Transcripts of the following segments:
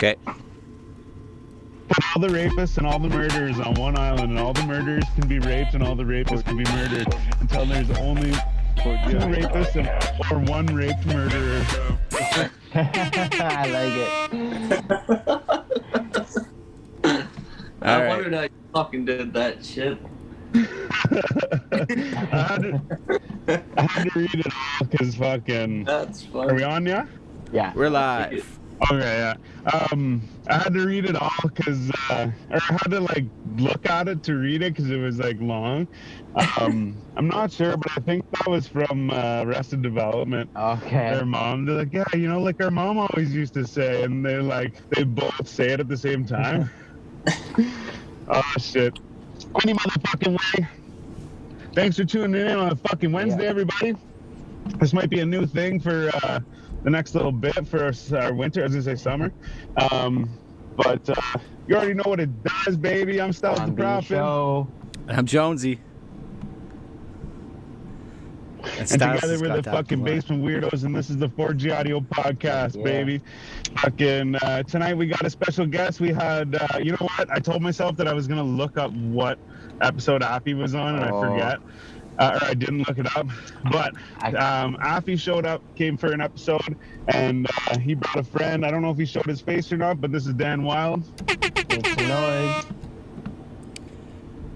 Okay. Put all the rapists and all the murderers on one island, and all the murderers can be raped and all the rapists can be murdered until there's only 2 rapists or 1 raped murderer. I like it. I wondered how you fucking did that shit. I had to read it all because fucking. That's fun. Are we on, yeah? Yeah. We're live. Okay, yeah. I had to read it all because, or I had to like look at it to read it because it was like long. I'm not sure, but I think that was from Arrested Development. Okay. Their mom, they're like, yeah, you know, like our mom always used to say, and they're like, they both say it at the same time. Oh shit. Any motherfucking way. Thanks for tuning in on a fucking Wednesday, everybody. This might be a new thing for the next little bit for our winter. I was gonna say summer. But you already know what it does, baby. I'm Styles the Prophet. I'm Jonesy. And together we're the fucking Basement Weirdos, and this is the 4G Audio Podcast, baby. Fucking tonight we got a special guest. We had, you know what? I told myself that I was gonna look up what episode Affy was on, and I forget. Or I didn't look it up. But Affy showed up, came for an episode, and he brought a friend. I don't know if he showed his face or not, but this is Dan Wild. It's noise.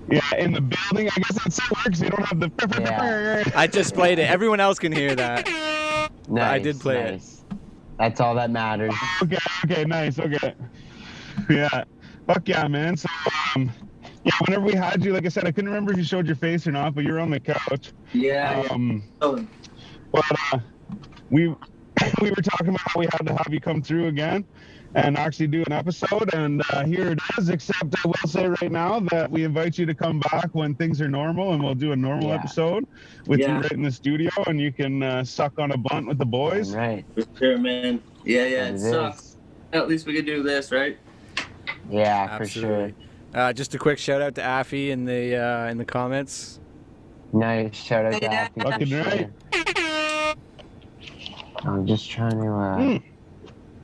Yeah, in the building. I guess that still works. You don't have the. Yeah. I just played it. Everyone else can hear that. Nice, I did play it. That's all that matters. Okay, nice. Okay. Yeah. Fuck yeah, man. So, yeah, whenever we had you, like I said, I couldn't remember if you showed your face or not, but you were on the couch. Yeah. But we were talking about how we had to have you come through again and actually do an episode, and here it is, except I will say right now that we invite you to come back when things are normal, and we'll do a normal episode with you right in the studio, and you can suck on a blunt with the boys. Right. For sure, man. Yeah, it sucks. At least we could do this, right? Yeah, Absolutely. for sure. Just a quick shout out to Affy in the comments. Nice. Shout out to Affy. Fucking right. I'm just trying to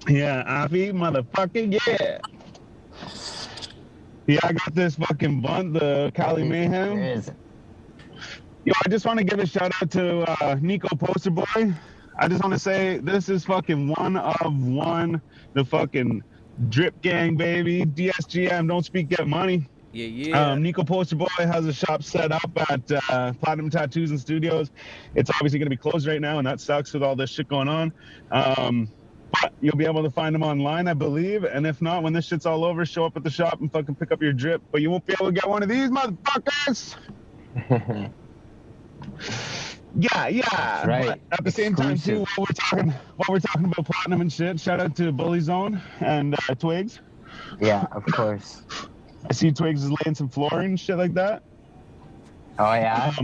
Yeah, Affy, motherfucking yeah. Yeah, I got this fucking blunt, the Cali Mayhem. Yo, I just want to give a shout out to Nico Poster Boy. I just want to say this is fucking one of one, the fucking Drip Gang, baby. DSGM, don't speak, get money. Yeah. Nico Poster Boy has a shop set up at Platinum Tattoos and Studios. It's obviously going to be closed right now, and that sucks with all this shit going on. But you'll be able to find them online, I believe. And if not, when this shit's all over, show up at the shop and fucking pick up your drip. But you won't be able to get one of these motherfuckers. Yeah. Right. But at the same time, too, while we're talking about Platinum and shit, shout out to Bully Zone and Twigs. Yeah, of course. I see Twigs is laying some flooring and shit like that. Oh, yeah?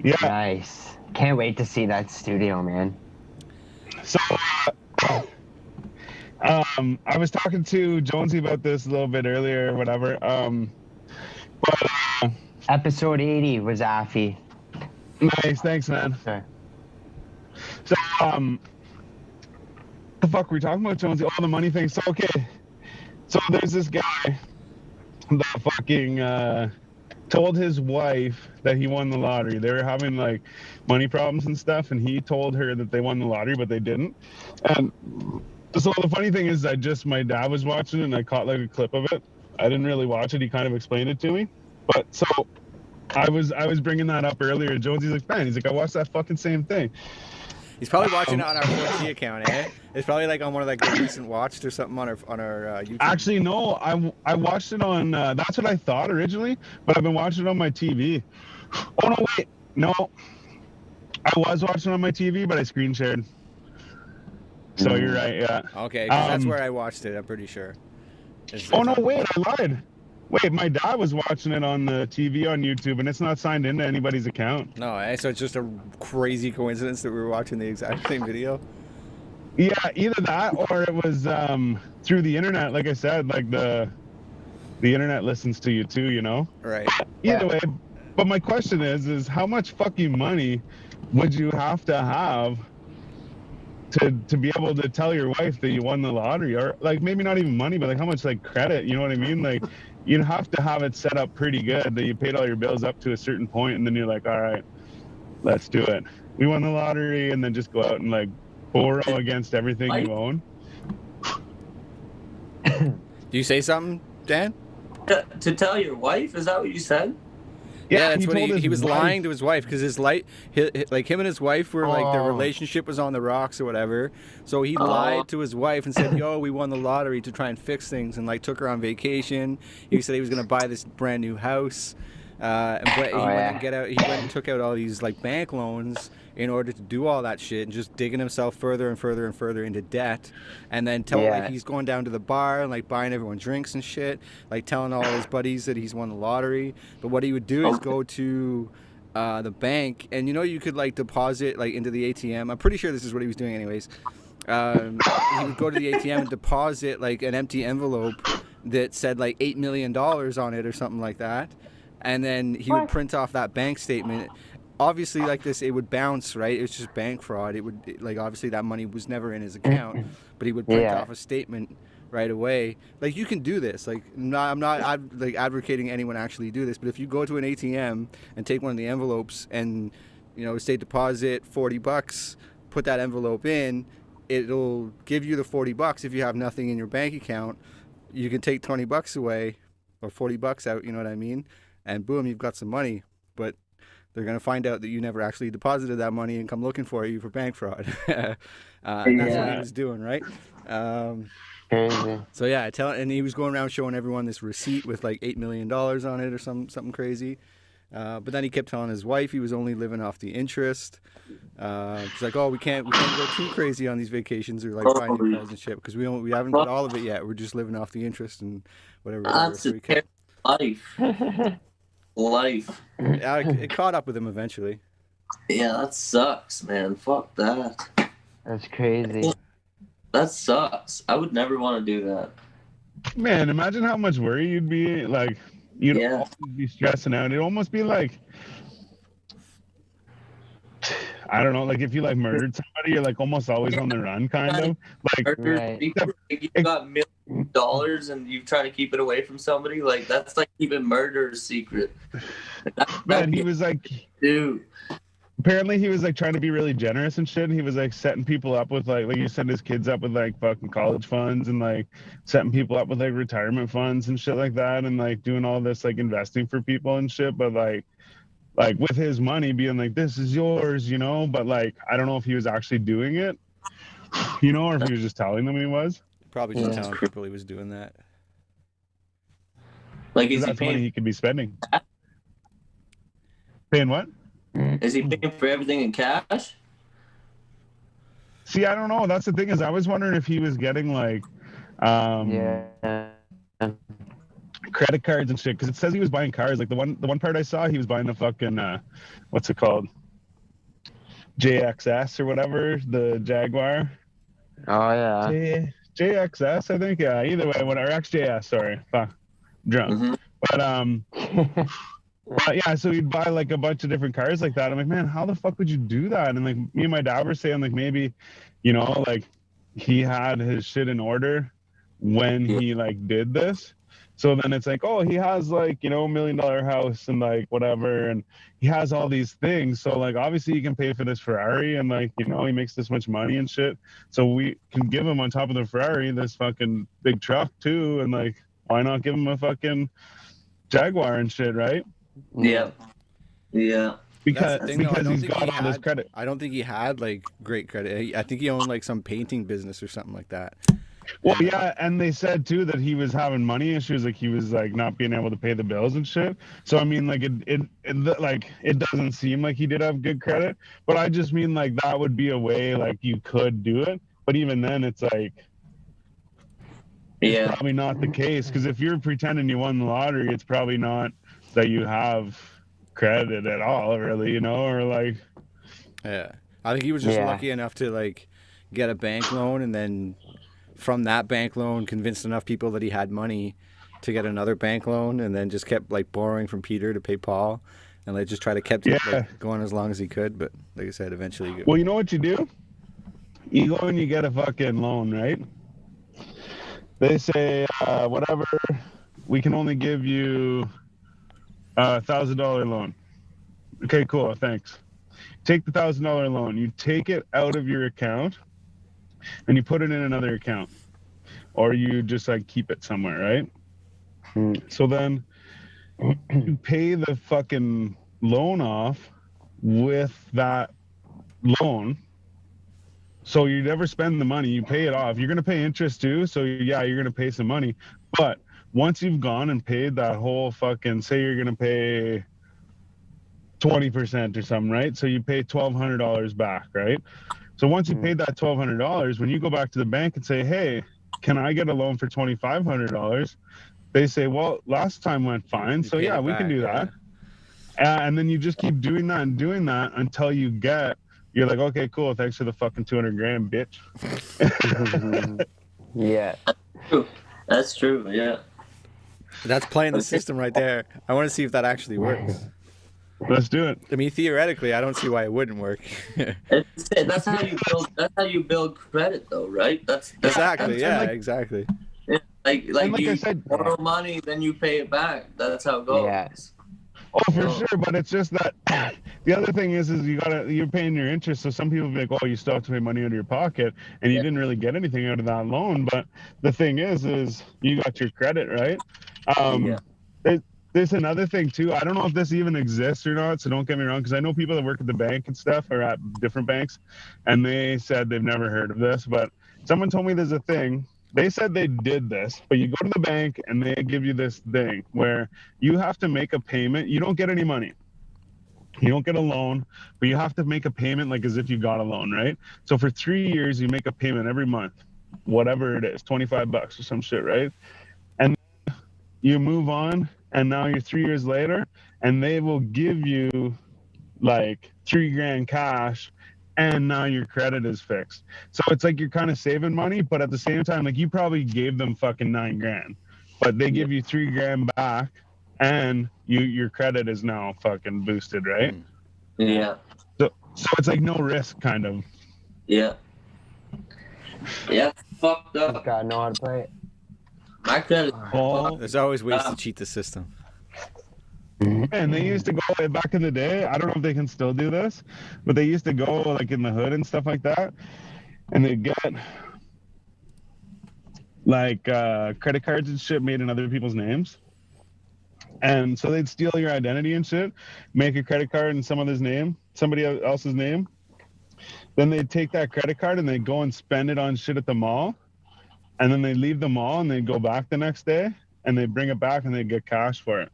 Yeah. Nice. Can't wait to see that studio, man. So, I was talking to Jonesy about this a little bit earlier or whatever. But Episode 80 was Affy. Nice, thanks, man. Okay. So, what the fuck were we talking about, Jonesy? Oh, the money thing. So, okay. So there's this guy that fucking told his wife that he won the lottery. They were having like money problems and stuff, and he told her that they won the lottery, but they didn't. And so the funny thing is, my dad was watching it, and I caught like a clip of it. I didn't really watch it. He kind of explained it to me. But so I was bringing that up earlier. Jonesy's like, man, he's like, I watched that fucking same thing. He's probably watching it on our 4G account, eh? It's probably like on one of like the recent watched or something on our YouTube. Actually, no, I watched it on. That's what I thought originally, but I've been watching it on my TV. Oh no, wait, no, I was watching it on my TV, but I screen shared. So you're right, yeah. Okay, 'cause that's where I watched it. I'm pretty sure. Oh no, wait, I lied. Wait, my dad was watching it on the TV on YouTube, and it's not signed into anybody's account. No, so it's just a crazy coincidence that we were watching the exact same video? Yeah, either that or it was through the internet, like I said, like the internet listens to you too, you know? Right. Either way, but my question is how much fucking money would you have to be able to tell your wife that you won the lottery, or like maybe not even money, but like how much like credit, you know what I mean? Like you have to have it set up pretty good that you paid all your bills up to a certain point, and then you're like, all right, let's do it. We won the lottery, and then just go out and like borrow against everything you own. Do you say something, Dan? To tell your wife? Is that what you said? Yeah, that's what told his he was wife. lying to his wife because like him and his wife were like their relationship was on the rocks or whatever. So he lied to his wife and said, "Yo, we won the lottery," to try and fix things, and like took her on vacation. He said he was gonna buy this brand new house, but he went and took out all these like bank loans in order to do all that shit, and just digging himself further and further and further into debt, and then like he's going down to the bar and like buying everyone drinks and shit, like telling all his buddies that he's won the lottery. But what he would do is go to the bank, and you could like deposit like into the ATM. I'm pretty sure this is what he was doing anyways. He would go to the ATM and deposit like an empty envelope that said like $8 million on it or something like that, and then he would print off that bank statement. Obviously, like this, it would bounce, right? It was just bank fraud. Like obviously that money was never in his account, but he would print off a statement right away. Like you can do this. Like I'm not like advocating anyone actually do this, but if you go to an ATM and take one of the envelopes and say deposit $40, put that envelope in, it'll give you the $40 if you have nothing in your bank account. You can take $20 away or $40 out. You know what I mean? And boom, you've got some money, but they're going to find out that you never actually deposited that money and come looking for you for bank fraud. And that's what he was doing, right? Crazy. So yeah, and he was going around showing everyone this receipt with like $8 million on it or something crazy. But then he kept telling his wife he was only living off the interest. He's like, "Oh, we can't go too crazy on these vacations or like buying new cars and shit because we haven't got all of it yet. We're just living off the interest and whatever." That's So life. Life. It caught up with him eventually. Yeah, that sucks, man. Fuck that. That's crazy. That sucks. I would never want to do that. Man, imagine how much worry you'd be like. You'd always be stressing out. It'd almost be like, I don't know, like if you like murdered somebody, you're like almost always on the run, kind of. Like, You got $1 million and you try to keep it away from somebody. Like that's like keeping murder a secret. Man, he was like, dude. Apparently he was like trying to be really generous and shit. And he was like setting people up with like you send his kids up with like fucking college funds and like setting people up with like retirement funds and shit like that, and like doing all this like investing for people and shit. But like with his money being like, this is yours, but like I don't know if he was actually doing it, or if he was just telling them he was. Probably just telling people he was doing that. Like is that's money he could be spending. Paying what? Is he paying for everything in cash? See, I don't know. That's the thing is I was wondering if he was getting like credit cards and shit, because it says he was buying cars. Like the one part I saw, he was buying the fucking what's it called? JXS or whatever, the Jaguar. Oh yeah. JXS, I think. Yeah, either way, whatever. XJS, sorry. Fuck. Drunk. Mm-hmm. But yeah, so he'd buy like a bunch of different cars like that. I'm like, man, how the fuck would you do that? And like me and my dad were saying like maybe, like he had his shit in order when he like did this. So then it's like, oh, he has like, $1 million house and like whatever, and he has all these things. So like obviously he can pay for this Ferrari and like, he makes this much money and shit. So we can give him on top of the Ferrari this fucking big truck too, and like why not give him a fucking Jaguar and shit, right? Yeah. Because he's got all this credit. I don't think he had like great credit. I think he owned like some painting business or something like that. Well, yeah, and they said too that he was having money issues, like he was like not being able to pay the bills and shit. So I mean, like it doesn't seem like he did have good credit, but I just mean like that would be a way like you could do it. But even then, it's like it's probably not the case, because if you're pretending you won the lottery, it's probably not that you have credit at all, really, or like. Yeah, I think he was just lucky enough to like get a bank loan, and then from that bank loan convinced enough people that he had money to get another bank loan, and then just kept like borrowing from Peter to pay Paul, and like just try to keep it like, going as long as he could. But like I said, eventually. Well, you know what you do? You go and you get a fucking loan, right? They say, whatever, we can only give you a $1,000 loan. Okay, cool, thanks. Take the $1,000 loan. You take it out of your account and you put it in another account, or you just like keep it somewhere, right? So then you pay the fucking loan off with that loan. So you never spend the money, you pay it off. You're going to pay interest too. So yeah, you're going to pay some money. But once you've gone and paid that whole fucking, say you're going to pay 20% or something, right? So you pay $1,200 back, right? So once you paid that $1,200, when you go back to the bank and say, hey, can I get a loan for $2,500? They say, well, last time went fine. So yeah, we can do that. And then you just keep doing that and doing that until you're like, okay, cool. Thanks for the fucking $200,000, bitch. Yeah. That's true. Yeah. That's playing the system right there. I want to see if that actually works. Let's do it. I mean, theoretically, I don't see why it wouldn't work. That's how you build. That's how you build credit, though, right? That's exactly. Yeah, like, exactly. Like I you said, borrow money, then you pay it back. That's how it goes. Yeah. Oh, for sure, but it's just that the other thing is you're paying your interest. So some people be like, oh, you still have to pay money out of your pocket, and you didn't really get anything out of that loan. But the thing is you got your credit, right? There's another thing too. I don't know if this even exists or not, so don't get me wrong, because I know people that work at the bank and stuff or at different banks, and they said they've never heard of this. But someone told me there's a thing. They said they did this, but you go to the bank and they give you this thing where you have to make a payment. You don't get any money. You don't get a loan, but you have to make a payment like as if you got a loan, right? So for 3 years, you make a payment every month, whatever it is, $25 or some shit, right? And you move on, and now you're 3 years later, and they will give you like $3,000 cash, and now your credit is fixed. So it's like you're kind of saving money, but at the same time, like you probably gave them fucking $9,000, but they give you $3,000 back, and your credit is now fucking boosted, right? Yeah. So it's like no risk, kind of. Yeah. Yeah. Fucked up. Just gotta know how to play it. My credit. There's always ways to cheat the system. And they used to go back in the day. I don't know if they can still do this, but they used to go like in the hood and stuff like that, and they'd get like credit cards and shit made in other people's names. And so they'd steal your identity and shit, make a credit card in somebody else's name. Then they'd take that credit card and they'd go and spend it on shit at the mall. And then they'd leave the mall and they'd go back the next day and they'd bring it back and they'd get cash for it.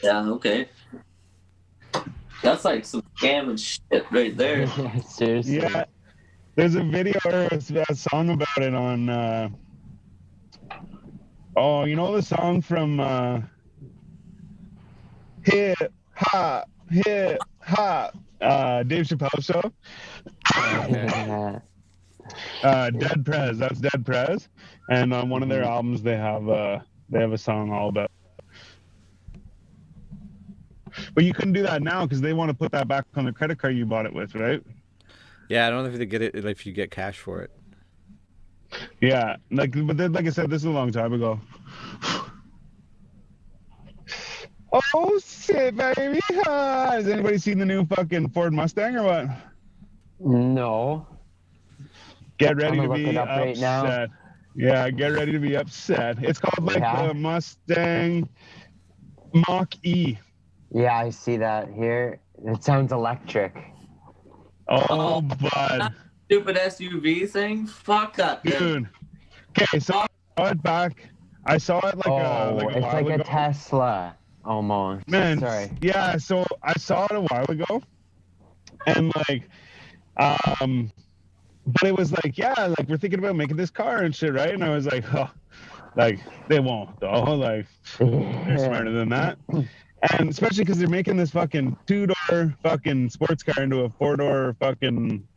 Yeah, okay. That's like some scam and shit right there. Seriously. Yeah. There's a video or a song about it on you know the song from Hip Hop Dave Chappelle Show? Dead Prez, that's Dead Prez. And on one of their albums they have a song all about. But you couldn't do that now because they want to put that back on the credit card you bought it with, right? Yeah, I don't know if they get it if you get cash for it. Yeah, like I said, this is a long time ago. Oh shit, baby! Has anybody seen the new fucking Ford Mustang or what? No. Get ready to be upset. Right now. Yeah, get ready to be upset. It's called like the Mustang Mach-E. Yeah, I see that here. It sounds electric. Oh, bud. Stupid SUV thing? Fuck that thing. Dude. Okay, so I saw it back. I saw it like a it's while like ago. a Tesla almost. Man, sorry. Yeah, so I saw it a while ago. And like, but it was like, yeah, like we're thinking about making this car and shit, right? And I was like, oh, like they won't though. Like they're smarter than that. And especially because they're making this fucking 2-door fucking sports car into a 4-door fucking,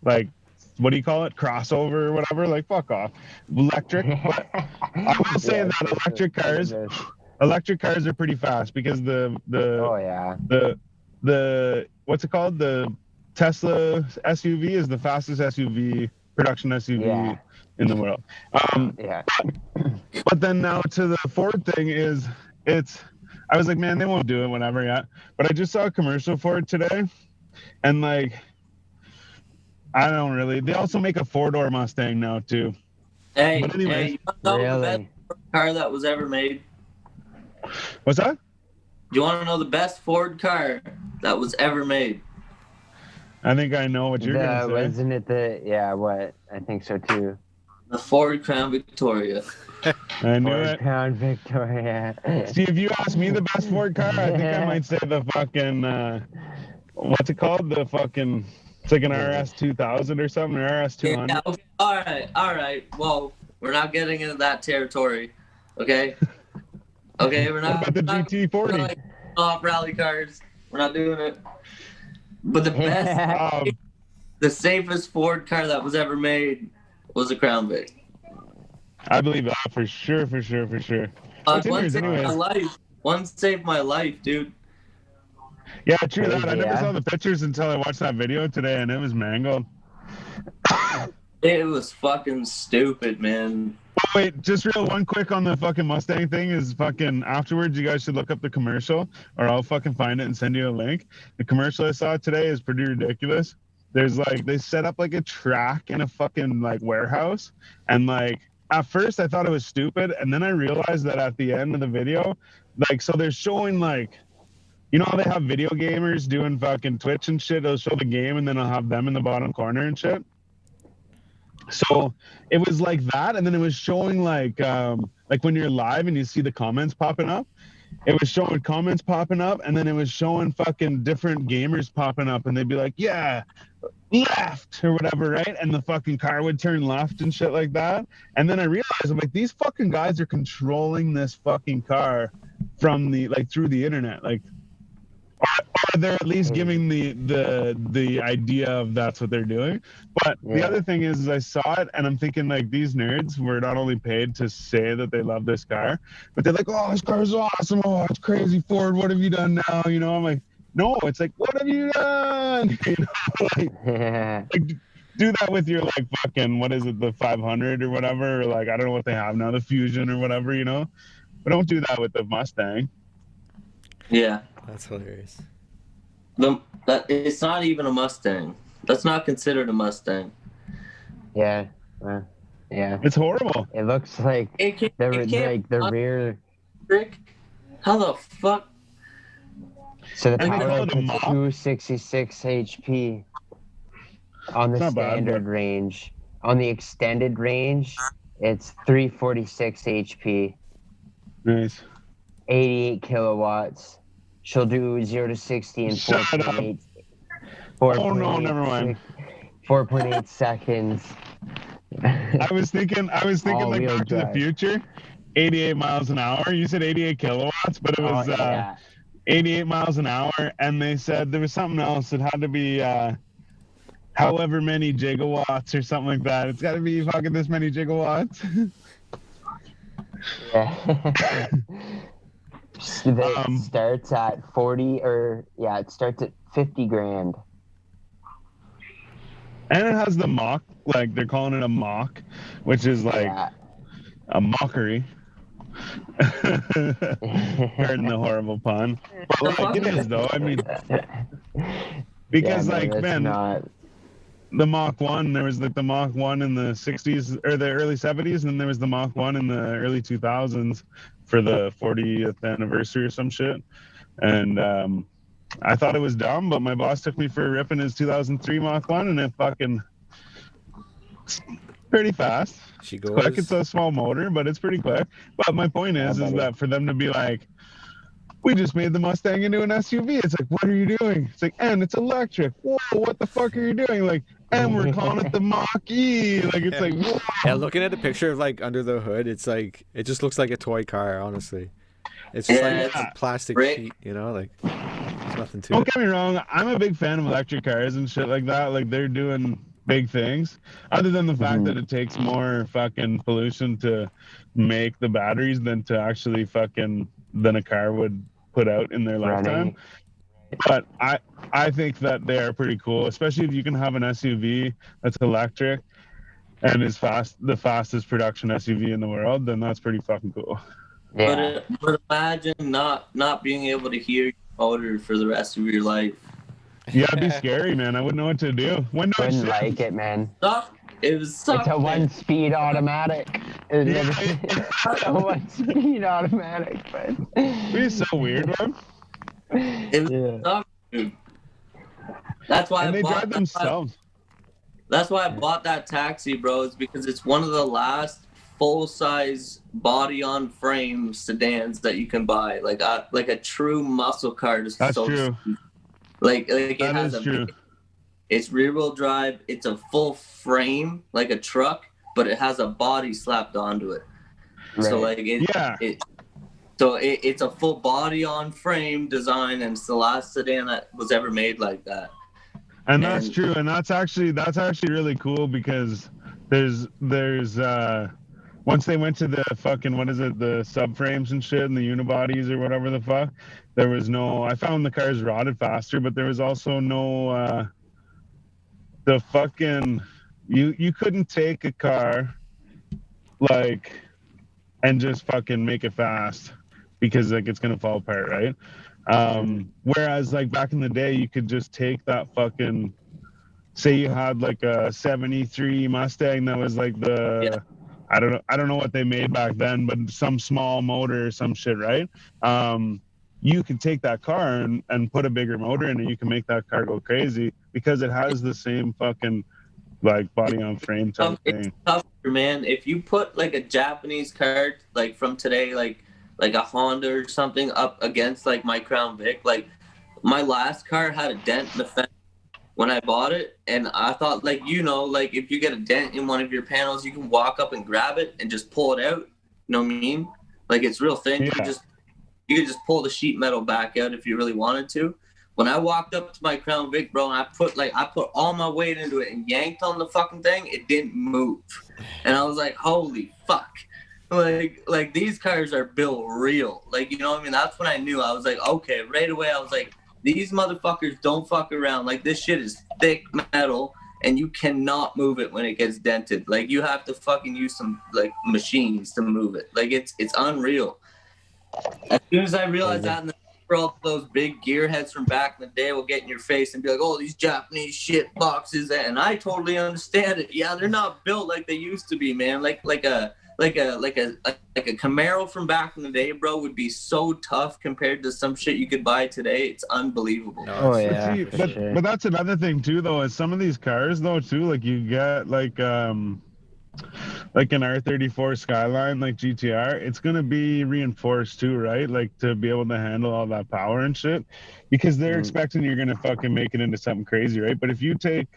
like, what do you call it? Crossover or whatever. Like, fuck off. Electric. But I will say that electric cars are pretty fast because the what's it called? The Tesla SUV is the fastest SUV, production SUV Yeah. in the world. Yeah. But then now to the Ford thing is, I was like, man, they won't do it, whatever, yeah. But I just saw a commercial for it today, and like, I don't really. They also make a 4-door Mustang now too. Hey, But anyways, hey, you want to know the Really? best car that was ever made? what's that? Do you want to know the best Ford car that was ever made? I think I know what you're gonna say. Wasn't it the what? I think so too. The Ford Crown Victoria. I knew Ford it. Crown Victoria. See, if you ask me the best Ford car, I think I might say the fucking what's it called? The fucking it's like an RS 2000 or something, or RS 200. Yeah, okay. All right. Well, we're not getting into that territory, okay? Okay, we're not. What about the GT40? Like off rally cars. We're not doing it. But the best, the safest Ford car that was ever made was a Crown Vic. I believe that for sure. One Anyways. saved my life. One saved my life, dude. Yeah, true that. I never Yeah. saw the pictures until I watched that video today, and it was mangled. It was fucking stupid, man. Oh, wait, just real one quick on the fucking Mustang thing is fucking afterwards you guys should look up the commercial, or I'll fucking find it and send you a link. The commercial I saw today is pretty ridiculous. There's like they set up like a track in a fucking like warehouse, and like at first I thought it was stupid, and then I realized that at the end of the video, like so they're showing like, you know how they have video gamers doing fucking Twitch and shit? They'll show the game and then I'll have them in the bottom corner and shit. So it was like that, and then it was showing like when you're live and you see the comments popping up. It was showing comments popping up, and then it was showing fucking different gamers popping up, and they'd be like, yeah, left or whatever, right? And the fucking car would turn left and shit like that. And then I realized, I'm like, these fucking guys are controlling this fucking car from the like through the internet, like. Or they're at least giving the idea of that's what they're doing. But the other thing is I saw it and I'm thinking like these nerds were not only paid to say that they love this car, but they're like, oh, this car is awesome. Oh, it's crazy, Ford. What have you done now? You know, I'm like, no, it's like, what have you done? You know, like do that with your like fucking, what is it, the 500 or whatever, or like I don't know what they have now, the Fusion or whatever, you know. But don't do that with the Mustang. Yeah. That's hilarious. It's not even a Mustang. That's not considered a Mustang. Yeah. Yeah. It's horrible. It looks like the rear. Rick, how the fuck? So the I think they power call it a output's mop. 266 HP on the It's not bad, standard range. On the extended range, it's 346 HP, Nice. 88 kilowatts. She'll do 0 to 60 in Shut up. 4.8. Oh no, never mind. 4.8 seconds. I was thinking like All-wheel Back to the drive. Future, 88 miles an hour. You said 88 kilowatts, but it was Yeah. 88 miles an hour, and they said there was something else. It had to be however many gigawatts or something like that. It's got to be fucking this many gigawatts. Yeah. It starts at 40 or it starts at 50 grand. And it has the Mach, like they're calling it a Mach, which is like a mockery. Pardon the horrible pun. But like it is though. I mean, because the Mach 1, there was like the Mach 1 in the 60s or the early 70s, and then there was the Mach 1 in the early 2000s for the 40th anniversary or some shit. And I thought it was dumb, but my boss took me for a rip in his 2003 Mach 1, and it fucking pretty fast. She It's goes. quick. It's a small motor, but it's pretty quick. But my point is that for them to be like, we just made the Mustang into an SUV. It's like, what are you doing? It's like, and it's electric. Whoa, what the fuck are you doing? Like, and we're calling it the Mach-E. Like, it's like, whoa. Yeah, looking at the picture of like under the hood, it's like it just looks like a toy car. Honestly, it's just like a plastic sheet, you know, like there's nothing to Don't it. get me wrong. I'm a big fan of electric cars and shit like that. Like, they're doing big things. Other than the fact that it takes more fucking pollution to make the batteries than to actually than a car would put out in their lifetime. But I think that they are pretty cool, especially if you can have an SUV that's electric and is the fastest production SUV in the world, then that's pretty fucking cool. Yeah. But imagine not being able to hear your motor for the rest of your life. Yeah, it'd be scary, man. I wouldn't know what to do. When do I Wouldn't shift? like it, man. It was It's a one-speed automatic. It's a one-speed automatic, but It'd be so weird, man. It was suck, dude. That's why And they drive themselves. That's why I bought that taxi, bro. Is because it's one of the last full-size body-on-frame sedans that you can buy. Like a true muscle car. That's true. Like it That has is true. It's rear-wheel drive. It's a full frame, like a truck, but it has a body slapped onto it. Right. So like it's a full body-on-frame design, and it's the last sedan that was ever made like that. And that's true, and that's actually really cool because there's once they went to the fucking the subframes and shit and the unibodies or whatever the fuck, there was no. I found the cars rotted faster, but there was also no the fucking you couldn't take a car like and just fucking make it fast because like it's gonna fall apart, right? Whereas like back in the day, you could just take that fucking, say you had like a 73 Mustang that was like I don't know what they made back then, but some small motor or some shit, right? You can take that car and put a bigger motor in it. You can make that car go crazy because it has the same fucking like body on frame type thing. It's tougher, man. If you put like a Japanese car like from today, like a Honda or something up against like my Crown Vic, like my last car had a dent in the fence when I bought it, and I thought like like if you get a dent in one of your panels, you can walk up and grab it and just pull it out. You know what I mean? Like it's real thin. Yeah. You could just pull the sheet metal back out if you really wanted to. When I walked up to my Crown Vic, bro, and I put all my weight into it and yanked on the fucking thing, it didn't move. And I was like, holy fuck. Like these cars are built real. Like, you know what I mean? That's when I knew. I was like, okay, right away I was like, these motherfuckers don't fuck around. Like this shit is thick metal and you cannot move it when it gets dented. Like you have to fucking use some like machines to move it. Like it's unreal. As soon as I realized that, and all those big gearheads from back in the day will get in your face and be like, oh, these Japanese shit boxes, and I totally understand it. Yeah, they're not built like they used to be, man. Like a Camaro from back in the day, bro, would be so tough compared to some shit you could buy today. It's unbelievable. Oh yeah, but that's another thing too, though, is some of these cars though too, like you get like an R34 Skyline, like GTR, it's gonna be reinforced too, right? Like to be able to handle all that power and shit, because they're expecting you're gonna fucking make it into something crazy, right? But if you take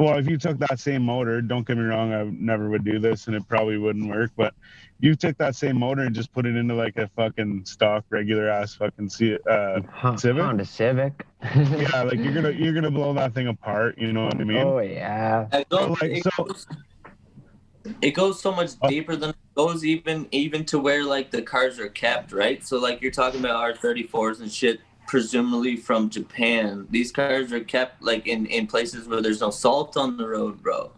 if you took that same motor, don't get me wrong, I never would do this and it probably wouldn't work, but you took that same motor and just put it into like a fucking stock regular ass fucking Civic. Honda Civic. Yeah, like you're gonna blow that thing apart, you know what I mean? Oh yeah. It goes so much deeper than it goes even to where like the cars are kept, right? So like you're talking about R34s and shit, presumably from Japan. These cars are kept like in places where there's no salt on the road, bro.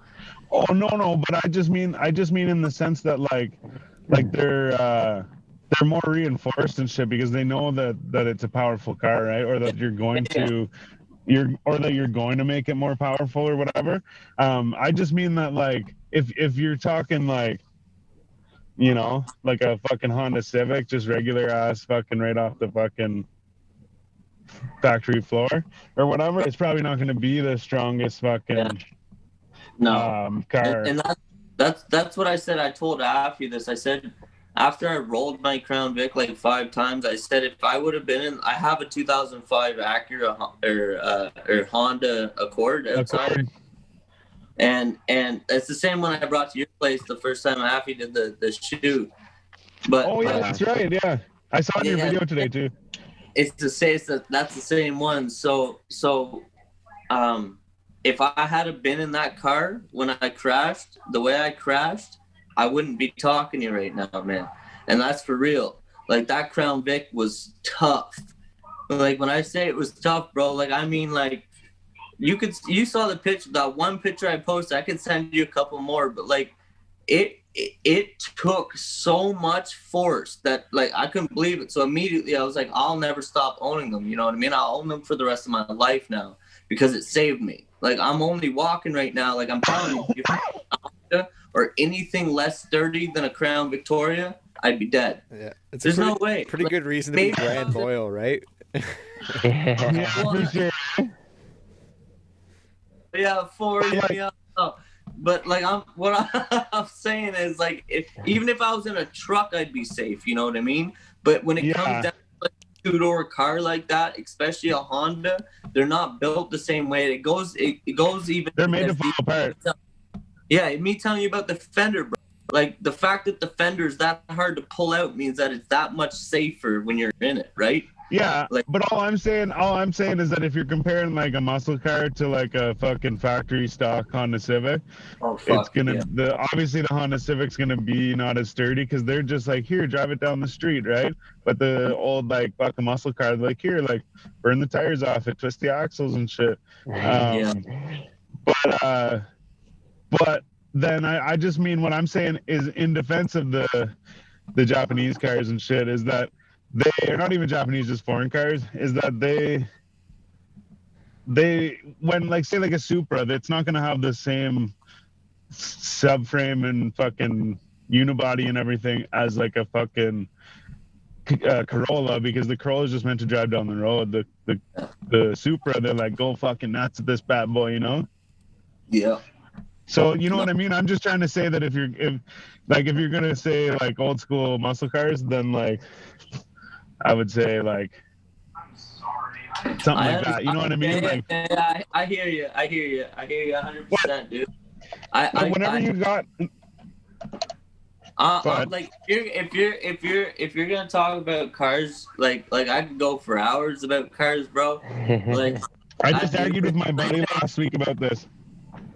Oh no, but I just mean in the sense that like they're more reinforced and shit because they know that it's a powerful car, right? Or that you're going to make it more powerful or whatever. I just mean that like if you're talking like, you know, like a fucking Honda Civic, just regular ass fucking right off the fucking factory floor or whatever, it's probably not going to be the strongest fucking car. And that's what I said. I told Affy this. I said after I rolled my Crown Vic like 5 times, I said if I would have been in, I have a 2005 Acura or Honda Accord outside. And it's the same one I brought to your place the first time Affy did the shoot. But that's right. Yeah, I saw it in your video today too. It's to say that's the same one. So if I had been in that car when I crashed, the way I crashed, I wouldn't be talking to you right now, man. And that's for real. Like that Crown Vic was tough, Like when I say it was tough, bro, like I mean like you saw the picture, that one picture I posted. I could send you a couple more, but like it took so much force that like I couldn't believe it. So immediately I was like, I'll never stop owning them. You know what I mean? I'll own them for the rest of my life now because it saved me. Like I'm only walking right now. Like I'm telling you, if I or anything less sturdy than a Crown Victoria, I'd be dead. Yeah, it's There's no way. Pretty Like, good reason to be brand loyal, right? Yeah, for sure. Yeah, but like I'm saying is like even if I was in a truck, I'd be safe. You know what I mean? But when it comes down to like a two-door car like that, especially a Honda, they're not built the same way. It goes even. They're made to fall apart. Yeah, me telling you about the fender, bro. Like the fact that the fender is that hard to pull out means that it's that much safer when you're in it, right? Yeah, Like, but all I'm saying is that if you're comparing like a muscle car to like a fucking factory stock Honda Civic, it's gonna obviously the Honda Civic's gonna be not as sturdy because they're just like, here, drive it down the street, right? But the old like fucking muscle car, like, here, like, burn the tires off it, twist the axles and shit. But then I just mean what I'm saying is in defense of the Japanese cars and shit is that they are not even Japanese, just foreign cars, is that they when like say like a Supra, that's not gonna have the same subframe and fucking unibody and everything as like a fucking Corolla, because the Corolla is just meant to drive down the road. The Supra, they're like, go fucking nuts at this bad boy, you know? Yeah. So you know what I mean? I'm just trying to say that if you're gonna say like old school muscle cars, then like I would say like something like that. You know what I mean? Like, I hear you. I hear you 100%, dude. Whenever you got. Like if you're gonna talk about cars, like I could go for hours about cars, bro. Like I just argued with my buddy last week about this.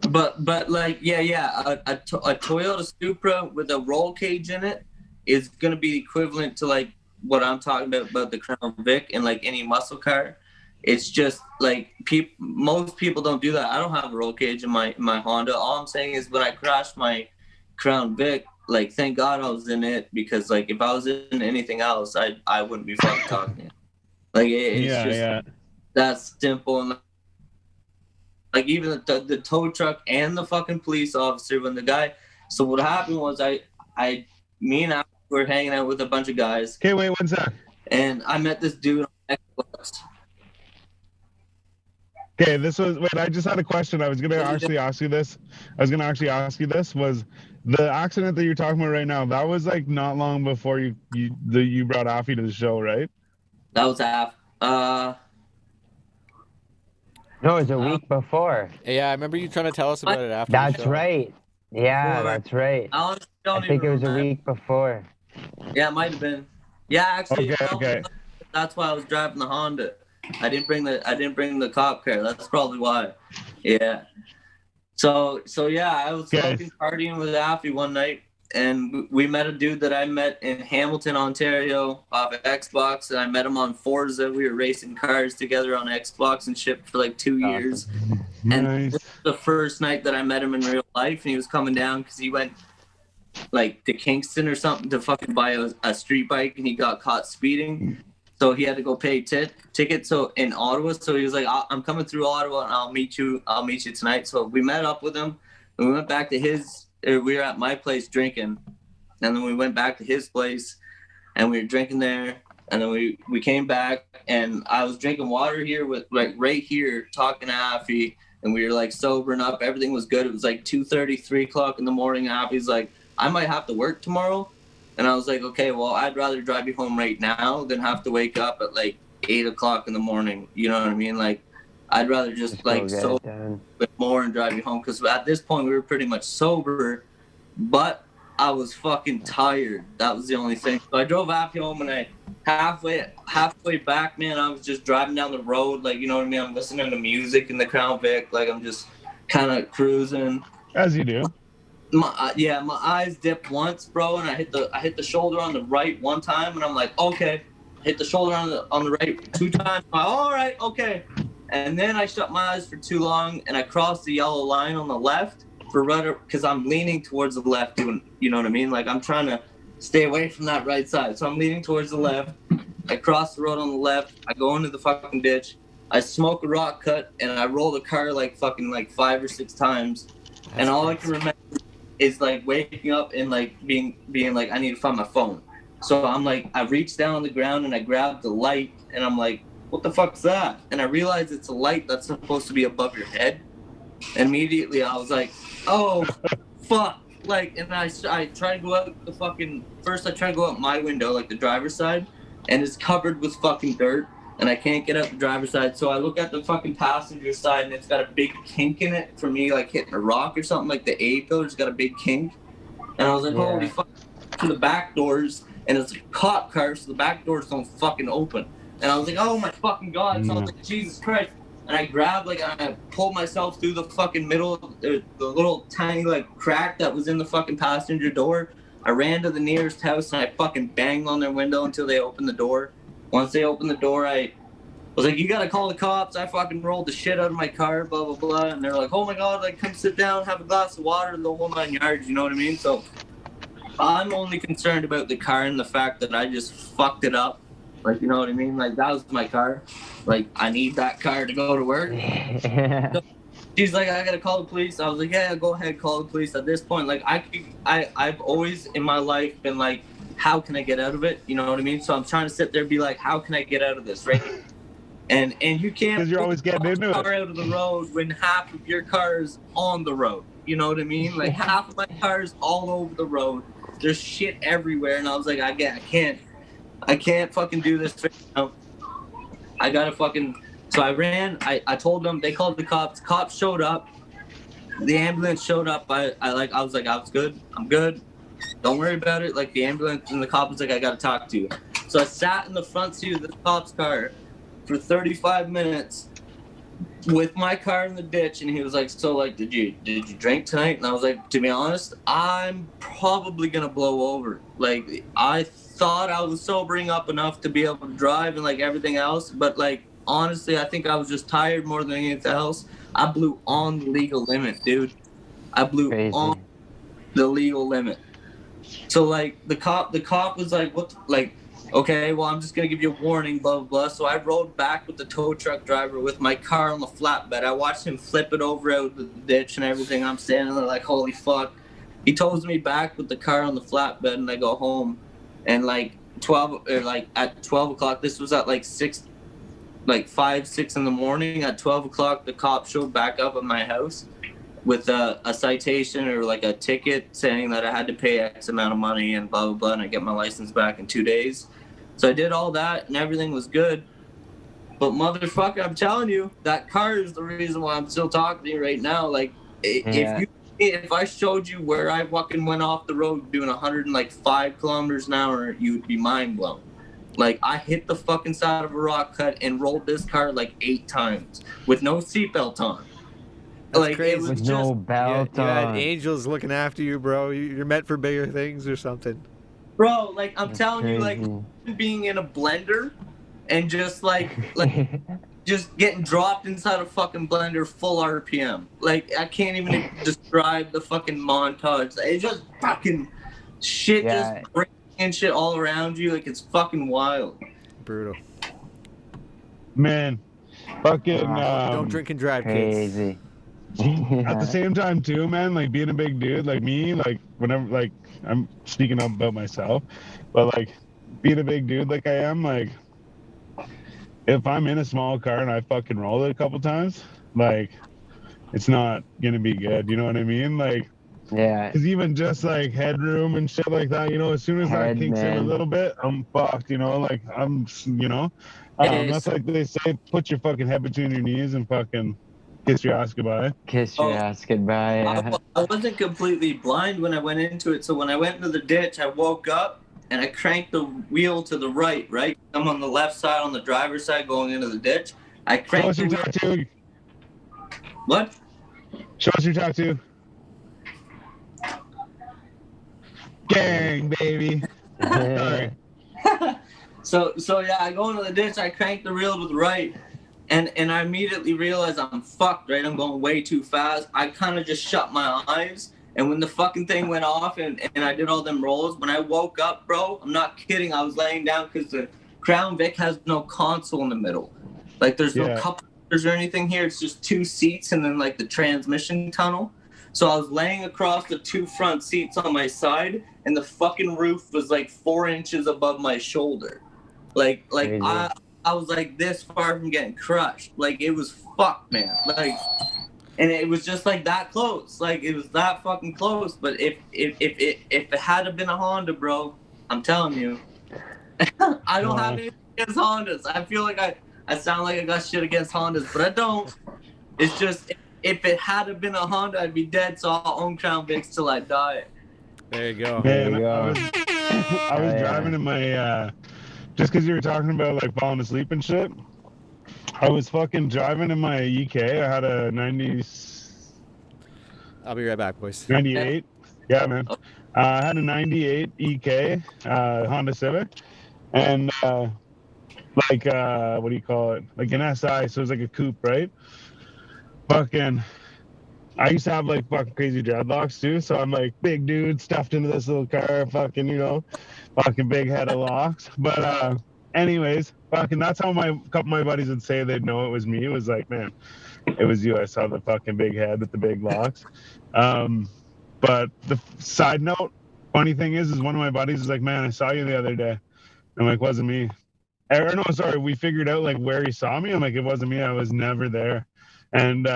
But like a Toyota Supra with a roll cage in it is gonna be equivalent to like what I'm talking about the Crown Vic and like any muscle car. It's just like most people don't do that. I don't have a roll cage in my Honda. All I'm saying is when I crashed my Crown Vic, like thank God I was in it, because like if I was in anything else, I wouldn't be fucking talking. Like it's just that simple. And like even the tow truck and the fucking police officer, when the guy. So what happened was me and I were hanging out with a bunch of guys. Okay, wait 1 sec. And I met this dude on Xbox. Okay, I just had a question. I was gonna actually ask you this. Was the accident that you're talking about right now, that was like not long before you brought Affy to the show, right? That was No, it was a week before. Yeah, I remember you trying to tell us about it after That's the show. right. Yeah, that's right. I think it was a week before. Yeah, it might have been. Yeah, actually. Okay. That's why I was driving the Honda. I didn't bring the cop car. That's probably why. Yeah. So yeah, I was fucking partying with Affy one night, and we met a dude that I met in Hamilton, Ontario, off of Xbox, and I met him on Forza. We were racing cars together on Xbox and shit for like 2 years. And this was the first night that I met him in real life, and he was coming down because he went like to Kingston or something to fucking buy a street bike, and he got caught speeding. So he had to go pay ticket. So in Ottawa, so he was like, I'm coming through Ottawa and I'll meet you tonight. So we met up with him and we went back to we were at my place drinking, and then we went back to his place and we were drinking there. And then we came back and I was drinking water here with like right here talking to Affy, and we were like sobering up. Everything was good. It was like 2:30, 3 o'clock in the morning. Affy's like, I might have to work tomorrow. And I was like, okay, well, I'd rather drive you home right now than have to wake up at like 8 o'clock in the morning. You know what I mean? Like, I'd rather just like sober a bit more and drive you home. Because at this point, we were pretty much sober, but I was fucking tired. That was the only thing. So I drove Affy home, and I halfway back, man, I was just driving down the road. Like, you know what I mean? I'm listening to music in the Crown Vic. Like, I'm just kind of cruising. As you do. My eyes dipped once, bro, and I hit the shoulder on the right one time, and I'm like, okay. hit the shoulder on the right 2 times. I'm like, all right, okay. And then I shut my eyes for too long, and I crossed the yellow line on the left for rudder because I'm leaning towards the left. Doing, you know what I mean? Like I'm trying to stay away from that right side, so I'm leaning towards the left. I cross the road on the left. I go into the fucking ditch. I smoke a rock cut, and I roll the car like 5 or 6 times. And all I can remember is like waking up and like being like, I need to find my phone. So I'm like, I reach down on the ground and I grab the light, and I'm like, what the fuck's that? And I realize it's a light that's supposed to be above your head. And immediately I was like, oh, fuck. Like, and I try to go out the fucking, first I try to go out my window, like the driver's side, and it's covered with fucking dirt, and I can't get out the driver's side. So I look at the fucking passenger side, and it's got a big kink in it for me, like hitting a rock or something. Like the A pillar's got a big kink. And I was like, holy fuck, to the back doors, and it's a cop car, so the back doors don't fucking open. And I was like, oh my fucking God. So I was like, Jesus Christ. And I grabbed, like, I pulled myself through the fucking middle of the little tiny, like, crack that was in the fucking passenger door. I ran to the nearest house and I fucking banged on their window until they opened the door. Once they opened the door, I was like, you gotta call the cops. I fucking rolled the shit out of my car, blah, blah, blah. And they're like, oh my God, like, come sit down, have a glass of water, the whole 9 yards, you know what I mean? So I'm only concerned about the car and the fact that I just fucked it up. Like, you know what I mean? Like, that was my car. Like, I need that car to go to work. So she's like, I gotta call the police. I was like, yeah, go ahead, call the police. At this point, like, I've always in my life been like, how can I get out of it? You know what I mean? So I'm trying to sit there and be like, how can I get out of this, right? And you can't because you're always getting into car it out of the road when half of your car is on the road. You know what I mean? Like, half of my car is all over the road. There's shit everywhere, and I was like, I can't fucking do this right now. I gotta fucking. So I ran. I told them. They called the cops. Cops showed up. The ambulance showed up. I was like, I was good. I'm good. Don't worry about it. Like, the ambulance and the cop was like, I gotta talk to you. So I sat in the front seat of the cop's car for 35 minutes with my car in the ditch, and he was like, so, like, did you drink tonight? And I was like, to be honest, I'm probably gonna blow over. Like, I thought I was sobering up enough to be able to drive and like everything else, but like honestly, I think I was just tired more than anything else. I blew on the legal limit, dude. I blew on the legal limit. So like the cop was like, what? Like, okay, well, I'm just gonna give you a warning, blah blah blah. So I rode back with the tow truck driver with my car on the flatbed. I watched him flip it over out the ditch and everything. I'm standing there like, holy fuck. He tows me back with the car on the flatbed, and I go home. And like at 12 o'clock, this was at like 5, 6 in the morning. At 12 o'clock, the cop showed back up at my house with a citation or like a ticket saying that I had to pay X amount of money and blah, blah, blah. And I get my license back in 2 days. So I did all that and everything was good. But motherfucker, I'm telling you, that car is the reason why I'm still talking to you right now. Like, if I showed you where I fucking went off the road doing 105 kilometers an hour, you'd be mind blown. Like, I hit the fucking side of a rock cut and rolled this car like 8 times with no seatbelt on. That's like, crazy. It was with just, no belt you had on. angels looking after you, bro. You're meant for bigger things or something. bro, like, I'm That's telling you, like, crazy. being in a blender and just like just getting dropped inside a fucking blender full RPM. Like, I can't even describe the fucking montage. It's just fucking shit just breaking shit all around you. Like, it's fucking wild. Brutal. man. Fucking Don't drink and drive, kids. Crazy. at the same time too, man, like being a big dude like me, like whenever, like I'm speaking up about myself, but like being a big dude like I am, like if I'm in a small car and I fucking roll it a couple times, like it's not gonna be good, you know what I mean? Like, Yeah. because even just like headroom and shit like that, you know, as soon as that kinks in a little bit, I'm fucked, you know, like I'm, you know, that's like they say, put your fucking head between your knees and fucking kiss your ass goodbye. Kiss your ass goodbye. Yeah. I wasn't completely blind when I went into it. So when I went into the ditch, I woke up and I cranked the wheel to the right, right? I'm on the left side, on the driver's side, going into the ditch. I Show cranked us the your wheel. tattoo. What? Show us your tattoo. Gang, baby. Sorry. So yeah, I go into the ditch. I crank the reel to the right, and I immediately realize I'm fucked. Right, I'm going way too fast. I kind of just shut my eyes, and when the fucking thing went off, and I did all them rolls. When I woke up, bro, I'm not kidding. I was laying down because the Crown Vic has no console in the middle. Like there's no cup holders or anything here. It's just 2 seats and then like the transmission tunnel. So I was laying across the 2 front seats on my side, and the fucking roof was like 4 inches above my shoulder. Like I was like this far from getting crushed. Like it was fucked, man. Like, and it was just like that close. Like it was that fucking close. But if it had been a Honda, bro, I'm telling you, I don't have anything against Hondas. I feel like I sound like I got shit against Hondas, but I don't. It's just if it had been a Honda, I'd be dead. So I'll own Crown Vics till I die. There you go. Man, I was driving in my just because you were talking about like falling asleep and shit. I was fucking driving in my EK. I had a 90. I'll be right back, boys. 98. Yeah, man. I had a 98 EK Honda Civic, and what do you call it? Like an SI, so it was like a coupe, right? Fucking, I used to have like fucking crazy dreadlocks too, so I'm like big dude stuffed into this little car, fucking, you know, fucking big head of locks. But anyways, fucking, that's how a couple of my buddies would say they'd know it was me. It was like, man, it was you. I saw the fucking big head with the big locks. But the side note, funny thing is one of my buddies was like, man, I saw you the other day. I'm like, wasn't me. Or no, sorry, we figured out like where he saw me. I'm like, it wasn't me. I was never there. And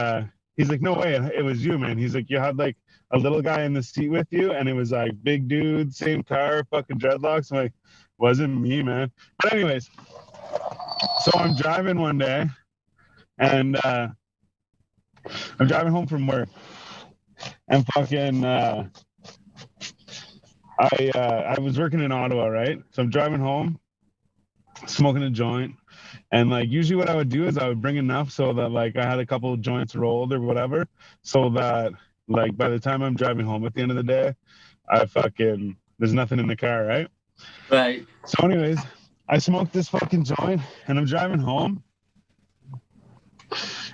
he's like, no way, it was you, man. He's like, you had like a little guy in the seat with you, and it was like big dude, same car, fucking dreadlocks. I'm like, wasn't me, man. But anyways, so I'm driving one day, and I'm driving home from work, and fucking I was working in Ottawa, right? So I'm driving home, smoking a joint. And like usually what I would do is I would bring enough so that like I had a couple of joints rolled or whatever, so that like by the time I'm driving home at the end of the day, there's nothing in the car, right? Right. So anyways, I smoked this fucking joint and I'm driving home,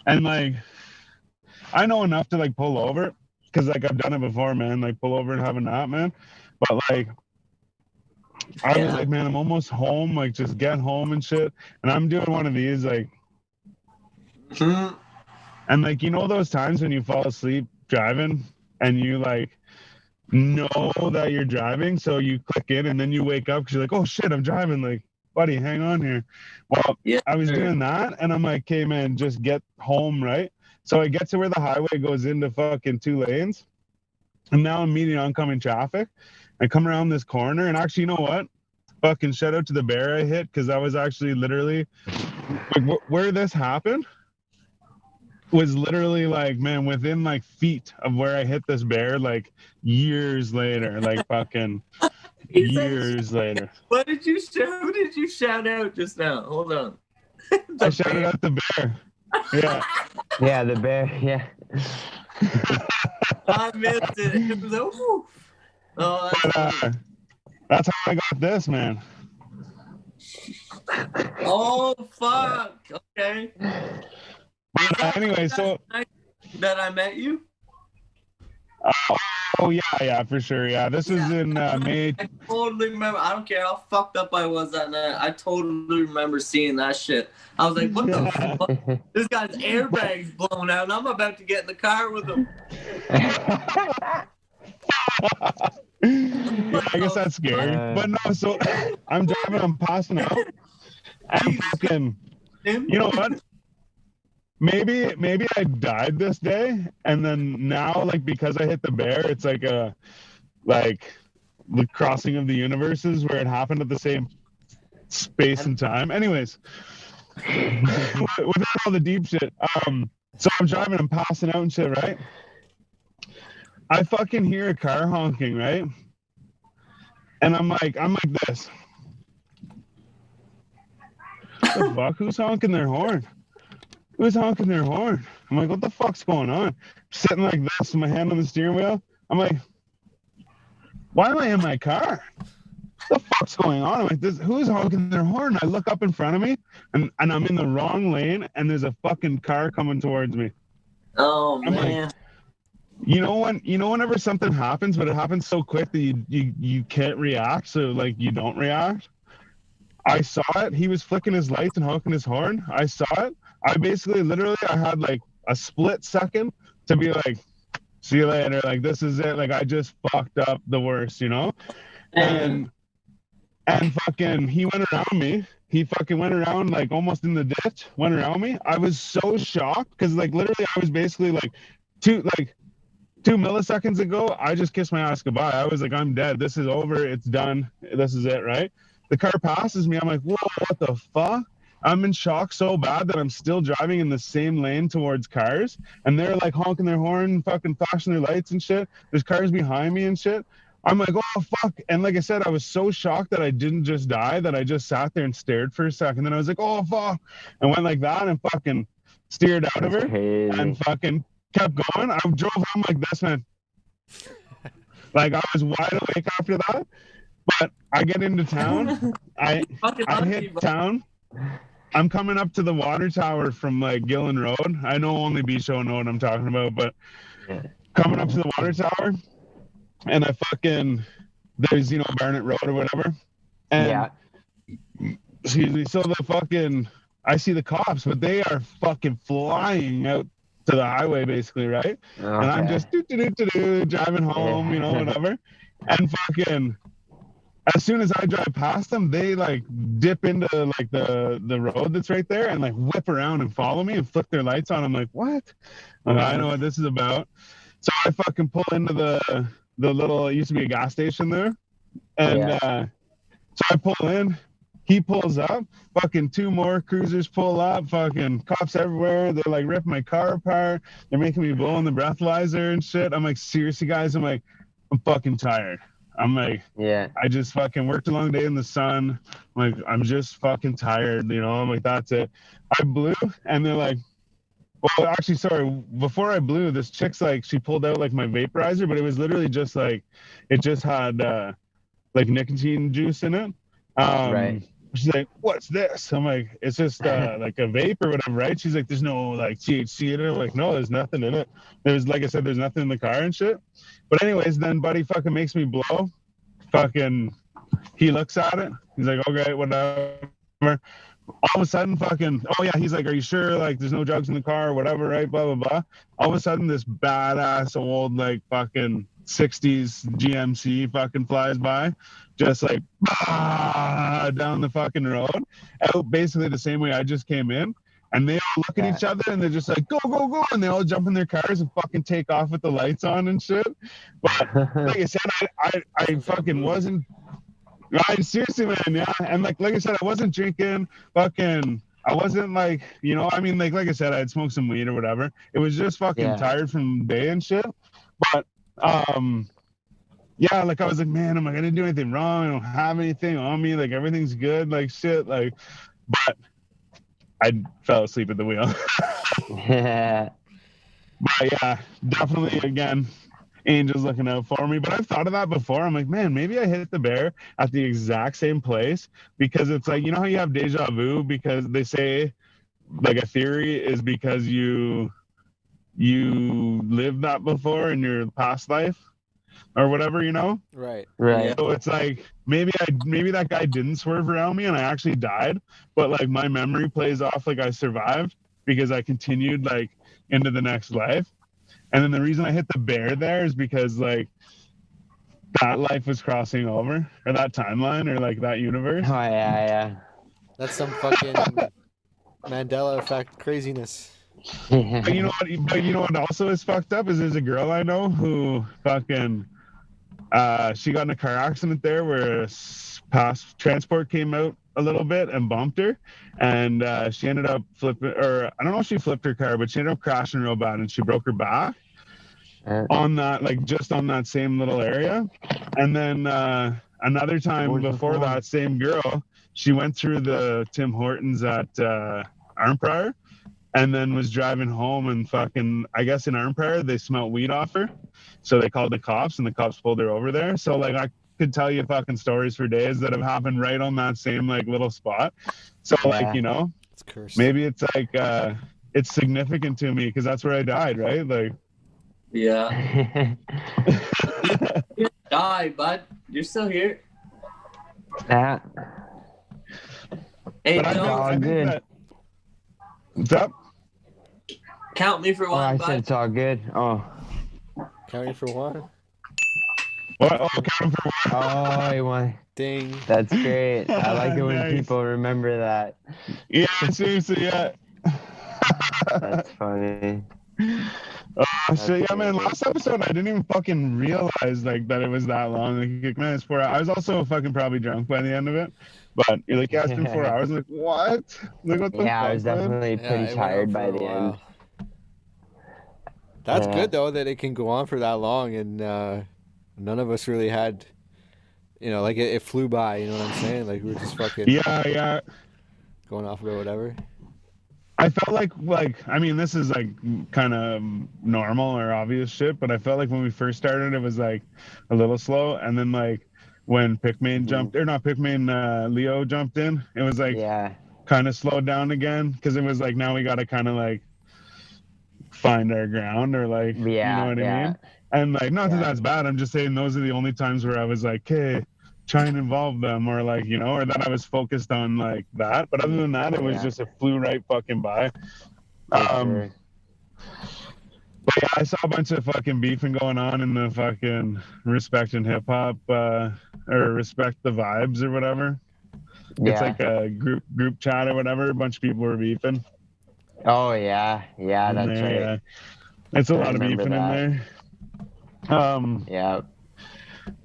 and like I know enough to like pull over because like I've done it before, man. Like pull over and have a nap, man. But like I was like, man, I'm almost home. Like, just get home and shit. And I'm doing one of these, like, and like, you know, those times when you fall asleep driving and you like know that you're driving, so you click in and then you wake up because you're like, oh shit, I'm driving. Like, buddy, hang on here. Well, I was doing that, and I'm like, okay, man, just get home, right? So I get to where the highway goes into fucking 2 lanes, and now I'm meeting oncoming traffic. I come around this corner, and actually, you know what? Fucking shout out to the bear I hit, because I was actually literally like, where this happened was literally like, man, within like feet of where I hit this bear, like years later, like fucking years later. Who did you shout out just now? Hold on. I shouted out the bear. Yeah. Yeah, the bear. Yeah. I missed it. It was that's how I got this, man. Oh fuck. Okay. Anyway, so that I met you. Oh yeah, for sure. Yeah, this was in May. I totally remember. I don't care how fucked up I was that night. I totally remember seeing that shit. I was like, what the fuck? This guy's airbag's blown out, and I'm about to get in the car with him. I guess that's scary. But no, so I'm driving, I'm passing out. And fucking, you know what? Maybe I died this day, and then now, like, because I hit the bear, it's like the crossing of the universes where it happened at the same space and time. Anyways, without all the deep shit, so I'm driving, I'm passing out and shit, right? I fucking hear a car honking, right? And I'm like this. What the fuck? Who's honking their horn? Who's honking their horn? I'm like, what the fuck's going on? I'm sitting like this with my hand on the steering wheel. I'm like, why am I in my car? the fuck's going on? I'm like, who's honking their horn? I look up in front of me, and I'm in the wrong lane, and there's a fucking car coming towards me. Oh I'm man. like, whenever something happens, but it happens so quick that you can't react, so like you don't react. I saw it. He was flicking his lights and honking his horn. I saw it. I basically, literally, I had like a split second to be like, see you later. Like, this is it. Like, I just fucked up the worst, you know? And fucking, he went around me. He fucking went around, like, almost in the ditch, went around me. I was so shocked because, like, literally, I was basically like, 2 milliseconds ago, I just kissed my ass goodbye. I was like, I'm dead. This is over. It's done. This is it, right? The car passes me. I'm like, whoa, what the fuck? I'm in shock so bad that I'm still driving in the same lane towards cars, and they're like honking their horn, fucking flashing their lights and shit. There's cars behind me and shit. I'm like, oh fuck. And like I said, I was so shocked that I didn't just die, that I just sat there and stared for a second. Then I was like, oh fuck, and went like that and fucking steered out of her and fucking kept going. I drove home like this, man. Like, I was wide awake after that. But I get into town. I hit town. I'm coming up to the water tower from like Gillen Road. I know only B-Show know what I'm talking about, but coming up to the water tower, and I fucking, there's, you know, Barnett Road or whatever. And excuse me, so the fucking, I see the cops, but they are fucking flying out to the highway basically, right? And I'm just driving home, you know, whatever. And fucking, as soon as I drive past them, they like dip into like the road that's right there and like whip around and follow me and flick their lights on. I'm like, what? I know what this is about. So I fucking pull into the little, it used to be a gas station there. And so I pull in, he pulls up, fucking 2 more cruisers pull up, fucking cops everywhere. They're like ripping my car apart. They're making me blow on the breathalyzer and shit. I'm like, seriously guys? I'm like, I'm fucking tired. I'm like, I just fucking worked a long day in the sun. I'm like, I'm just fucking tired, you know? I'm like, that's it. I blew, and they're like, well, actually, sorry, before I blew, this chick's like, she pulled out like my vaporizer, but it was literally just like, it just had like nicotine juice in it. Right. She's like, what's this? I'm like, it's just like a vape or whatever, right? She's like, there's no like THC in it. I'm like, no, there's nothing in it. There's, like I said, there's nothing in the car and shit. But anyways, then buddy fucking makes me blow. Fucking, he looks at it. He's like, okay, whatever. All of a sudden, fucking, oh yeah, he's like, are you sure? Like, there's no drugs in the car or whatever, right? Blah, blah, blah. All of a sudden, this badass old, like, fucking 60s GMC fucking flies by, just like down the fucking road, out basically the same way I just came in. And they all look at each other and they're just like, go, go, go. And they all jump in their cars and fucking take off with the lights on and shit. But like I said, I fucking wasn't. Seriously, man, yeah. And like I said, I wasn't drinking, fucking. I wasn't like, you know, I mean, like I said, I had smoked some weed or whatever. It was just fucking tired from the day and shit. But yeah, like I was like, man, I'm like, I didn't do anything wrong. I don't have anything on me. Like everything's good. Like shit. Like, but I fell asleep at the wheel. But yeah, definitely again, angels looking out for me. But I've thought of that before. I'm like, man, maybe I hit the bear at the exact same place, because it's like, you know how you have deja vu, because they say like a theory is because you lived that before in your past life or whatever, you know? Right. So it's like maybe that guy didn't swerve around me and I actually died, but like my memory plays off like I survived because I continued like into the next life. And then the reason I hit the bear there is because like that life was crossing over, or that timeline, or like that universe. Oh yeah. That's some fucking Mandela effect craziness. But you know what also is fucked up is there's a girl I know who fucking she got in a car accident there where a past transport came out a little bit and bumped her, and she ended up flipping, or I don't know if she flipped her car, but she ended up crashing real bad and she broke her back on that, like just on that same little area. And then another time before that, same girl, she went through the Tim Hortons at Arnprior, and then was driving home, and fucking, I guess in Arnprior, they smelled weed off her. So they called the cops, and the cops pulled her over there. So like could tell you fucking stories for days that have happened right on that same like little spot. So like, you know, It's cursed. maybe it's like it's significant to me because that's where I died, right? Like, Yeah. Die, bud. You're still here. Yeah. Hey, but I think, Joe, all I think good. that. What's up? count me for Oh, I one, said bud. it's all good. Oh. Counting for one. What? Oh, count for what? Oh, you want. Ding. That's great. I like it when Nice. people remember that. Yeah, seriously, yeah. That's funny. So yeah, man. Last episode, I didn't even fucking realize like that it was that long. Like, man, it's 4 hours. I was also fucking probably drunk by the end of it. But you're like, yeah, it's been 4 hours. I'm like, what? Like, what the Yeah, fuck, I was man? definitely Yeah, pretty it went on tired for by a the end. while. That's Yeah. good though that it can go on for that long, and none of us really had, you know, like it flew by. You know what I'm saying? Like we were just fucking Yeah. going off about whatever. I felt like I mean, this is like kind of normal or obvious shit, but I felt like when we first started, it was like a little slow, and then like when Pikmin jumped, or not Pikmin, Leo jumped in, it was like Yeah. kind of slowed down again because it was like now we got to kind of like find our ground or like you know what I mean? And like not that that's bad. I'm just saying those are the only times where I was like, hey, try and involve them or like, you know, or that I was focused on like that. But other than that, it was just it flew right fucking by. Sure. But yeah, I saw a bunch of fucking beefing going on in the fucking Respect and Hip Hop or Respect the Vibes or whatever. It's like a group chat or whatever. A bunch of people were beefing. Oh yeah, that's right. Yeah. It's a I lot of remember beefing that. in there. Yeah.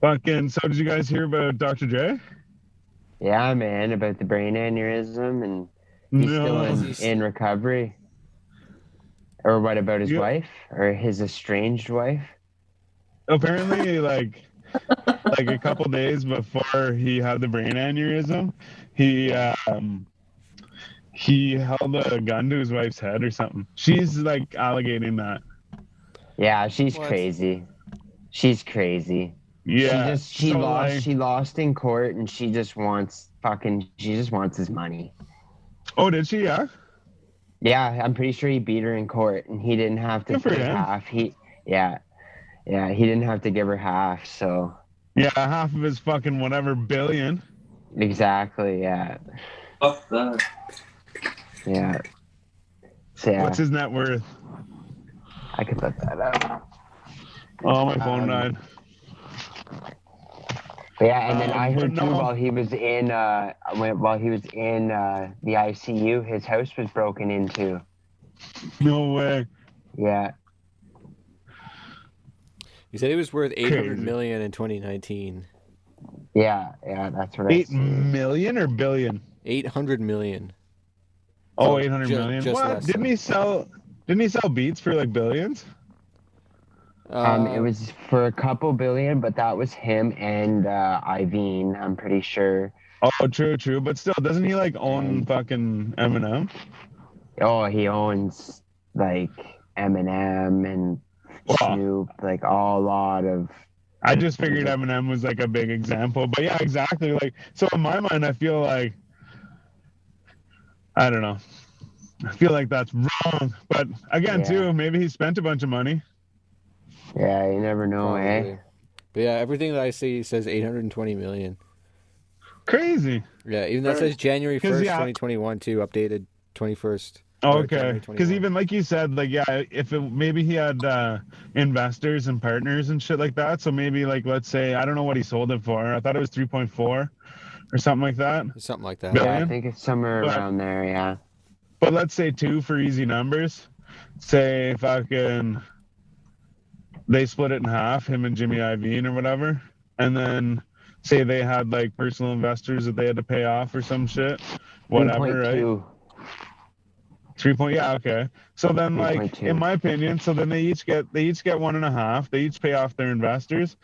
Fucking. So did you guys hear about Dr. J? Yeah, man, about the brain aneurysm, and he's No. still in recovery. Or what about his Yeah. wife or his estranged wife? Apparently, like a couple days before he had the brain aneurysm, he held a gun to his wife's head or something. She's like alleging that. Yeah, she's What? crazy. She's crazy. Yeah. She So, lost. like- She lost in court, and she just wants his money. Oh, did she? Yeah. Yeah, I'm pretty sure he beat her in court, and he didn't have to Good for give him. half. He didn't have to give her half. So Yeah, half of his fucking whatever billion. exactly, yeah. Fuck that. Yeah. So yeah, What's his net worth? I could look that up. Oh, my phone died. But yeah, and then I but heard too no. while he was in the ICU, his house was broken into. No way. Yeah. He said he was worth 800 Crazy. million in 2019. Yeah, that's what I 8 see. million or billion? 800 million. Oh, So 800 ju- million. just What? less Didn't he sell beats for like billions? It was for a couple billion, but that was him and Iveen, I'm pretty sure. Oh, true. But still, doesn't he like own fucking Eminem? Oh, he owns like Eminem and Wow. Snoop, like a lot of. I just figured Eminem was like a big example. But yeah, exactly. Like, so in my mind, I feel like, I don't know. I feel like that's wrong. But again, Yeah. too, maybe he spent a bunch of money. Yeah, you never know, eh? Probably. But yeah, everything that I see says 820 million. Crazy. Yeah, even that says January 1st, 'Cause, yeah. 2021 too, updated 21st. or Okay. January Because 21. even like you said, like, yeah, if it, maybe he had investors and partners and shit like that. So maybe like, let's say, I don't know what he sold it for. I thought it was 3.4 or something like that. Something like that. Bill- Yeah, I Billion? think it's somewhere But- around there, yeah. But let's say 2 for easy numbers. Say fucking they split it in half, him and Jimmy Iovine or whatever. And then say they had like personal investors that they had to pay off or some shit. Whatever, right? 3.2. 3 point, yeah, okay. So then, like, 3.2. in my opinion, so then they each get 1.5. They each pay off their investors.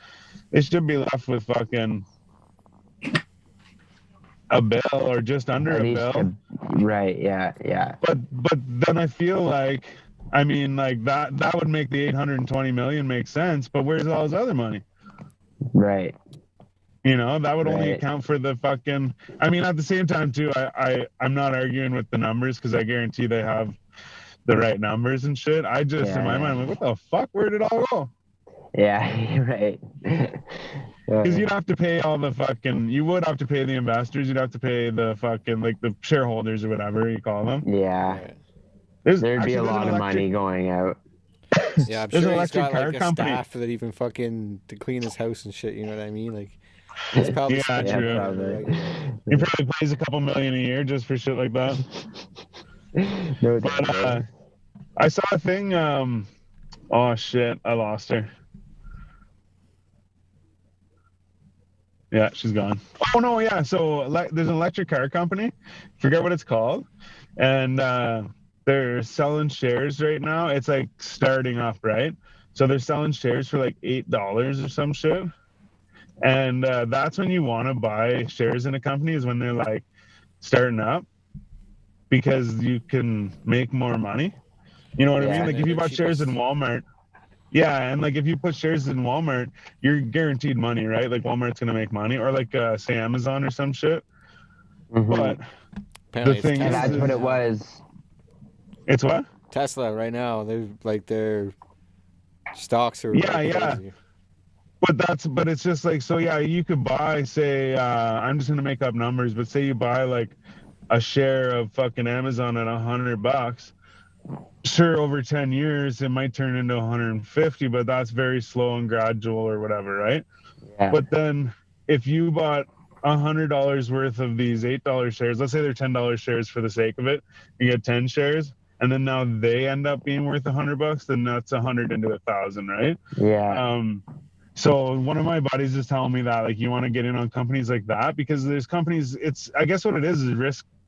They should be left with fucking a bill or just under At a least bill. right, yeah. But then I feel like, I mean, like that would make the 820 million make sense. But where's all his other money? Right. You know, that would only Right. account for the fucking. I mean, at the same time too, I'm not arguing with the numbers because I guarantee they have the right numbers and shit. I just in my mind, I'm like, what the fuck? Where did it all go? Yeah, right. Because you'd have to pay all the fucking. You would have to pay the investors. You'd have to pay the fucking like the shareholders or whatever you call them. Yeah. Right. There's There'd be a there's an lot of electric- money going out. Yeah, I'm There's sure an he's got electric car like a company. staff that even fucking to clean his house and shit. You know what I mean? Like, it's probably Yeah, spending true. money Probably. regularly. He probably pays a couple million a year just for shit like that. No But doubt. I saw a thing. Oh shit, I lost her. Yeah, she's gone. Oh no, yeah. So there's an electric car company. Forget what it's called, and they're selling shares right now. It's like starting up, right? So they're selling shares for like $8 or some shit. And that's when you want to buy shares in a company is when they're like starting up, because you can make more money. You know what I Yeah. mean? Like if you bought shares in Walmart, yeah, and like if you put shares in Walmart, you're guaranteed money, right? Like Walmart's gonna make money, or like say Amazon or some shit. Mhm. But Apparently the thing And is, that's what it was. it's what? Tesla right now, they're like their stocks are Yeah, like yeah. crazy. But it's just like, so yeah, you could buy, say, I'm just gonna make up numbers, but say you buy like a share of fucking Amazon at $100. Sure, over 10 years it might turn into 150, but that's very slow and gradual or whatever, right? Yeah. But then if you bought $100 worth of these $8 shares, let's say they're $10 shares for the sake of it, you get 10 shares, and then now they end up being worth $100, then that's 100 into 1,000, right? Yeah. So one of my buddies is telling me that like you want to get in on companies like that, because there's companies, it's, I guess what it is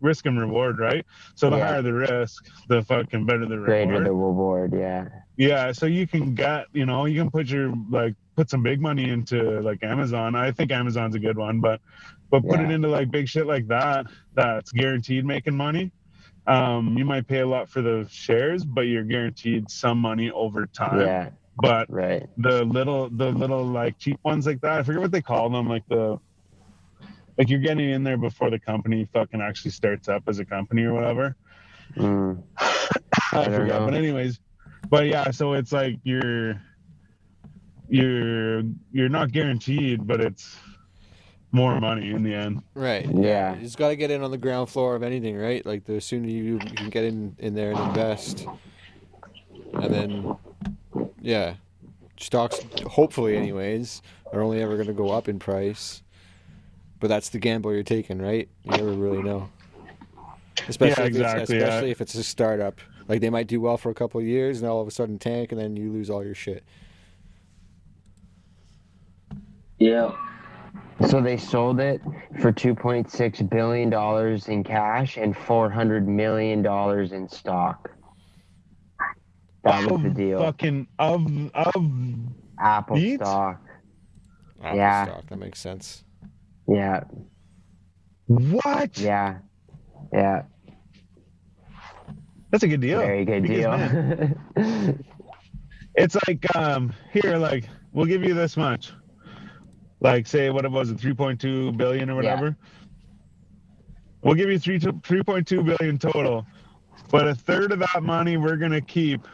risk and reward, right? So the Yeah. higher the risk, the fucking better the Greater reward. the reward. Yeah. Yeah, so you can get, you know, you can put some big money into like Amazon. I think Amazon's a good one, but put Yeah. it into like big shit like that that's guaranteed making money. You might pay a lot for the shares, but you're guaranteed some money over time. Yeah. But Right. the little like cheap ones like that, I forget what they call them, like you're getting in there before the company fucking actually starts up as a company or whatever. Mm. I don't forget. know. But anyways, but yeah, so it's like you're not guaranteed, but it's more money in the end. Right. Yeah. You just got to get in on the ground floor of anything, right? Like the sooner you can get in there and invest, and then yeah, stocks hopefully anyways are only ever going to go up in price. But that's the gamble you're taking, right? You never really know. Especially exactly, if it's a startup. Like they might do well for a couple of years and all of a sudden tank and then you lose all your shit. Yeah. So they sold it for $2.6 billion in cash and $400 million in stock. That was the deal. Fucking of Apple Beats? stock. Apple Yeah. stock, that makes sense. Yeah. what? Yeah. Yeah. That's a good deal. Very good Because, deal. man, it's like here, like we'll give you this much. Like say what it was, 3.2 billion or whatever. We'll give you 3.2 billion total, but a third of that money we're gonna keep,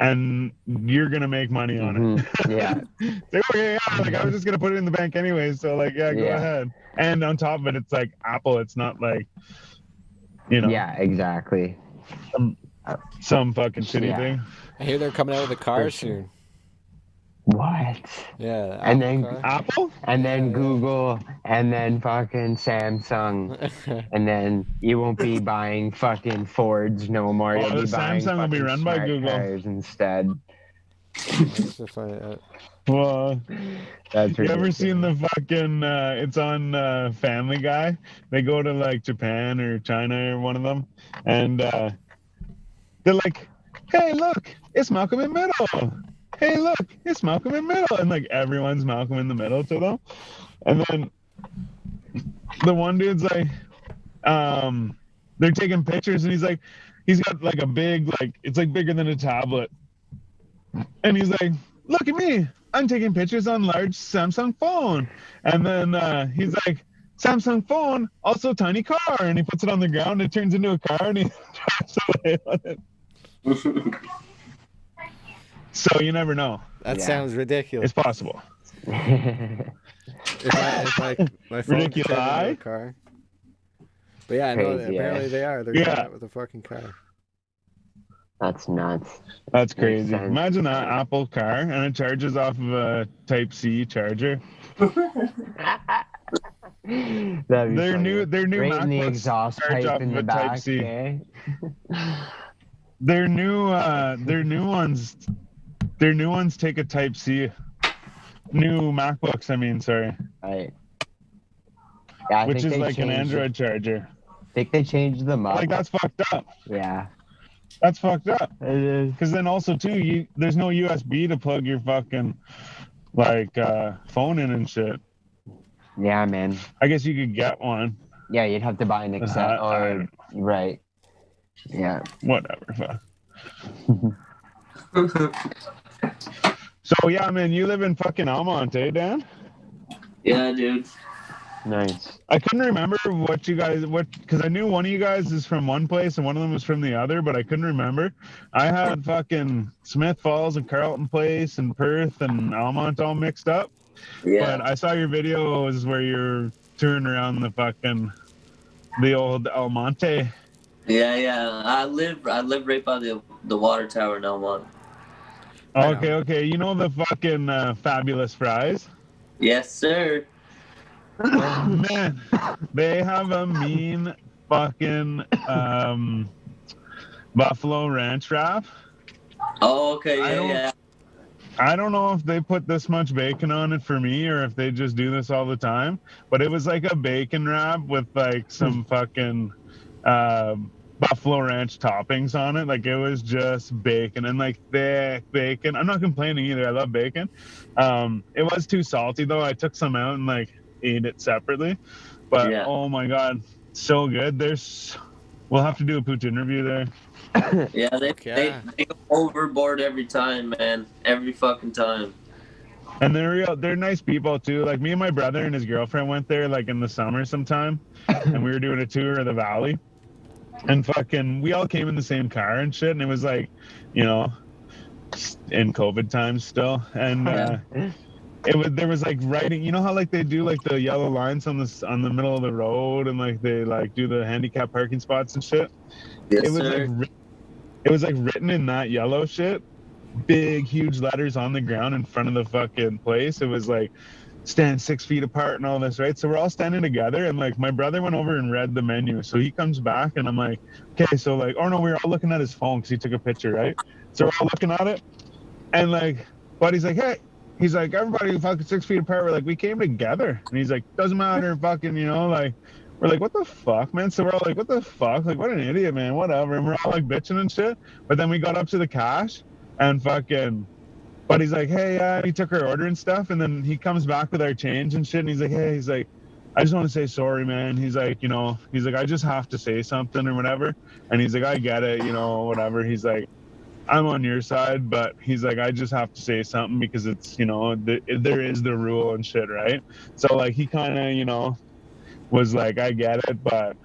and you're gonna make money on it. Yeah. Like, okay, yeah, like I was just gonna put it in the bank anyway, so like yeah, go Yeah. ahead. And on top of it, it's like Apple. It's not like, you know, Yeah, exactly. some fucking shitty Yeah. thing. I hear they're coming out with a car For sure. soon. What? Yeah. the And Apple then- car. Apple? And then Yeah. Google, and then fucking Samsung, and then you won't be buying fucking Fords no more. You'll Oh, be buying Samsung will be fucking run by smart Google. cars instead. Let's just find it out. Well, That's you ever ridiculous. seen the fucking? It's on Family Guy. They go to like Japan or China or one of them, and they're like, "Hey, look, it's Malcolm in the Middle. Hey, look, it's Malcolm in the Middle," and like everyone's Malcolm in the Middle to them. And then the one dude's like, they're taking pictures, and he's got like a big, like it's like bigger than a tablet, and he's like, "Look at me. I'm taking pictures on large Samsung phone. And then he's like, Samsung phone, also tiny car. And he puts it on the ground, it turns into a car, and he drives away on it. So you never know. That Yeah. sounds ridiculous. It's possible. If my phone could turn into a Ridiculous. car. But yeah, I know that Crazy, apparently they are. They're Yeah. doing that with a fucking car. That's nuts. That's Makes crazy. sense. Imagine that Apple car and it charges off of a Type-C charger. That'd be Their funny. new right in the MacBooks exhaust charge pipe off in of the a back. Type-C. Okay? Their new ones take a Type-C. New MacBooks, I mean, sorry. Right. Yeah, I Which think is they like an changed- Android charger. I think they changed them up. Like that's fucked up. Yeah, That's fucked up. it is. Because then also too, there's no USB to plug your fucking phone in and shit. Yeah, man. I guess you could get one. Yeah, you'd have to buy an Excel I or don't- right. Yeah. Whatever. Fuck. So yeah, man, you live in fucking Almont, eh, Dan? Yeah, dude. Nice. I couldn't remember because I knew one of you guys is from one place and one of them was from the other, but I couldn't remember. I had fucking Smith Falls and Carlton Place and Perth and Almont all mixed up. Yeah. But I saw your videos where you're touring around the old Almonte. Yeah. I live right by the water tower in Elmont. Okay. You know the fucking Fabulous Fries? Yes, sir. Man, they have a mean fucking Buffalo Ranch wrap. Oh, okay. I don't- Yeah. I don't know if they put this much bacon on it for me or if they just do this all the time, but it was like a bacon wrap with like some fucking Buffalo Ranch toppings on it. Like it was just bacon and like thick bacon. I'm not complaining either. I love bacon. It was too salty though. I took some out and like ate it separately. But Yeah. oh my god, so good. We'll have to do a pooch interview there. Yeah, Okay. they go overboard every time, man. Every fucking time. And they're nice people too. Like me and my brother and his girlfriend went there like in the summer sometime, and we were doing a tour of the valley. And fucking, we all came in the same car and shit, and it was like, you know, in COVID times still. And there was like writing. You know how like they do like the yellow lines on the middle of the road, and like they like do the handicap parking spots and shit. Yes, It was sir. it was like written in that yellow shit, big huge letters on the ground in front of the fucking place. It was like stand 6 feet apart and all this, right? So we're all standing together, and like my brother went over and read the menu. So he comes back and I'm like, okay, so like, oh no, we were all looking at his phone because he took a picture, right? So we're all looking at it, and like buddy's like, hey, he's like, everybody fucking 6 feet apart. We're like, we came together. And he's like, doesn't matter, fucking, you know, like, we're like, what the fuck, man? So we're all like, what the fuck? Like, what an idiot, man. Whatever. And we're all like bitching and shit. But then we got up to the cash and fucking buddy's like, hey, he took our order and stuff. And then he comes back with our change and shit. And he's like, hey, he's like, I just want to say sorry, man. He's like, you know, he's like, I just have to say something or whatever. And he's like, I get it, you know, whatever. He's like, I'm on your side, but he's like, I just have to say something because it's, you know, there is the rule and shit, right? So like he kind of, you know, was like, I get it, but,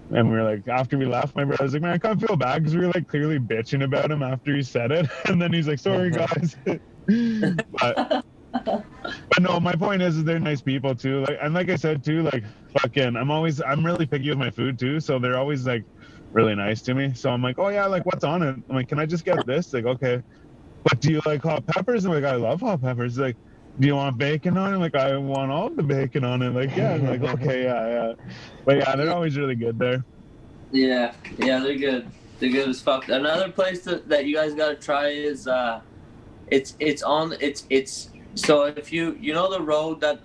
and we were like, after we left, my brother was like, man, I kind of feel bad because we were like clearly bitching about him after he said it. And then he's like, sorry guys. but no, my point is they're nice people too. Like, and like I said too, like fucking, I'm really picky with my food too. So they're always like really nice to me. So I'm like, oh yeah, like what's on it? I'm like, can I just get this? Like, okay, but do you like hot peppers? I'm like, I love hot peppers. Like, do you want bacon on it? Like, I want all the bacon on it. Like, yeah. I'm like, okay, yeah. But yeah, they're always really good there. Yeah, they're good. They're good as fuck. Another place that you guys gotta try is it's so if you know the road that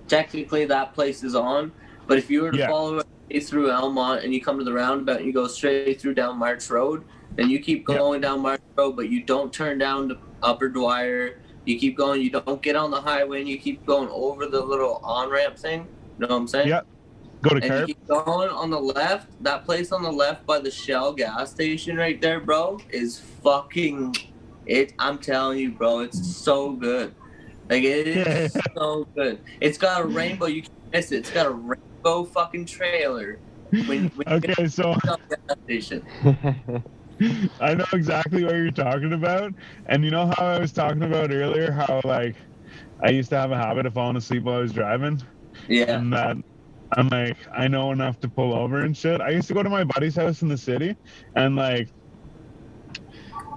technically that place is on, but if you were to follow it through Elmont and you come to the roundabout and you go straight through down March Road, then you keep going down March Road, but you don't turn down to Upper Dwyer. You keep going. You don't get on the highway, and you keep going over the little on-ramp thing. You know what I'm saying? Yeah. Go to And you Carp. keep going on the left. That place on the left by the Shell gas station right there, bro, is fucking I'm telling you, bro, it's so good. Like it is so good. It's got a rainbow. You can't miss it. It's got a rainbow fucking trailer. When Okay, so you get to the gas station. I know exactly what you're talking about. And you know how I was talking about earlier how like I used to have a habit of falling asleep while I was driving? Yeah. And that I'm like, I know enough to pull over and shit. I used to go to my buddy's house in the city and like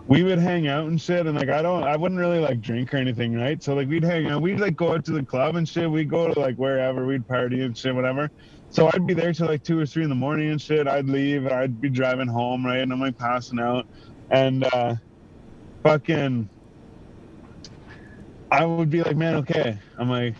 we would hang out and shit, and like I wouldn't really like drink or anything, right? So like we'd hang out, we'd like go out to the club and shit, we'd go to like wherever, we'd party and shit, whatever. So I'd be there till like 2 or 3 in the morning and shit. I'd leave and I'd be driving home, right? And I'm like passing out, and fucking I would be like, man, okay. I'm like,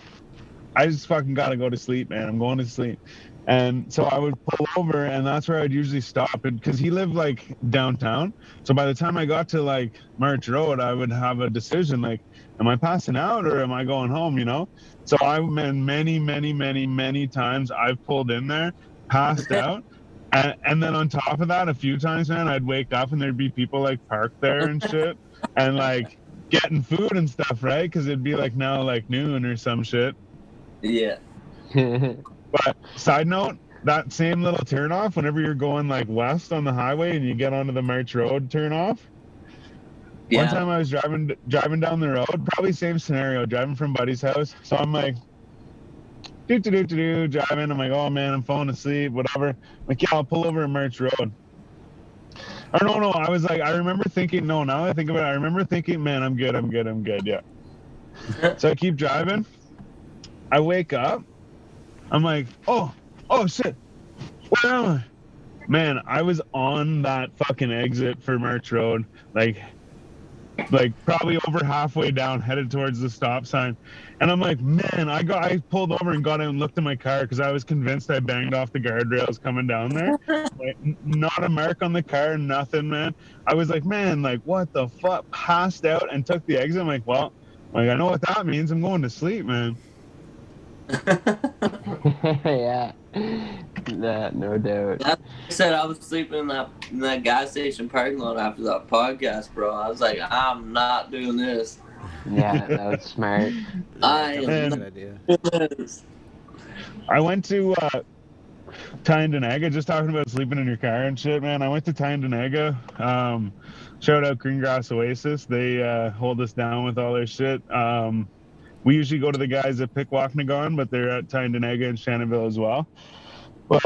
I just fucking gotta go to sleep, man. I'm going to sleep. And so I would pull over, and that's where I'd usually stop. Because he lived like downtown. So by the time I got to like March Road, I would have a decision like, am I passing out or am I going home? You know. So I've been many times I've pulled in there, passed out, and then on top of that, a few times, man, I'd wake up and there'd be people like parked there and shit, and like getting food and stuff, right? Because it'd be like now like noon or some shit. Yeah. But side note, that same little turnoff, whenever you're going like west on the highway and you get onto the March Road turnoff. Yeah. One time I was driving down the road, probably same scenario, driving from buddy's house. So I'm like, driving. I'm like, oh man, I'm falling asleep, whatever. I'm like, yeah, I'll pull over at March Road. Or no, I was like, I remember thinking, no, now that I think about it, I remember thinking, man, I'm good, yeah. So I keep driving. I wake up. I'm like, oh shit, where am I? Man, I was on that fucking exit for March Road, like probably over halfway down, headed towards the stop sign. And I'm like, man, I pulled over and got out and looked at my car because I was convinced I banged off the guardrails coming down there. Like, not a mark on the car, nothing, man. I was like, man, like what the fuck? Passed out and took the exit. I'm like, well, like I know what that means. I'm going to sleep, man. Yeah, no doubt. I said I was sleeping in that gas station parking lot after that podcast, bro. I was like, I'm not doing this. Yeah, that was smart. I That was am a not good idea. doing this. I went to Tyndonega, just talking about sleeping in your car and shit, man. I went to Tyndonega. Shout out Greengrass Oasis. They hold us down with all their shit. We usually go to the guys at Pikwakanagan, but they're at Tyndonega and Shannonville as well. But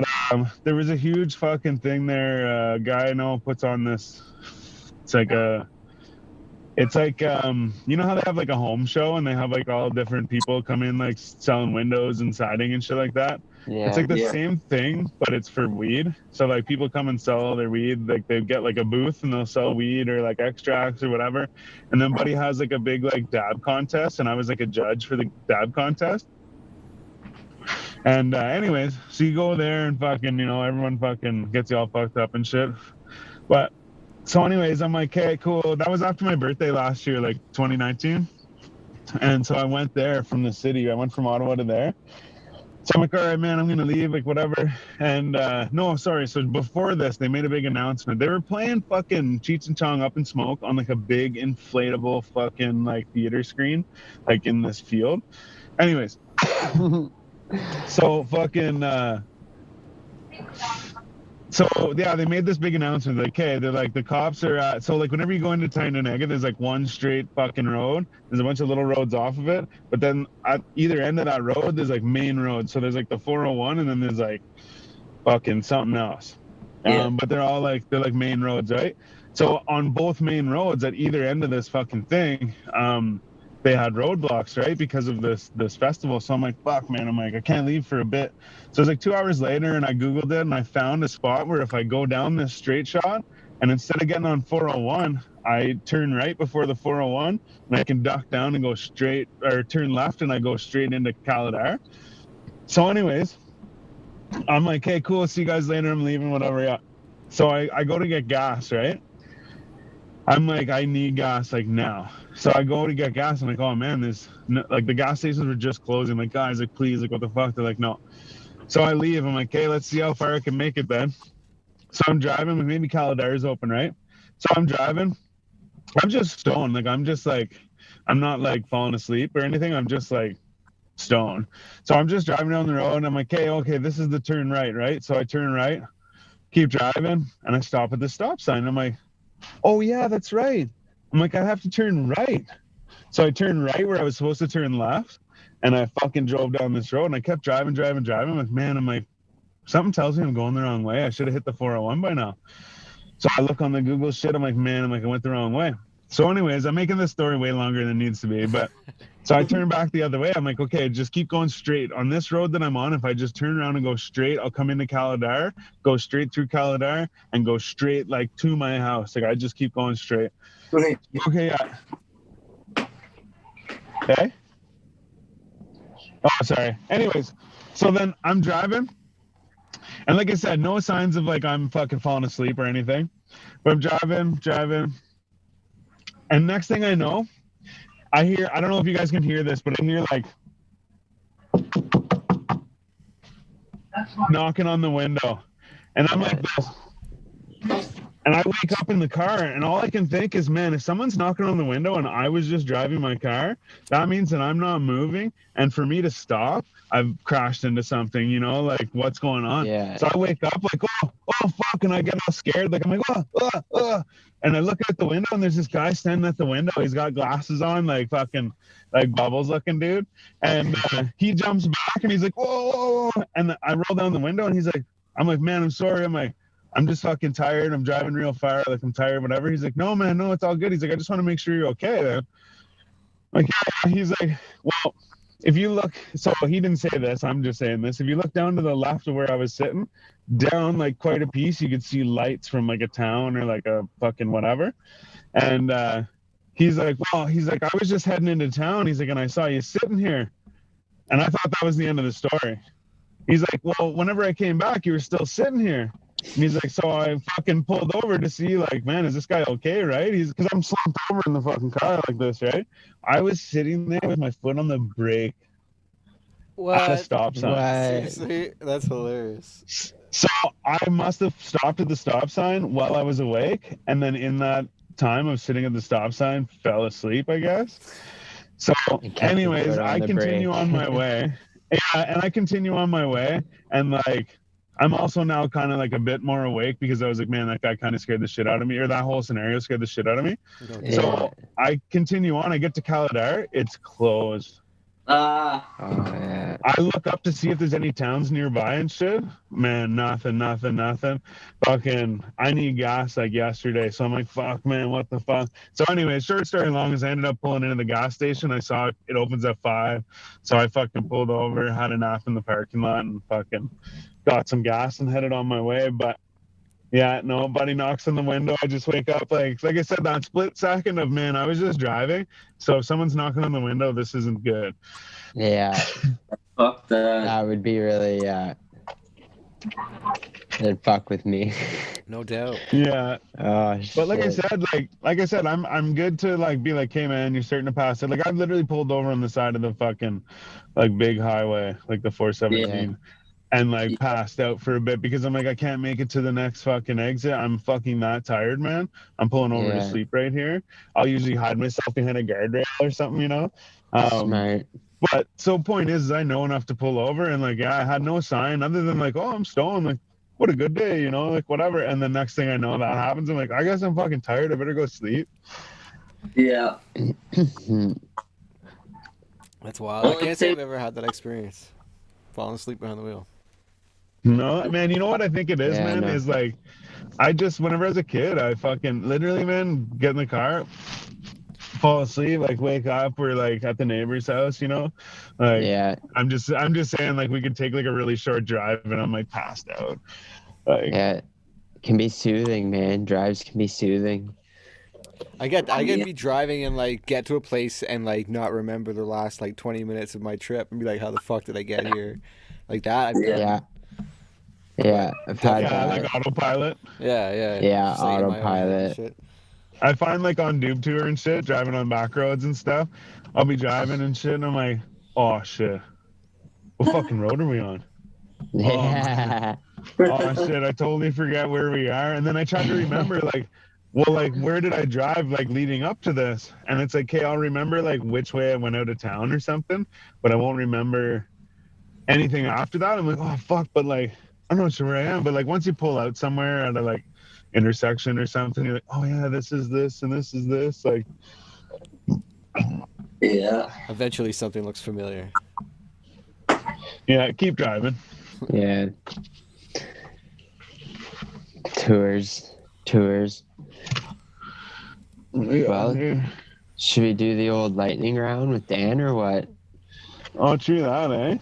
there was a huge fucking thing there. A guy I know puts on this. It's like you know how they have like a home show and they have like all different people come in like selling windows and siding and shit like that. Yeah. It's like the same thing, but it's for weed. So like people come and sell all their weed. Like they get like a booth and they'll sell weed or like extracts or whatever. And then Buddy has like a big like dab contest, and I was like a judge for the dab contest. And anyways, so you go there and fucking, you know, everyone fucking gets you all fucked up and shit. But so anyways, I'm like, okay, cool. That was after my birthday last year, like 2019. And so I went there from the city. I went from Ottawa to there. So I'm like, all right, man, I'm going to leave, like, whatever. And no, sorry. So before this, they made a big announcement. They were playing fucking Cheech and Chong Up in Smoke on like a big inflatable fucking like theater screen, like in this field. Anyways, so fucking, so yeah, they made this big announcement. Like, hey, they're like, the cops are at, so like whenever you go into Tyndonega, there's like one straight fucking road. There's a bunch of little roads off of it, but then at either end of that road, there's like main roads. So there's like the 401, and then there's like fucking something else. Yeah. But they're like main roads, right? So on both main roads at either end of this fucking thing, they had roadblocks, right, because of this festival. So I'm like, fuck, man. I'm like, I can't leave for a bit. So it's like 2 hours later, and I Googled it, and I found a spot where if I go down this straight shot, and instead of getting on 401, I turn right before the 401, and I can duck down and go straight, or turn left, and I go straight into Caladar. So anyways, I'm like, hey, cool. See you guys later. I'm leaving, whatever. Yeah. So I go to get gas, right? I'm like, I need gas like now. So I go to get gas. I'm like, oh man, like the gas stations were just closing. Like, guys, like, please, like, what the fuck? They're like, no. So I leave. I'm like, hey, let's see how far I can make it then. So I'm driving. Maybe Caladar's open, right? So I'm driving. I'm just stoned. Like I'm just like, I'm not like falling asleep or anything. I'm just like stoned. So I'm just driving down the road and I'm like, okay, this is the turn right, right? So I turn right, keep driving, and I stop at the stop sign. I'm like, oh yeah, that's right. I'm like, I have to turn right. So I turned right where I was supposed to turn left, and I fucking drove down this road and I kept driving. I'm like, man, I'm like, something tells me I'm going the wrong way. I should have hit the 401 by now. So I look on the Google shit. I'm like, man, I went the wrong way. So anyways, I'm making this story way longer than it needs to be. But so I turn back the other way. I'm like, okay, just keep going straight. On this road that I'm on, if I just turn around and go straight, I'll come into Caladar, go straight through Caladar, and go straight like to my house. Like I just keep going straight. Okay, yeah. Okay. Oh, sorry. Anyways, so then I'm driving. And like I said, no signs of like I'm fucking falling asleep or anything. But I'm driving. And next thing I know, I don't know if you guys can hear this, but I hear like knocking on the window. And I'm like this. And I wake up in the car and all I can think is, man, if someone's knocking on the window and I was just driving my car, that means that I'm not moving. And for me to stop, I've crashed into something, you know, like what's going on? Yeah. So I wake up like, oh fuck. And I get all scared. Like I'm like, and I look out the window and there's this guy standing at the window. He's got glasses on, like fucking like Bubbles looking dude. And he jumps back and he's like, whoa. And I roll down the window and he's like, I'm like, man, I'm sorry. I'm like, I'm just fucking tired. I'm driving real far. Like I'm tired, whatever. He's like, no, man, no, it's all good. He's like, I just want to make sure you're okay. Then. Like, yeah. He's like, well, if you look, so he didn't say this. I'm just saying this. If you look down to the left of where I was sitting, down like quite a piece, you could see lights from like a town or like a fucking whatever. And he's like, well, I was just heading into town. He's like, and I saw you sitting here. And I thought that was the end of the story. He's like, well, whenever I came back, you were still sitting here. And he's like, so I fucking pulled over to see, like, man, is this guy okay, right? He's because I'm slumped over in the fucking car like this, right? I was sitting there with my foot on the brake at a stop sign. Seriously? That's hilarious. So I must have stopped at the stop sign while I was awake, and then in that time of sitting at the stop sign, fell asleep, I guess. So anyways, I continue on my way. Yeah, and I continue on my way, and like I'm also now kind of like a bit more awake because I was like, man, that guy kind of scared the shit out of me, or that whole scenario scared the shit out of me. Yeah. So I continue on. I get to Caladar. It's closed. Yeah. I look up to see if there's any towns nearby and shit. Man, nothing. Fucking, I need gas like yesterday. So I'm like, fuck, man, what the fuck? So anyway, short story long is I ended up pulling into the gas station. I saw it opens at 5. So I fucking pulled over, had a nap in the parking lot, and fucking got some gas and headed on my way. But yeah, nobody knocks on the window. I just wake up like I said, that split second of, man, I was just driving. So if someone's knocking on the window, this isn't good. Yeah. Fuck that. That would be really, it'd fuck with me. No doubt. Yeah. Oh, but like shit. I said, I'm good to like be like, hey man, you're starting to pass it. Like I've literally pulled over on the side of the fucking like big highway, like the 417. Yeah. And like passed out for a bit because I'm like, I can't make it to the next fucking exit. I'm fucking that tired, man. I'm pulling over to sleep right here. I'll usually hide myself behind a guardrail or something, you know? Smart. But so point is I know enough to pull over, and like, yeah, I had no sign other than like, oh, I'm stoned. Like, what a good day, you know, like whatever. And the next thing I know that happens, I'm like, I guess I'm fucking tired. I better go sleep. Yeah. That's wild. I can't say I've ever had that experience. Falling asleep behind the wheel. No, man, you know what I think it is, man? No. Is like, I just, whenever I was a kid, I fucking literally, man, get in the car, fall asleep, like wake up, we're like at the neighbor's house, you know? Like, yeah. I'm just saying, like, we could take like a really short drive and I'm like passed out. Like, yeah, it can be soothing, man. Drives can be soothing. I can be driving and like get to a place and like not remember the last like 20 minutes of my trip and be like, how the fuck did I get here? Like that. Yeah, I've had that. Like autopilot. Yeah, autopilot. I find like on Doob Tour and shit, driving on back roads and stuff, I'll be driving and shit, and I'm like, oh shit, what fucking road are we on? Yeah. Oh shit, I totally forget where we are. And then I try to remember, like, well, like, where did I drive, like, leading up to this? And it's like, okay, I'll remember, like, which way I went out of town or something, but I won't remember anything after that. I'm like, oh, fuck, but, like, I'm not sure where I am. But, like, once you pull out somewhere at a, like, intersection or something, you're like, oh, yeah, this is this and this is this. Like, Yeah. Eventually, something looks familiar. yeah, keep driving. Yeah. Tours. Well, Yeah. should we do the old lightning round with Dan or what? Oh, true that, eh?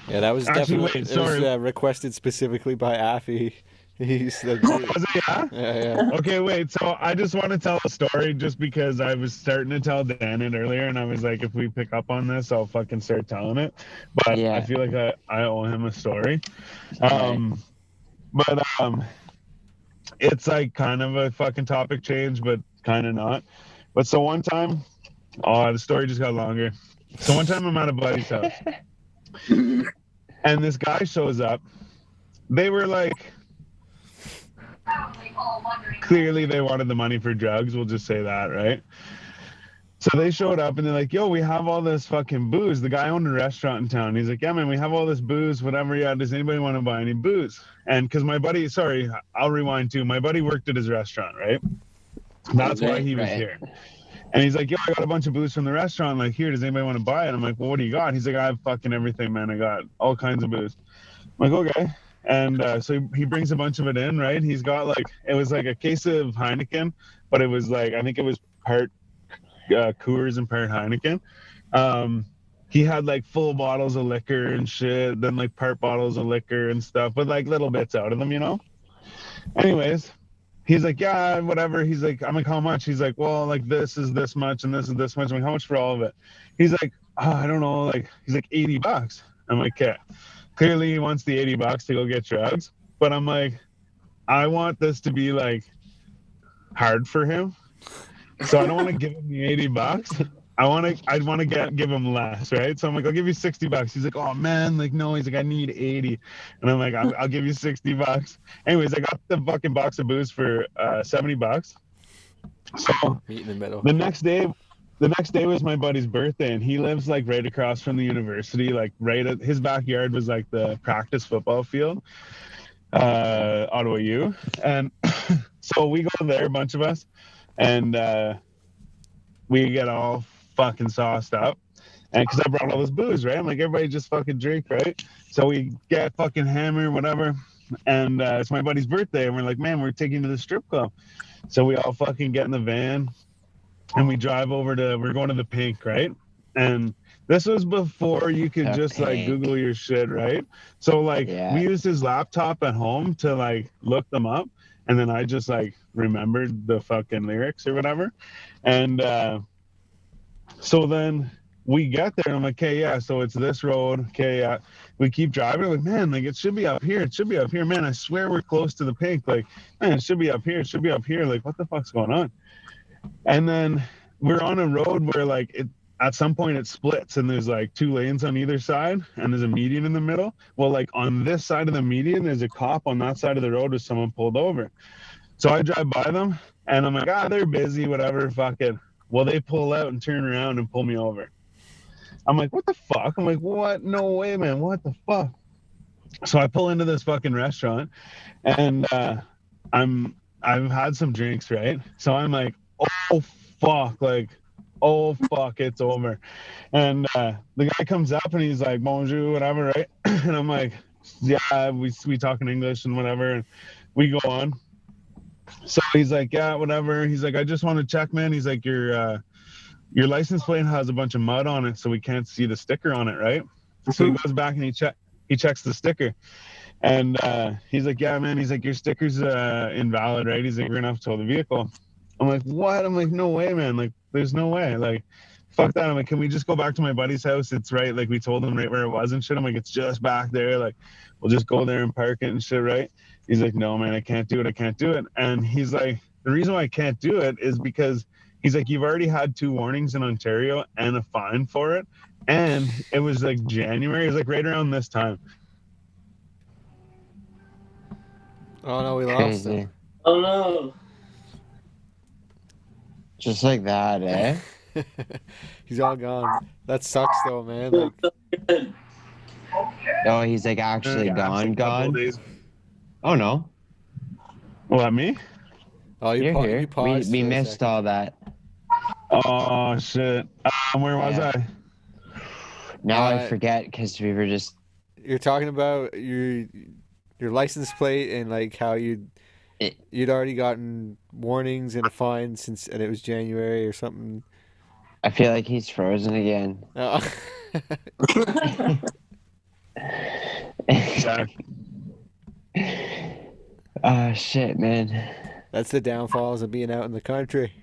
Yeah, that was Actually, definitely wait, it was, sorry. requested specifically by Affy. He's like, Was it, yeah? yeah. Okay, wait. So I just want to tell a story just because I was starting to tell Dan it earlier, and I was like, if we pick up on this, I'll fucking start telling it. But Yeah. I feel like I owe him a story. Okay. But it's like kind of a fucking topic change, but kind of not. But so one time, oh, the story just got longer. So one time I'm at a buddy's house, and this guy shows up. They were like, clearly they wanted the money for drugs. We'll just say that, right? So they showed up and they're like, yo, we have all this fucking booze. The guy owned a restaurant in town. He's like, yeah, man, we have all this booze, whatever. Yeah, does anybody want to buy any booze? And because my buddy, sorry, I'll rewind too. My buddy worked at his restaurant, right? That's why he was Right. here. And he's like, yo, I got a bunch of booze from the restaurant. Like, here, does anybody want to buy it? I'm like, well, what do you got? He's like, I have fucking everything, man. I got all kinds of booze. I'm like, okay. And so he brings a bunch of it in, right? He's got like, it was like a case of Heineken, but it was like, I think it was part Coors and part Heineken. He had like full bottles of liquor and shit, then like part bottles of liquor and stuff, but like little bits out of them, you know? Anyways, he's like, yeah, whatever. He's like, I'm like, how much? He's like, well, like this is this much and this is this much. I'm like, how much for all of it? He's like, oh, I don't know. Like, he's like $80. I'm like, okay. Clearly he wants the $80 to go get drugs, but I'm like, I want this to be like hard for him. So I don't want to give him the $80. I want to give him less, right? So I'm like, I'll give you $60. He's like, oh man, like no. He's like, I need 80, and I'm like, I'll give you $60. Anyways, I got the fucking box of booze for $70. So Meet in the middle. the next day was my buddy's birthday, and he lives like right across from the university. Like right at his backyard was like the practice football field, Ottawa U, and so we go there, a bunch of us, and we get all fucking sauced up, and because I brought all this booze, right? I'm like, everybody just fucking drink, right? So we get fucking hammered, whatever, and it's my buddy's birthday, and we're like, man, we're taking to the strip club. So we all fucking get in the van, and we drive we're going to the Pink, right? And this was before you could The just like Pink. Google your shit, right? So like Yeah. we used his laptop at home to like look them up, and then I just like remembered the fucking lyrics or whatever. And so then we get there and I'm like, okay, yeah, so it's this road. Okay, yeah. We keep driving. Like, man, like it should be up here. It should be up here. Man, I swear we're close to the Pink. Like, man, it should be up here. It should be up here. Like, what the fuck's going on? And then we're on a road where like it at some point it splits and there's like 2 lanes on either side and there's a median in the middle. Well, like on this side of the median, there's a cop on that side of the road with someone pulled over. So I drive by them and I'm like, they're busy, whatever, fuck it. Well, they pull out and turn around and pull me over. I'm like, what the fuck? I'm like, what? No way, man. What the fuck? So I pull into this fucking restaurant and I've had some drinks, right? So I'm like, oh fuck, like, oh fuck, it's over. And the guy comes up and he's like, bonjour, whatever, right? And I'm like, yeah, we talk in English and whatever, and we go on. So he's like, yeah, whatever. He's like, I just want to check, man. He's like, your license plate has a bunch of mud on it, so we can't see the sticker on it, right? So he goes back and he checks the sticker. And he's like, yeah, man. He's like, your sticker's invalid, right? He's like, we're gonna have to tow the vehicle. I'm like, what? I'm like, no way, man. Like, there's no way. Like, fuck that. I'm like, can we just go back to my buddy's house? It's right. Like, we told him right where it was and shit. I'm like, it's just back there. Like, we'll just go there and park it and shit, right? He's like, no, man, I can't do it. I can't do it. And he's like, the reason why I can't do it is because he's like, you've already had 2 warnings in Ontario and a fine for it. And it was like January. It was like right around this time. Oh no, we lost Crazy. him. Oh no. Just like that, eh? He's all gone. That sucks though, man. Like, Good. Oh, he's like actually Yeah, gone, a couple gone. days. Oh no, What, me? oh, you're you here. paused We for a missed second. all that. Oh shit. Where was Yeah. I? Now I Uh, forget because we were just. You're talking about your license plate and like how you'd already gotten warnings and a fine since, and it was January or something. I feel like he's frozen again. Oh. Yeah. Oh shit, man. That's the downfalls of being out in the country.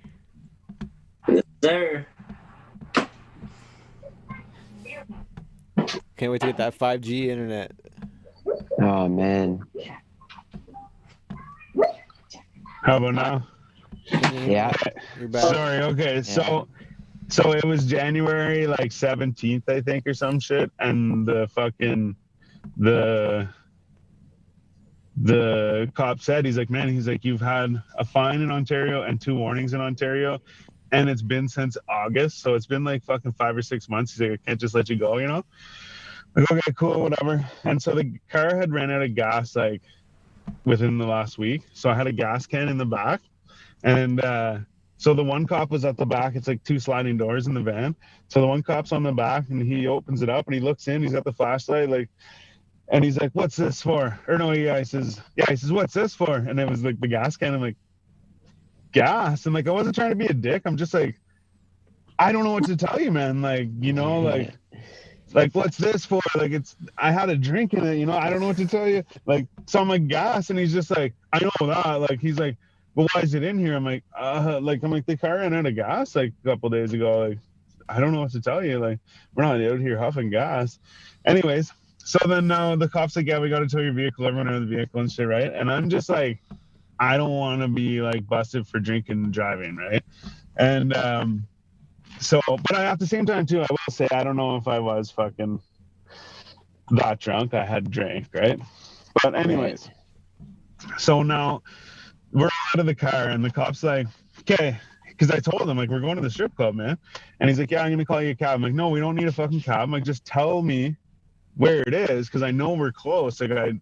There. Can't wait to get that 5G internet. Oh man. How about now? Yeah. You're back. Sorry. Okay. So it was January like 17th, I think, or some shit, and the cop said, he's like, man, he's like, you've had a fine in Ontario and 2 warnings in Ontario, and it's been since August, so it's been like fucking 5 or 6 months. He's like, I can't just let you go, you know? Like, okay, cool, whatever. And so the car had ran out of gas like within the last week, so I had a gas can in the back, and so the one cop was at the back. It's like 2 sliding doors in the van. So the one cop's on the back, and he opens it up and he looks in. He's got the flashlight, like. And he's like, "What's this for?" Or no, he says, "What's this for?" And it was like the gas can. I'm like, "Gas." And like, I wasn't trying to be a dick. I'm just like, I don't know what to tell you, man. Like, you know, like what's this for? Like, I had a drink in it, you know. I don't know what to tell you. Like, so I'm like, gas, and he's just like, I know that. Like, he's like, well, why is it in here? I'm like, the car ran out of gas like a couple days ago. Like, I don't know what to tell you. Like, we're not out here huffing gas. Anyways. So then the cop's like, yeah, we got to tow your vehicle, everyone out of the vehicle and shit, right? And I'm just like, I don't want to be like busted for drinking and driving, right? And but at the same time too, I will say, I don't know if I was fucking that drunk. I had drank, right? But anyways, so now we're out of the car and the cop's like, okay, because I told him, like, we're going to the strip club, man. And he's like, yeah, I'm going to call you a cab. I'm like, no, we don't need a fucking cab. I'm like, just tell me where it is, because I know we're close. Like I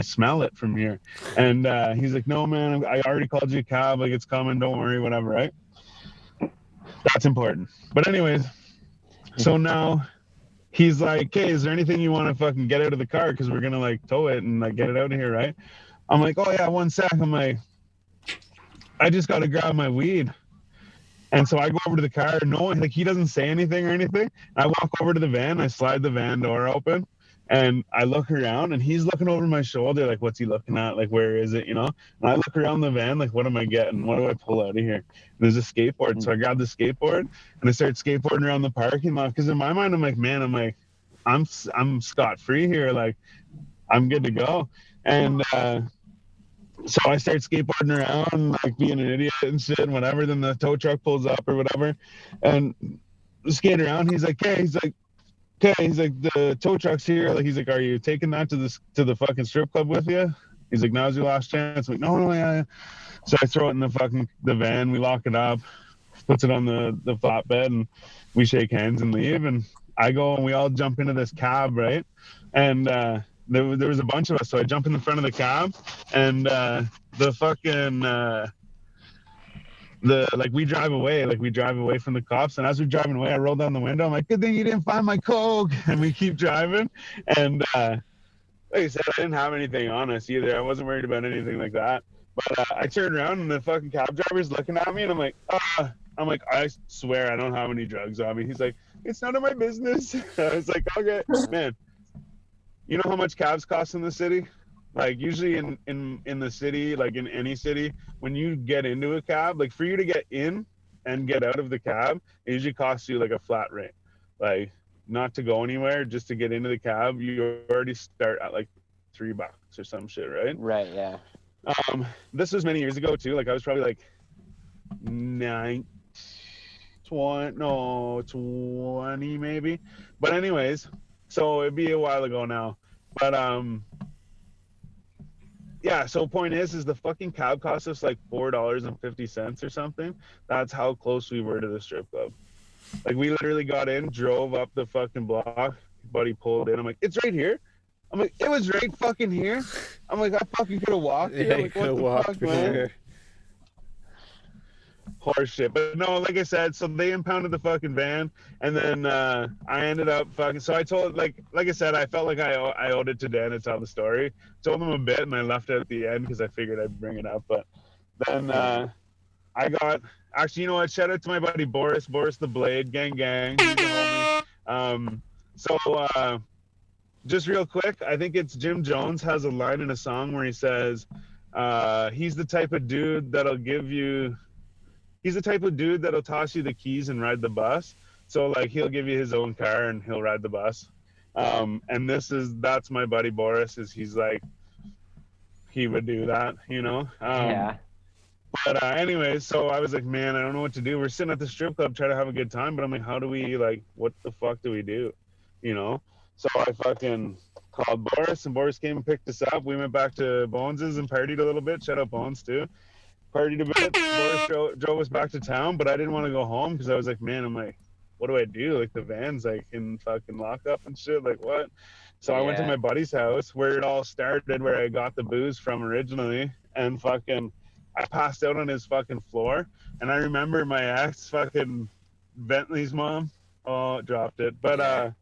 smell it from here. And he's like, no, man, I already called you a cab. Like, it's coming. Don't worry, whatever, right? That's important. But anyways, so now he's like, hey, is there anything you want to fucking get out of the car? Because we're going to, like, tow it and, like, get it out of here, right? I'm like, oh, yeah, 1 sec. I'm like, I just got to grab my weed. And so I go over to the car, like, he doesn't say anything or anything. I walk over to the van, I slide the van door open, and I look around, and he's looking over my shoulder, like, what's he looking at? Like, where is it, you know? And I look around the van, like, what am I getting? What do I pull out of here? And there's a skateboard. So I grab the skateboard, and I start skateboarding around the parking lot, because in my mind, I'm like, man, I'm scot-free here. Like, I'm good to go. And so I start skateboarding around, like being an idiot and shit and whatever. Then the tow truck pulls up or whatever, and skate around. He's like, okay, the tow truck's here. Like, he's like, are you taking that to the fucking strip club with you? He's like, now's your last chance. I'm like, no, yeah. So I throw it in the van. We lock it up, puts it on the flatbed, and we shake hands and leave. And I go and we all jump into this cab, right? And there was a bunch of us, so I jump in the front of the cab, and we drive away from the cops, and as we're driving away, I roll down the window. I'm like, good thing you didn't find my coke. And we keep driving, and like I said, I didn't have anything on us either. I wasn't worried about anything like that. But I turned around, and the fucking cab driver's looking at me, and I'm like, I swear I don't have any drugs on me. He's like, it's none of my business. I was like, okay, man. You know how much cabs cost in the city? Like, usually in the city, like in any city, when you get into a cab, like, for you to get in and get out of the cab, it usually costs you like a flat rate. Like, not to go anywhere, just to get into the cab, you already start at like $3 or some shit, right? Right, yeah. This was many years ago too. Like, I was probably like 20 maybe. But anyways, so it'd be a while ago now. But yeah, so point is the fucking cab cost us like $4.50 or something. That's how close we were to the strip club. Like we literally got in, drove up the fucking block. Buddy pulled in. I'm like, it's right here. I'm like, it was right fucking here. I'm like, I fucking could have walked here. Yeah, I'm you like, could what have the walked fuck, for man? sure. Horse shit. But no, like I said, so they impounded the fucking van, and then I ended up fucking. So I told, like I said, I felt like I owed it to Dan to tell the story. Told him a bit, and I left it at the end because I figured I'd bring it up. But then I got, actually, you know what? Shout out to my buddy Boris the Blade, gang. He's a homie. So just real quick, I think it's Jim Jones has a line in a song where he says, he's the type of dude that'll toss you the keys and ride the bus. So like he'll give you his own car and he'll ride the bus. And that's my buddy Boris, is he's like, he would do that, you know? Yeah. But anyways, so I was like, man, I don't know what to do. We're sitting at the strip club trying to have a good time, but I'm like, how do we, like, what the fuck do we do? You know? So I fucking called Boris, and Boris came and picked us up. We went back to Bones's and partied a little bit. Shout out Bones too. Partied a bit. Boris drove us back to town, but I didn't want to go home because I was like, man, I'm like, what do I do? Like the van's like in fucking lockup and shit. Like what? So I went to my buddy's house where it all started, where I got the booze from originally, and fucking I passed out on his fucking floor. And I remember my ex fucking Bentley's mom. Oh, dropped it. But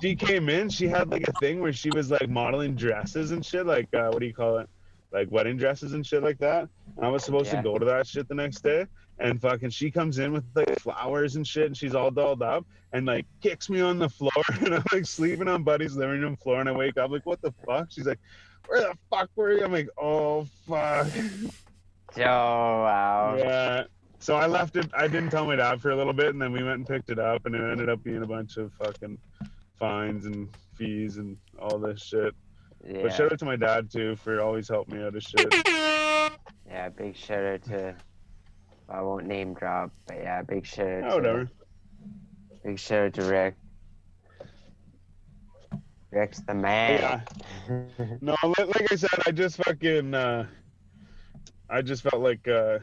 she came in, she had like a thing where she was like modeling dresses and shit, like what do you call it, like wedding dresses and shit like that. And I was supposed to go to that shit the next day, and fucking she comes in with like flowers and shit, and she's all dolled up and like kicks me on the floor, and I'm like sleeping on Buddy's living room floor, and I wake up like, what the fuck? She's like, where the fuck were you? I'm like, oh fuck. Oh wow. Yeah. So I left it. I didn't tell my dad for a little bit, and then we went and picked it up, and it ended up being a bunch of fucking fines and fees and all this shit. Yeah. But shout out to my dad too for always helping me out of shit. Yeah, big shout out to, I won't name drop, but yeah, big shout out Oh, whatever. Big shout out to Rick. Rick's the man. Yeah. No, like I said, I just fucking I just felt like I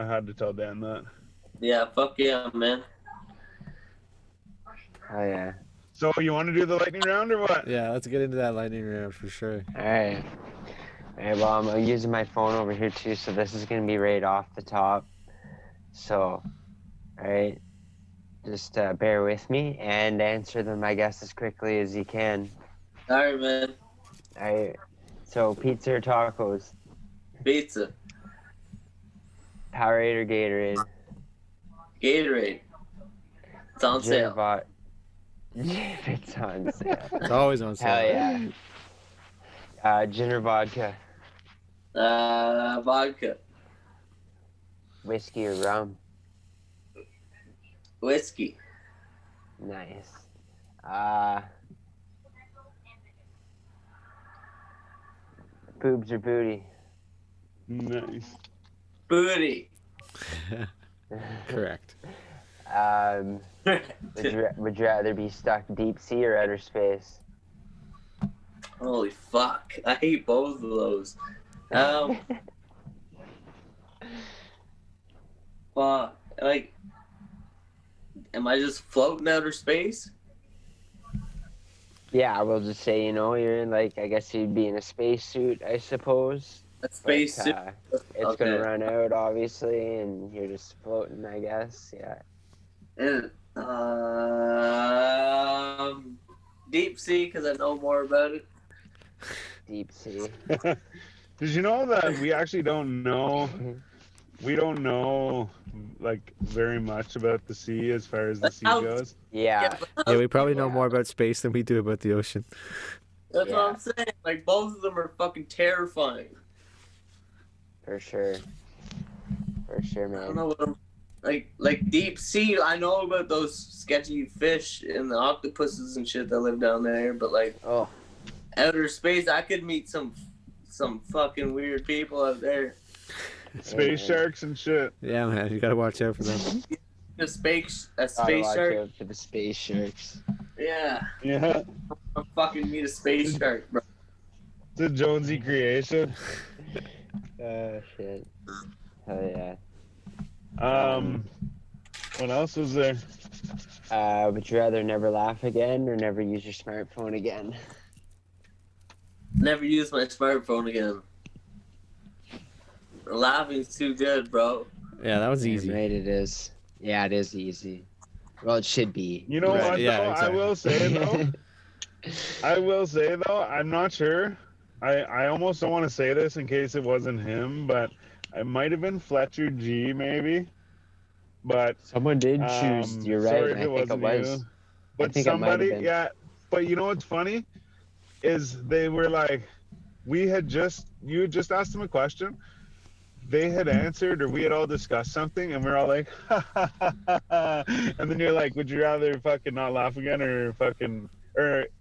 had to tell Dan that. Yeah, fuck yeah, man. Oh yeah. So you want to do the lightning round or what? Yeah, let's get into that lightning round for sure. Alright. Alright, well, I'm using my phone over here too, so this is going to be right off the top. So, alright. Just bear with me and answer them, I guess, as quickly as you can. Alright, man. Alright. So, pizza or tacos? Pizza. Powerade or Gatorade? Gatorade. It's on sale. If it's on sale. It's always on sale. Hell yeah. Gin or vodka? Vodka. Whiskey or rum? Whiskey. Nice. Boobs or booty? Nice. Booty. Correct. Would you rather be stuck deep sea or outer space? Holy fuck. I hate both of those. Fuck. Like, am I just floating outer space? Yeah, we'll just say, you're in, like, I guess you'd be in a spacesuit, I suppose. A spacesuit. It's Okay. gonna run out, obviously, and you're just floating, I guess, yeah. And, deep sea, because I know more about it. Deep sea. Did you know that we actually don't know? We don't know like very much about the sea as far as the sea goes. Yeah. Yeah, we probably know more about space than we do about the ocean. That's what I'm saying. Like, both of them are fucking terrifying. For sure. For sure, I don't man. know what I'm... Like deep sea, I know about those sketchy fish and the octopuses and shit that live down there, but like outer space, I could meet some fucking weird people out there. Space sharks and shit. Yeah, man, you gotta watch out for them. A space Gotta watch shark. out for the space sharks. Yeah. Yeah. I'm fucking meet a space shark, bro. It's a Jonesy creation. Oh shit. Hell yeah. What else was there? Would you rather never laugh again or never use your smartphone again? Never use my smartphone again. Laughing's too good, bro. Yeah, that was Damn easy. right, it is. Yeah, it is easy. Well, it should be. You know Right, what? yeah, though? exactly. I will say though, I'm not sure. I almost don't want to say this in case it wasn't him, but it might have been Fletcher G, maybe. But Someone did choose. You're right. sorry if I think it wasn't was. you. But think it might have somebody, been. yeah. But you know what's funny is they were like, you had just asked them a question. They had answered, or we had all discussed something, and we're all like, and then you're like, would you rather fucking not laugh again, or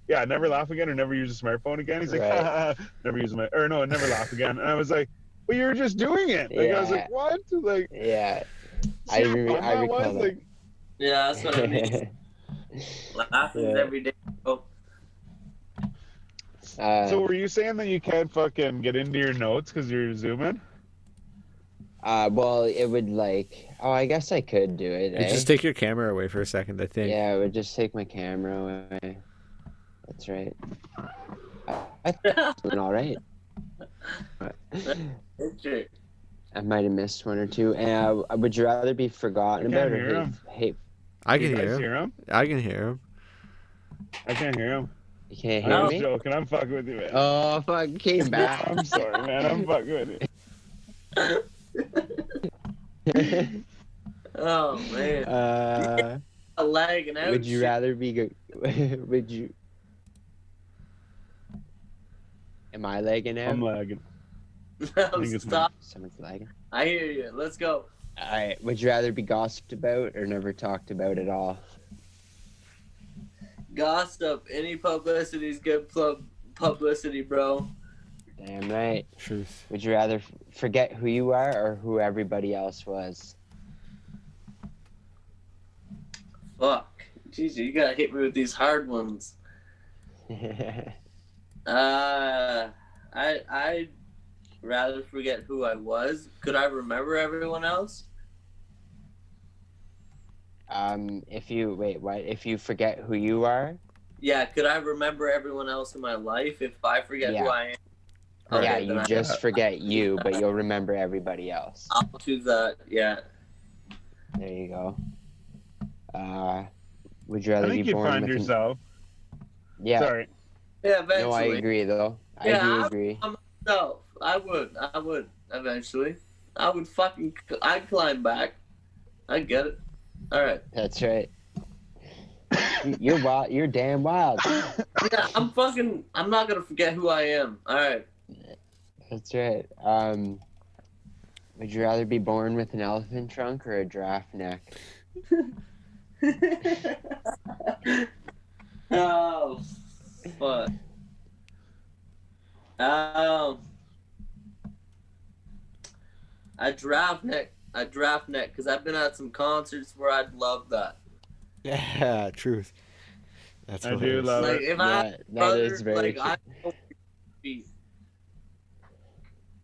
never laugh again, or never use a smartphone again? He's like, Right. never laugh again. And I was like, well, you're just doing it. Like, I was like, what? Like, Yeah. see how fun I that was? recall that. Like, Yeah, that's what I mean. Laughing's Yeah. every day, bro. so were you saying that you can't fucking get into your notes because you're zooming? Well, it would like. Oh, I guess I could do it. You Eh? just take your camera away for a second, I think. Yeah, it would just take my camera away. That's right. I think I'm doing all right. Sure. I might have missed one or two. And would you rather be forgotten I can't about hear or him. hate? I You can guys hear him. hear him? I can hear him. I can't hear him. You can't I'm hear just me? joking. I'm fucking with you, man. Oh, fuck, came back. I'm sorry, man. I'm fucking with you. Oh man, lagging out. Would you shit. rather be good? Would you? Am I lagging out? I'm lagging. No, think it's stop. Someone's lagging. I hear you. Let's go. All right. Would you rather be gossiped about or never talked about at all? Gossip. Any publicity is good publicity, bro. Damn right. Truth. Would you rather forget who you are or who everybody else was? Fuck. Jeez, you gotta hit me with these hard ones. I'd rather forget who I was. Could I remember everyone else? If you wait, what? If you forget who you are? Yeah, could I remember everyone else in my life if I forget Yeah. who I am? Yeah, Okay, then you I- just forget you, but you'll remember everybody else. I'll choose that. Yeah. There you go. Would you I rather think be you'd born find with yourself. Yeah. Sorry. Yeah, eventually. No, I agree though. I Yeah, do agree. No, I would eventually. I'd climb back. I get it. All right. That's right. You're wild. You're damn wild. Yeah, I'm not gonna forget who I am. All right. That's right. Would you rather be born with an elephant trunk or a giraffe neck? Oh, fuck. A draft neck, because I've been at some concerts where I'd love that. Yeah, truth. That's I do hilarious. love Like it. if I Yeah, had a that brother, is very like true. I be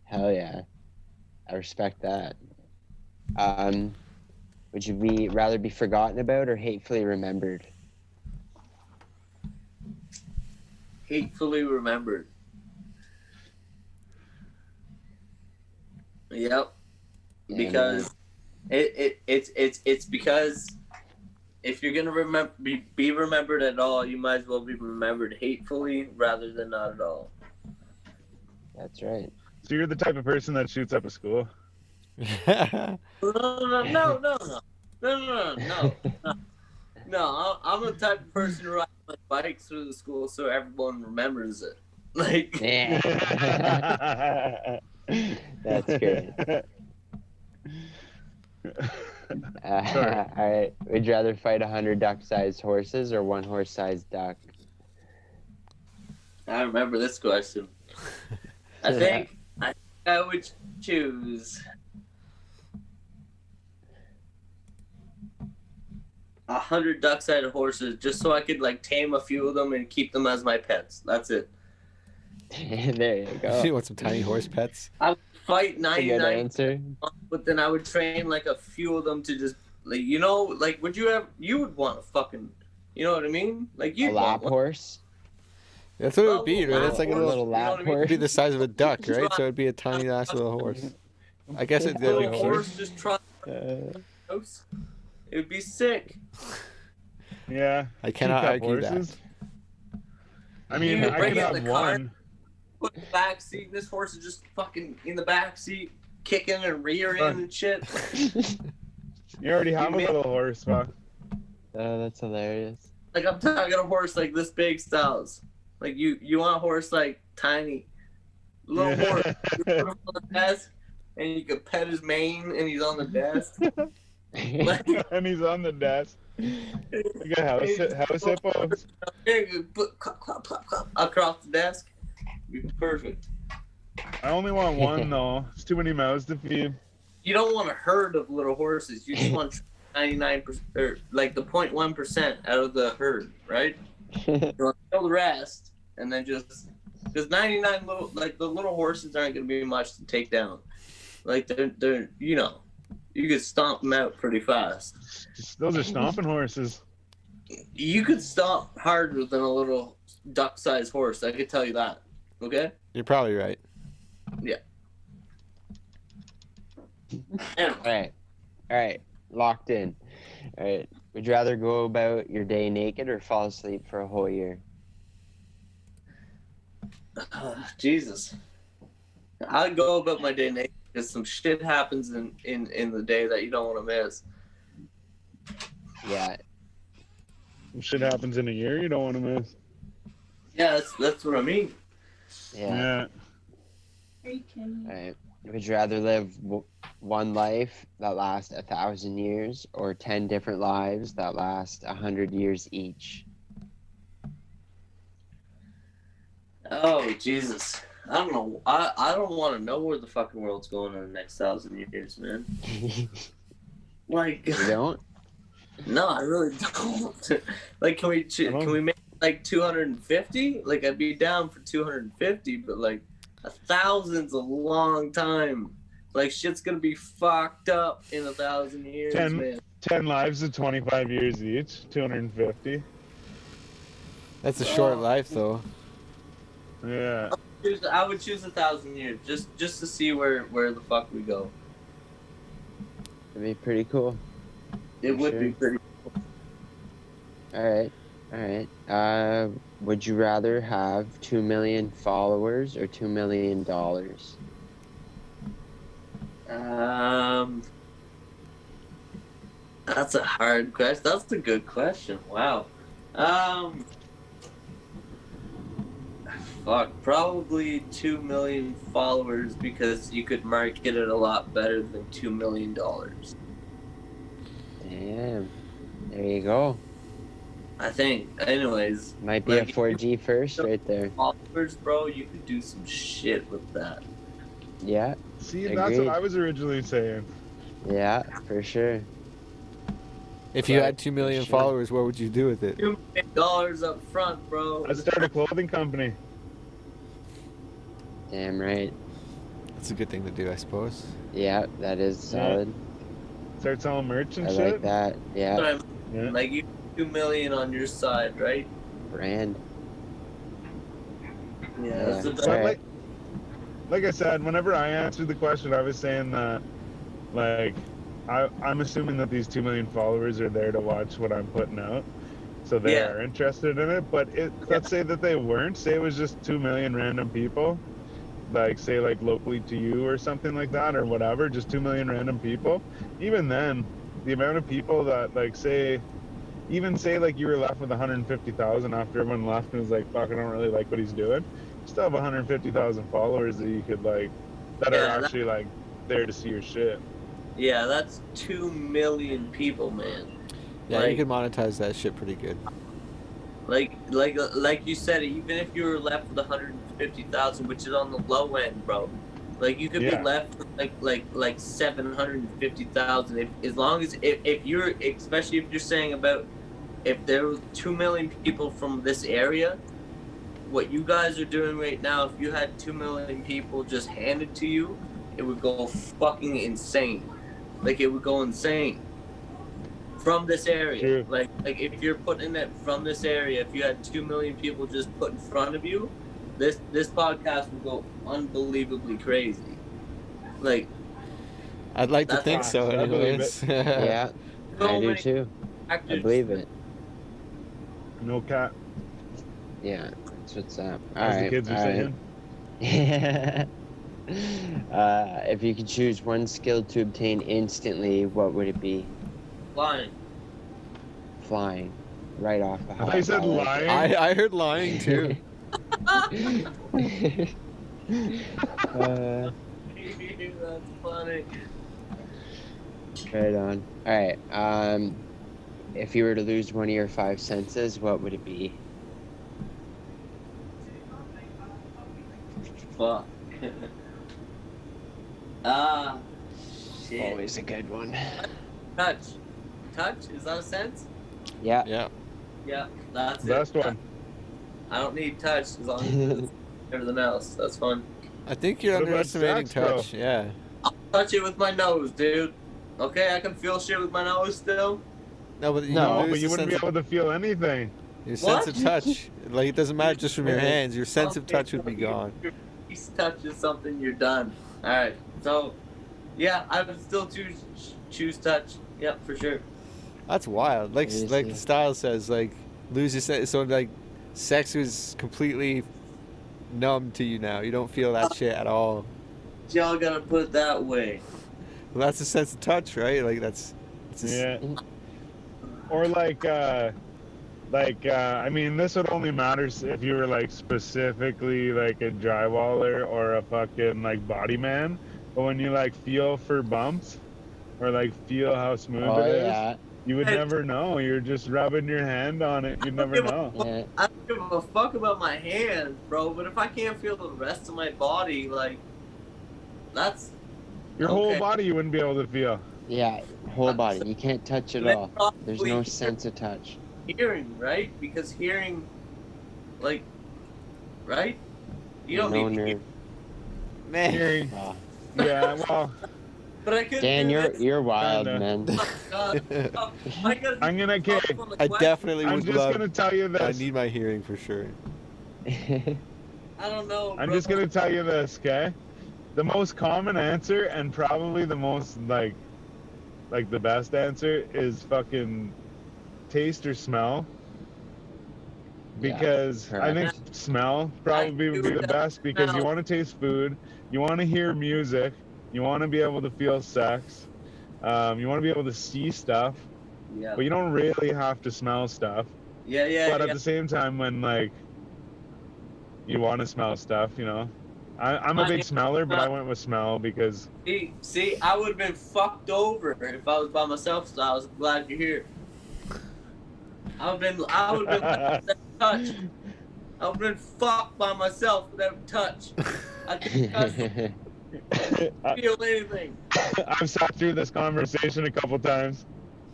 Hell yeah. I respect that. Would you rather be forgotten about or hatefully remembered? hatefully remembered. Yep. Yeah, Because it's because if you're gonna be remembered at all, you might as well be remembered hatefully rather than not at all. That's right. So you're the type of person that shoots up a school. No. No, I'm the type of person who rides my bike through the school so everyone remembers it. Like, Yeah. That's good. Sorry. All right. Would you rather fight 100 duck-sized horses or one horse-sized duck? I remember this question. I think I would choose. 100 duck-sided horses just so I could like tame a few of them and keep them as my pets. That's it. There you go. You want some tiny horse pets? I would fight That's a good 99, answer. but then I would train like a few of them to just, like, you know, like you would want a fucking, you know what I mean? Like A you lap want one. horse. That's what it would be, right? It's like a little. lap It'd horse. be the size of a duck, right? So it'd be a tiny ass little horse. I guess it'd be Little cute. horse just trot Uh, house. It would be sick. Yeah. I cannot teacup argue that. horses. I mean, You I bring could out have the car. one. Put in the back seat. This horse is just fucking in the back seat, kicking and rearing and shit. You already have a You little horse, fuck. oh, that's hilarious. Like I'm talking a horse like this big, Styles. Like you want a horse like tiny, little horse. You put him on the desk, and you can pet his mane, and he's on the desk. Like, And he's on the desk. You got house hippos. here you put clap, clap, clap, clap, across the desk. Be perfect. I only want one though. It's too many mouths to feed. You don't want a herd of little horses. You just want 99% or like the 0.1% out of the herd, right? You want to kill the rest, and then just because 99 little like the little horses aren't going to be much to take down. Like they're you know, you could stomp them out pretty fast. Those are stomping horses. You could stomp harder than a little duck-sized horse. I could tell you that. Okay. You're probably right. Anyway, All right, locked in. All right, would you rather go about your day naked or fall asleep for a whole year? Jesus, I'd go about my day naked because some shit happens in the day that you don't want to miss. Yeah, Shit happens in a year. You don't want to miss. Yeah, that's what I mean. yeah. Yeah. All right. Would you rather live one life that lasts 1,000 years or 10 different lives that last 100 years each? Oh Jesus, I don't know. I don't want to know where the fucking world's going in the next 1,000 years, man. Like, You don't? no, I really don't. Like, can we make like 250? Like, I'd be down for 250, but like 1,000's a long time. Like, shit's gonna be fucked up in 1,000 years, 10. man. 10 lives of 25 years each. 250. That's a short life, though. Yeah. I would choose 1,000 years just to see where the fuck we go. That'd be pretty cool. It would be Sure. pretty. All right. Would you rather have 2 million followers or $2 million? That's a hard question. That's a good question. Wow. Fuck. Probably 2 million followers because you could market it a lot better than $2 million. Damn. There you go. I think. Anyways, Might be a Like, 4G first right there. followers, bro, you could do some shit with that. Yeah. See, Agreed. that's what I was originally saying. Yeah, for sure. If you Right, had 2 million sure. followers, what would you do with it? $2 million up front, bro. I'd start a clothing company. Damn right. That's a good thing to do, I suppose. Yeah, that is solid. Start selling merch and I shit. like that. Yeah, Yeah. Like you 2 million on your side, right? brand. Yeah, that's Yeah. the But Alright. like I said, whenever I answered the question, I was saying that, like, I'm assuming that these 2 million followers are there to watch what I'm putting out, so they Yeah. are interested in it. But let's say that they weren't. Say it was just 2 million random people, like say like locally to you or something like that or whatever, just 2 million random people. Even then, the amount of people that like say like you were left with 150,000 after everyone left and was like, fuck, I don't really like what he's doing. You still have 150,000 followers that you could like that Yeah, are actually like there to see your shit. Yeah, that's 2 million people, man. Yeah, you Like- can monetize that shit pretty good. Like you said, even if you were left with 150,000, which is on the low end, bro, Like you could be left with like 750,000 as long as if you're, especially if you're saying about if there were 2 million people from this area, what you guys are doing right now, if you had 2 million people just handed to you, it would go fucking insane. Like it would go insane from this area. True. Like if you're putting it from this area, if you had 2 million people just put in front of you, this podcast would go unbelievably crazy. Like I'd like to That's think so, I believe anyways. Yeah, so I do many too. I actors. believe it. No cap, Yeah, that's what's up. as the kids are saying. Yeah. If you could choose one skill to obtain instantly, what would it be? Flying. Flying. Right off the I hop. thought you said like lying. I heard lying too. it. That's funny. Right on. Alright, if you were to lose one of your 5 senses, what would it be? Fuck. Shit. Always a good one. Touch. Touch? Is that a sense? Yeah. Yeah. Yeah, that's Best it. one. I don't need touch as long as it's everything else. That's fun. I think you're What about underestimating sex, bro? touch. Yeah. Touch it with my nose, dude. Okay, I can feel shit with my nose still. No, but you No, No, lose but you the wouldn't be sense of- able to feel anything. Your sense of What? touch, like it doesn't matter just from your hands. Your sense of Okay, touch would be so gone. Your piece touch is something you're done. All right, so yeah, I would still choose touch. Yep, for sure. That's wild. Like Seriously. the style says, like lose your sense. So like, sex is completely numb to you now. You don't feel that shit at all. Y'all gotta put it that way. Well, that's a sense of touch, right? Like that's. It's just, Yeah. Or I mean, this would only matter if you were like specifically like a drywaller or a fucking like body man. But when you like feel for bumps or like feel how smooth Oh, it is, yeah. you would Hey. never know. You're just rubbing your hand on it. You'd never know. Yeah. I don't give a fuck about my hands, bro. But if I can't feel the rest of my body, like that's Your whole Okay. body you wouldn't be able to feel. Yeah, whole body. You can't touch at Then all. There's probably no sense of touch. hearing, right? Because hearing, like, right? You don't no need to hear. nerve. man. Hearing. Wow. Yeah, well, But I could Dan, do you're this. you're wild, Kinda. man. Oh, God. Oh, I gotta I'm gonna do okay. on the I question. definitely I'm would just love. gonna tell you I this. need my hearing for sure. I don't know. I'm bro. just gonna tell you this, okay? The most common answer and probably the most like the best answer is fucking taste or smell. Yeah, Because I think correct. smell probably would be the best because you Smell. want to taste food, you want to hear music, you want to be able to feel sex, you want to be able to see stuff, Yeah. but you don't really have to smell stuff. Yeah. But at the same time, when like you want to smell stuff, you know, I'm a big smeller, but I went with smell because See, I would have been fucked over if I was by myself. So I was glad you're here. I would have been without touch. I would have been fucked by myself without touch. I couldn't feel anything. I've sat through this conversation a couple times.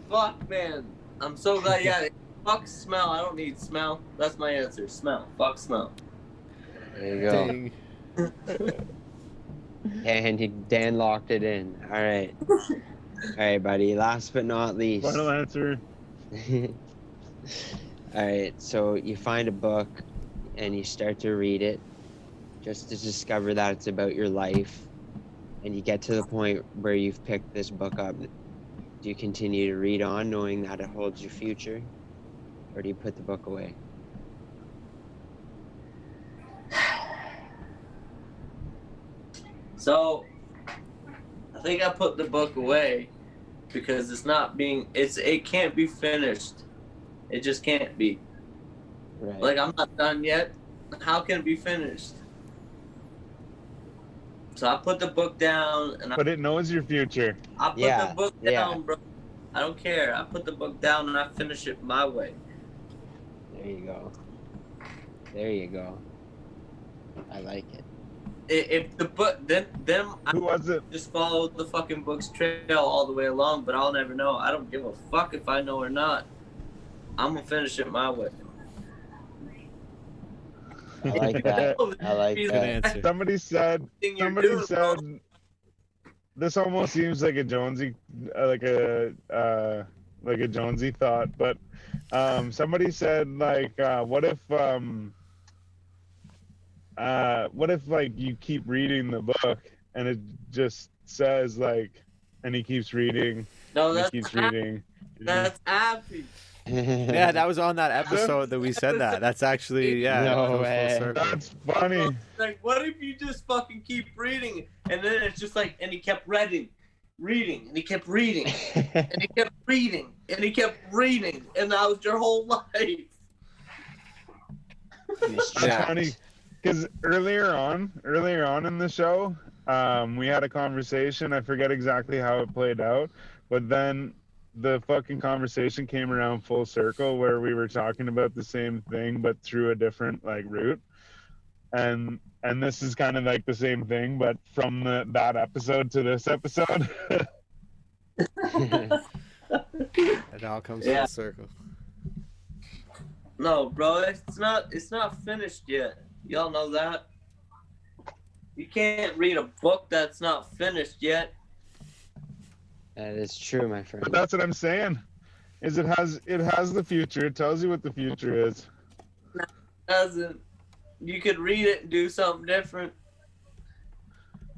Fuck, man. I'm so glad you had it. Fuck smell. I don't need smell. That's my answer. Smell. Fuck smell. There you go. Dang. And Dan locked it in. All right. All right, buddy. Last but not least. Final answer. All right. So you find a book and you start to read it just to discover that it's about your life. And you get to the point where you've picked this book up. Do you continue to read on knowing that it holds your future? Or do you put the book away? So, I think I put the book away because it can't be finished. It just can't be. Right. Like, I'm not done yet. How can it be finished? So I put the book down and But it knows your future. I put Yeah, the book yeah. down, bro. I don't care. I put the book down and I finish it my way. There you go. There you go. I like it. if the book, then I Who was it? just follow the fucking book's trail all the way along, but I'll never know. I don't give a fuck if I know or not. I'm gonna finish it my way. I like that. I like Good that. answer. Somebody said. Thing you're Somebody doing, said. bro. This almost seems like a Jonesy, like a Jonesy thought, but somebody said like, what if like you keep reading the book and it just says like, and he keeps reading, No, and he that's keeps Appy. reading. That's Appy. Yeah, that was on that episode that we said that. That's actually No it goes full way. circle. That's funny. Like, what if you just fucking keep reading, and then it's just like, and he kept reading, and he kept reading, and he kept reading, and he kept reading, and that was your whole life. These That's tracks. funny, because earlier on in the show, we had a conversation. I forget exactly how it played out, but then the fucking conversation came around full circle where we were talking about the same thing but through a different like route. And this is kind of like the same thing, but from that episode to this episode. It all comes Yeah. full circle. No, bro, it's not finished yet. Y'all know that. You can't read a book that's not finished yet. That is true, my friend. But that's what I'm saying. Is it has the future. It tells you what the future is. Doesn't. You could read it and do something different.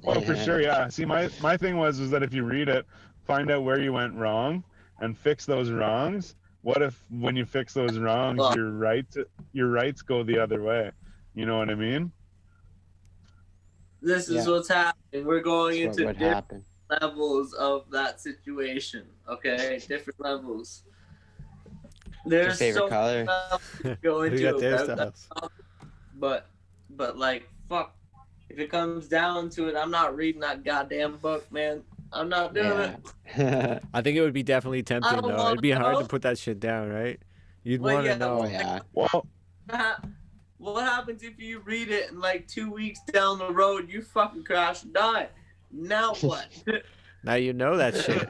Oh, for Yeah. sure, yeah. See, my thing was that if you read it, find out where you went wrong and fix those wrongs. What if when you fix those wrongs, Well- your rights go the other way? You know what I mean? This is Yeah. what's happening. We're going That's what into would different happen. levels of that situation. Okay, different levels. There's favorite so color? much levels to go Who into got their that- styles? but like fuck, if it comes down to it, I'm not reading that goddamn book, man. I'm not doing it. Yeah. I think it would be definitely tempting don't though. wanna It'd be hard to know. put that shit down, right? You'd Well, want to yeah, know. Oh yeah. Well, What happens if you read it and like 2 weeks down the road you fucking crash and die? Now what? Now you know that shit.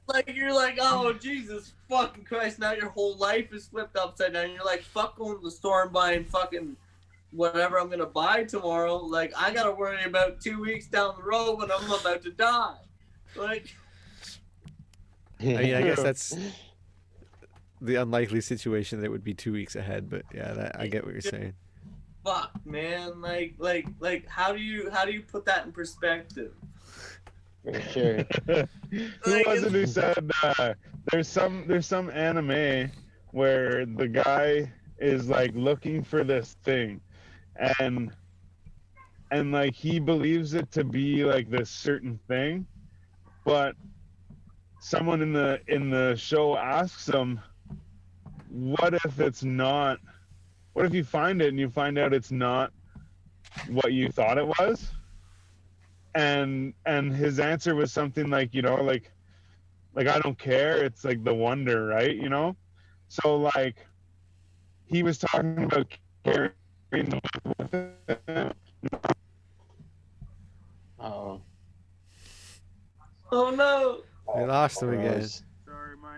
Like you're like, oh Jesus fucking Christ! Now your whole life is flipped upside down. You're like, fuck going to the store and buying fucking whatever I'm gonna buy tomorrow. Like I gotta worry about 2 weeks down the road when I'm about to die. Like I mean, I guess that's the unlikely situation that it would be 2 weeks ahead. But yeah, I get what you're saying. fuck, man. Like how do you put that in perspective? For sure. who was it who said there's some anime where the guy is like looking for this thing, and like he believes it to be like this certain thing, but someone in the show asks him, what if it's not? What if you find it and you find out it's not what you thought it was? And his answer was something like, you know, like I don't care. It's like the wonder, right? You know? So like he was talking about carrying the book with him. Oh. Oh no! We lost him again. Gross. Sorry, my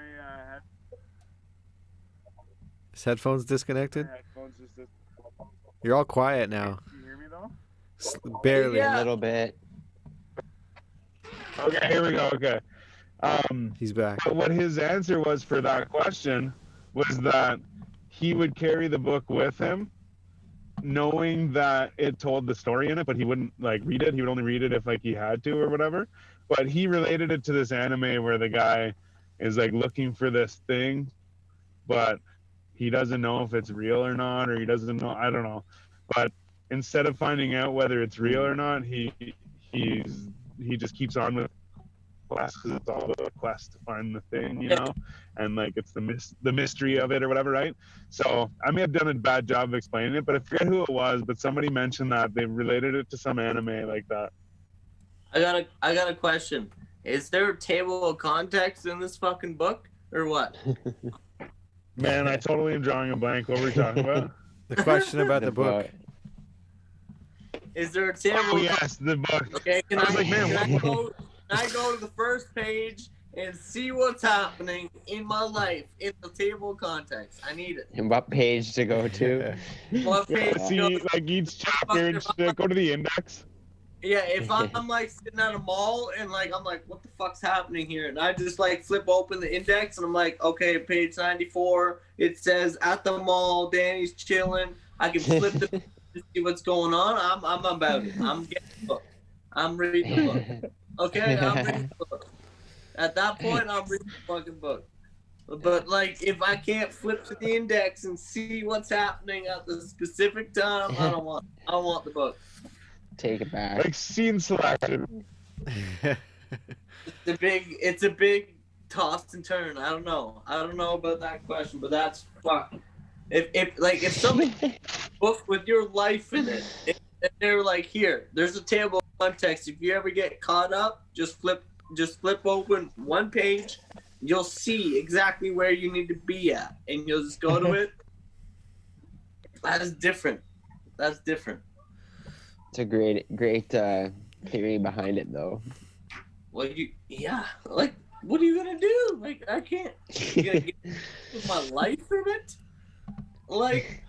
His headphones disconnected. headphones just. You're all quiet now. Can you hear me though? Barely. Yeah. A little bit. Okay, here we go. Okay. He's back. But what his answer was for that question was that he would carry the book with him, knowing that it told the story in it, but he wouldn't like read it. He would only read it if like he had to or whatever. But he related it to this anime where the guy is like looking for this thing, but he doesn't know if it's real or not, or he doesn't know. I don't know. But instead of finding out whether it's real or not, he just keeps on with quest because it's all about a quest to find the thing, you know, and like it's the mystery of it or whatever, right? So I may have done a bad job of explaining it, but I forget who it was, but somebody mentioned that they related it to some anime like that. I got a question. Is there a table of contents in this fucking book or what? Man, I totally am drawing a blank. What were we talking about? The question about the book. Is there a table? Oh yes, the book. Okay, I was like, man, can I go to the first page and see what's happening in my life in the table context? I need it. And what page to go to? What page? Yeah, see, like each chapter and shit. Go to the index. Yeah, if I'm like sitting at a mall and like I'm like, what the fuck's happening here? And I just like flip open the index and I'm like, okay, page 94. It says at the mall, Danny's chilling. I can flip the to see what's going on. I'm about it. I'm getting the book. I'm reading the book. Okay, I'm reading the book. At that point, I'm reading the fucking book. But like, if I can't flip to the index and see what's happening at the specific time, I don't want the book. Take it back. Like scene selection. It's a big toss and turn. I don't know about that question, but that's fuck. If somebody book with your life in it, and they're like, here, there's a table of context. If you ever get caught up, just flip open one page. You'll see exactly where you need to be at, and you'll just go to it. That's different. It's a great theory behind it, though. Well, like, what are you gonna do? Like, I can't. You gonna get my life in it? Like,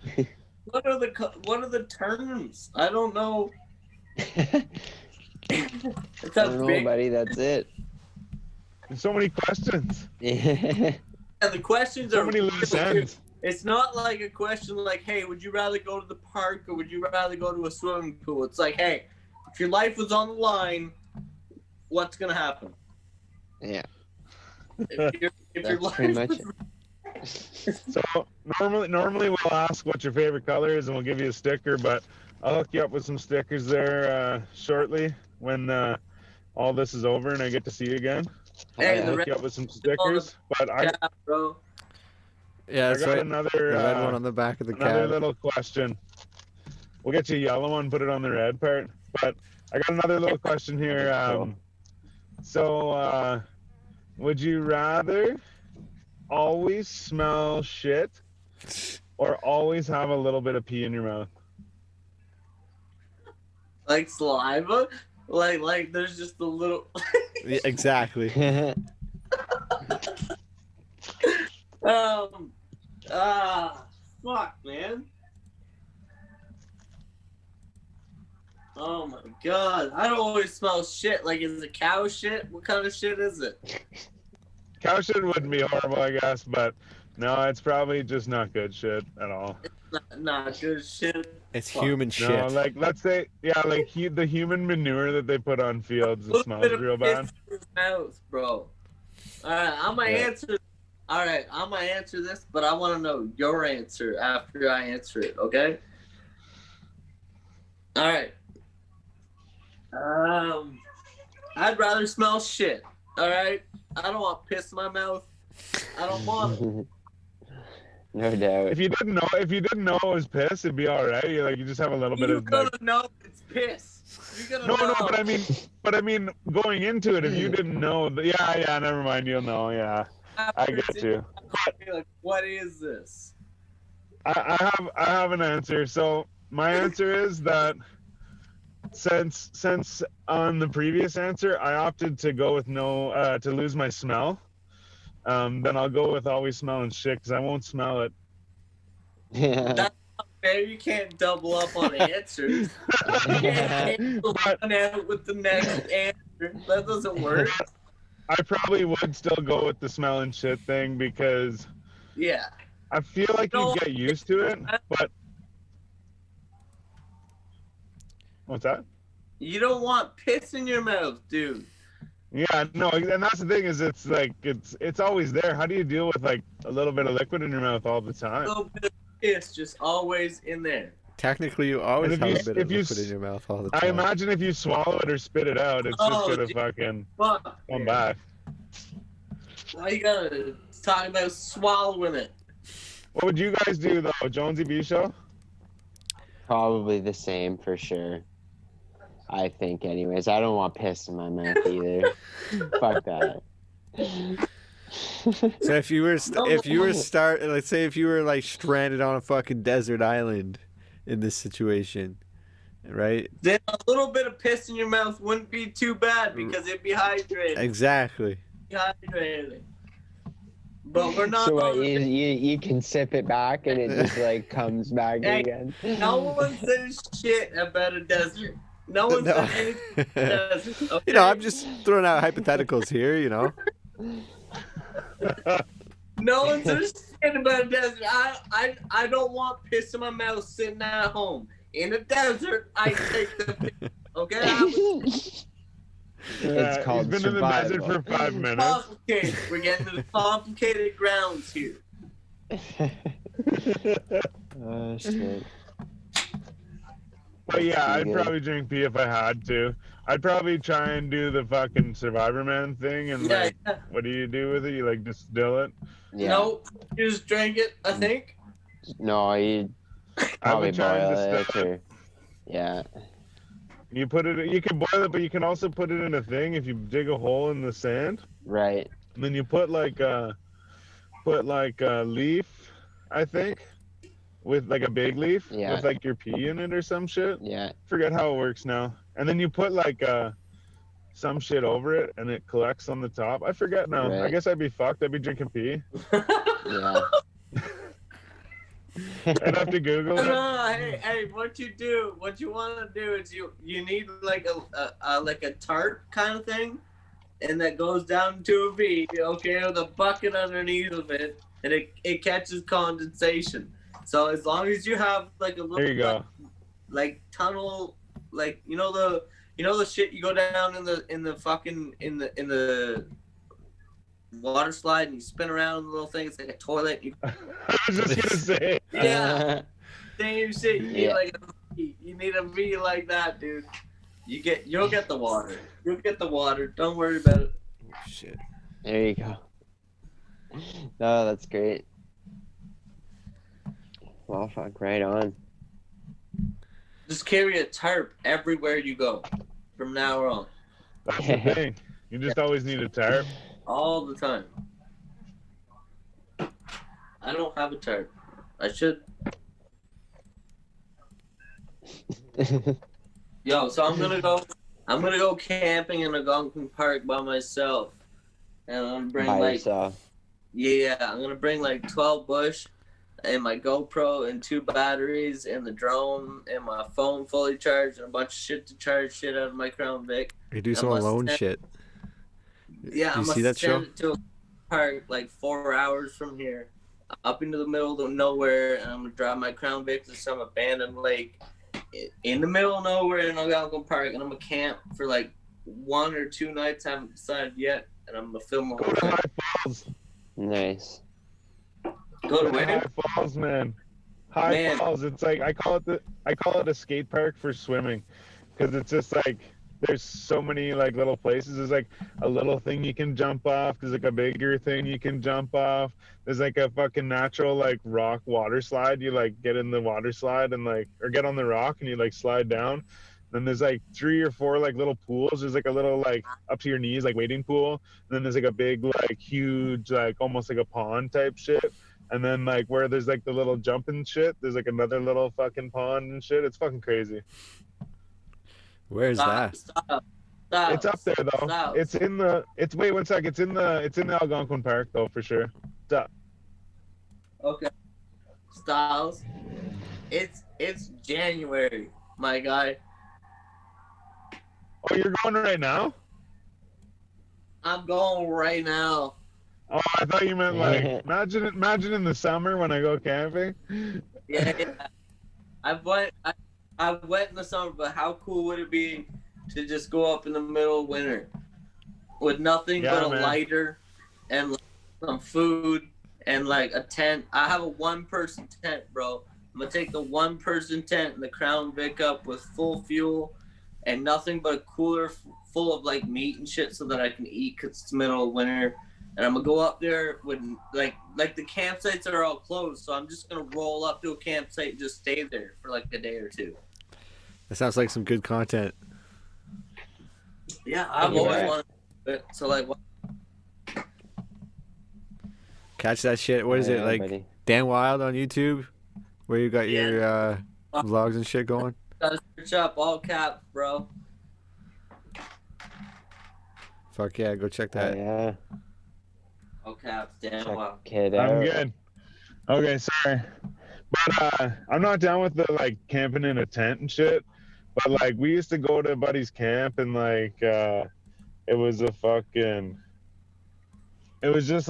what are the terms? I don't know. I don't know, buddy. That's it. There's so many questions. Yeah. And the questions So are many loose ends. It's not like a question like, hey, would you rather go to the park or would you rather go to a swimming pool? It's like, hey, if your life was on the line, what's gonna happen? Yeah. If your That's life pretty much was- it. So normally we'll ask what your favorite color is and we'll give you a sticker, but I'll hook you up with some stickers there shortly when all this is over and I get to see you again. Hey, I'll the hook red, you up with some stickers. But I yeah, bro. Yeah, I that's got right. another The red one on the back of the another cab. little question. We'll get you a yellow one, put it on the red part. But I got another little question here. So would you rather always smell shit or always have a little bit of pee in your mouth? Like saliva? Like there's just a little Yeah, exactly. fuck, man. Oh my god. I don't always smell shit. Like, is it cow shit? What kind of shit is it? Cow shit wouldn't be horrible, I guess, but no, it's probably just not good shit at all. Not good shit. It's Fuck. human No, shit. like let's say, yeah, like the human manure that they put on fields, it Little smells bit of real piss bad. in his mouth, bro. Alright, I'm gonna answer. Alright, I'm gonna answer this, but I wanna know your answer after I answer it, okay? Alright. I'd rather smell shit. Alright? I don't want piss in my mouth. I don't want it. No doubt. If you didn't know it was piss, it'd be all right. You just have a little bit You're of gonna like, know it's piss. You're gonna no, know. but I mean, going into it, if you didn't know, yeah, never mind, you'll know, yeah, I get you. Like, what is this? I have an answer. So my answer is that since on the previous answer I opted to go with no to lose my smell, then I'll go with always smelling shit because I won't smell it. Yeah. That's not fair. You can't double up on answers. You can't cancel one out with the next answer. That doesn't work. I probably would still go with the smelling shit thing because Yeah. I feel like you get used to it, but what's that? You don't want piss in your mouth, dude. Yeah, no, and that's the thing is it's like it's always there. How do you deal with like a little bit of liquid in your mouth all the A time? little bit of piss just always in there. Technically, you always And have if a you- bit of if you liquid in your mouth all the I time. imagine if you swallow it or spit it out, it's Oh, just gonna dude. fucking Fuck. come back. Why you gotta talk about swallowing it? What would you guys do though, Jonesy B show? Probably the same for sure. I think, anyways. I don't want piss in my mouth either. Fuck that. So if you were let's say if you were like stranded on a fucking desert island in this situation, right? Then a little bit of piss in your mouth wouldn't be too bad because it'd be hydrated. Exactly. Hydrated. But we're not. So what, on you can sip it back and it just like comes back Hey, again. No one says shit about a desert. No one No. said anything about a desert. Okay? You know, I'm just throwing out hypotheticals here, you know. No one says shit about a desert. I don't want piss in my mouth sitting at home. In a desert, I take the piss. Okay? It's called he's been survival. in the desert for 5 minutes. Complicated. We're getting to the complicated grounds here. Oh shit. But yeah, I'd Good. probably drink pee if I had to. I'd probably try and do the fucking Survivor Man thing and Yeah, like, yeah. what do you do with it? You like distill it? Yeah. No, you just drank it, I think. No, you I probably would try and boil distill it it. or yeah. You put it. You can boil it, but you can also put it in a thing. If you dig a hole in the sand, Right. and then you put like a leaf, I think, with like a big leaf Yeah. with like your pee in it or some shit. Yeah. Forget how it works now. And then you put like some shit over it, and it collects on the top. I forget now. I Right. guess I'd be fucked. I'd be drinking pee. Yeah. I'd have to Google it. Hey, what you want to do is you need like a tarp kind of thing, and that goes down to a V, okay, with a bucket underneath of it, and it catches condensation. So as long as you have like a little There you go. like tunnel, like you know the shit you go down in the water slide and you spin around in the little thing. It's like a toilet. You, I was just gonna say. yeah, same shit. You need Yeah. like a V. You need a V like that, dude. You'll get the water. You'll get the water. Don't worry about it. Shit. There you go. No, that's great. Well, fuck, right on. Just carry a tarp everywhere you go from now on, That's the thing. You just always need a tarp. all the time. I don't have a tarp. I should. Yo, so I'm gonna go camping in Algonquin Park by myself, and I'm gonna bring By like yourself. yeah, I'm gonna bring like 12 bush, and my GoPro and 2 batteries and the drone and my phone fully charged and a bunch of shit to charge shit out of my Crown Vic. You do I some must alone send- shit. Yeah, I You must see that show? send it to a park like 4 hours from here, up into the middle of nowhere, and I'm gonna drive my Crown Vic to some abandoned lake in the middle of nowhere in Algonquin Park, and I'm gonna camp for like 1 or 2 nights. I haven't decided yet, and I'm gonna film the Go whole to thing. High Falls. Nice. Go to High where? Falls, man. High Man. Falls. It's like I call it a skate park for swimming, because it's just like there's so many like little places. There's like a little thing you can jump off. There's like a bigger thing you can jump off. There's like a fucking natural like rock water slide. You like get in the water slide and like or get on the rock and you like slide down. Then there's like 3 or 4 like little pools. There's like a little like up to your knees like wading pool. And then there's like a big like huge like almost like a pond type shit. And then like where there's like the little jumping shit, there's like another little fucking pond and shit. It's fucking crazy. Where's that? Stop. It's up there though. Stop. It's in the. It's wait 1 sec. It's in the Algonquin Park though for sure. It's up. Okay. Styles. It's January, my guy. Oh, you're going right now? I'm going right now. Oh, I thought you meant like imagine in the summer when I go camping. Yeah. I went in the summer, but how cool would it be to just go up in the middle of winter with nothing Yeah, but a man. lighter and like, some food and like a tent? I have a 1-person tent, bro. I'm gonna take the 1-person tent and the Crown Vic up with full fuel and nothing but a cooler full of like meat and shit so that I can eat because it's the middle of winter. And I'm gonna go up there when like the campsites are all closed, so I'm just gonna roll up to a campsite and just stay there for like a day or 2. That sounds like some good content. Yeah, I've Yeah. always wanted to do it. So like, Catch that shit. What is it Yeah, like? buddy. Dan Wild on YouTube, where you got your vlogs and shit going. Gotta search up all caps, bro. Fuck yeah, go check Oh, that. yeah. All caps, damn Check well. it I'm out. good. Okay, sorry. But I'm not down with the like camping in a tent and shit. But like we used to go to buddy's camp and like it was just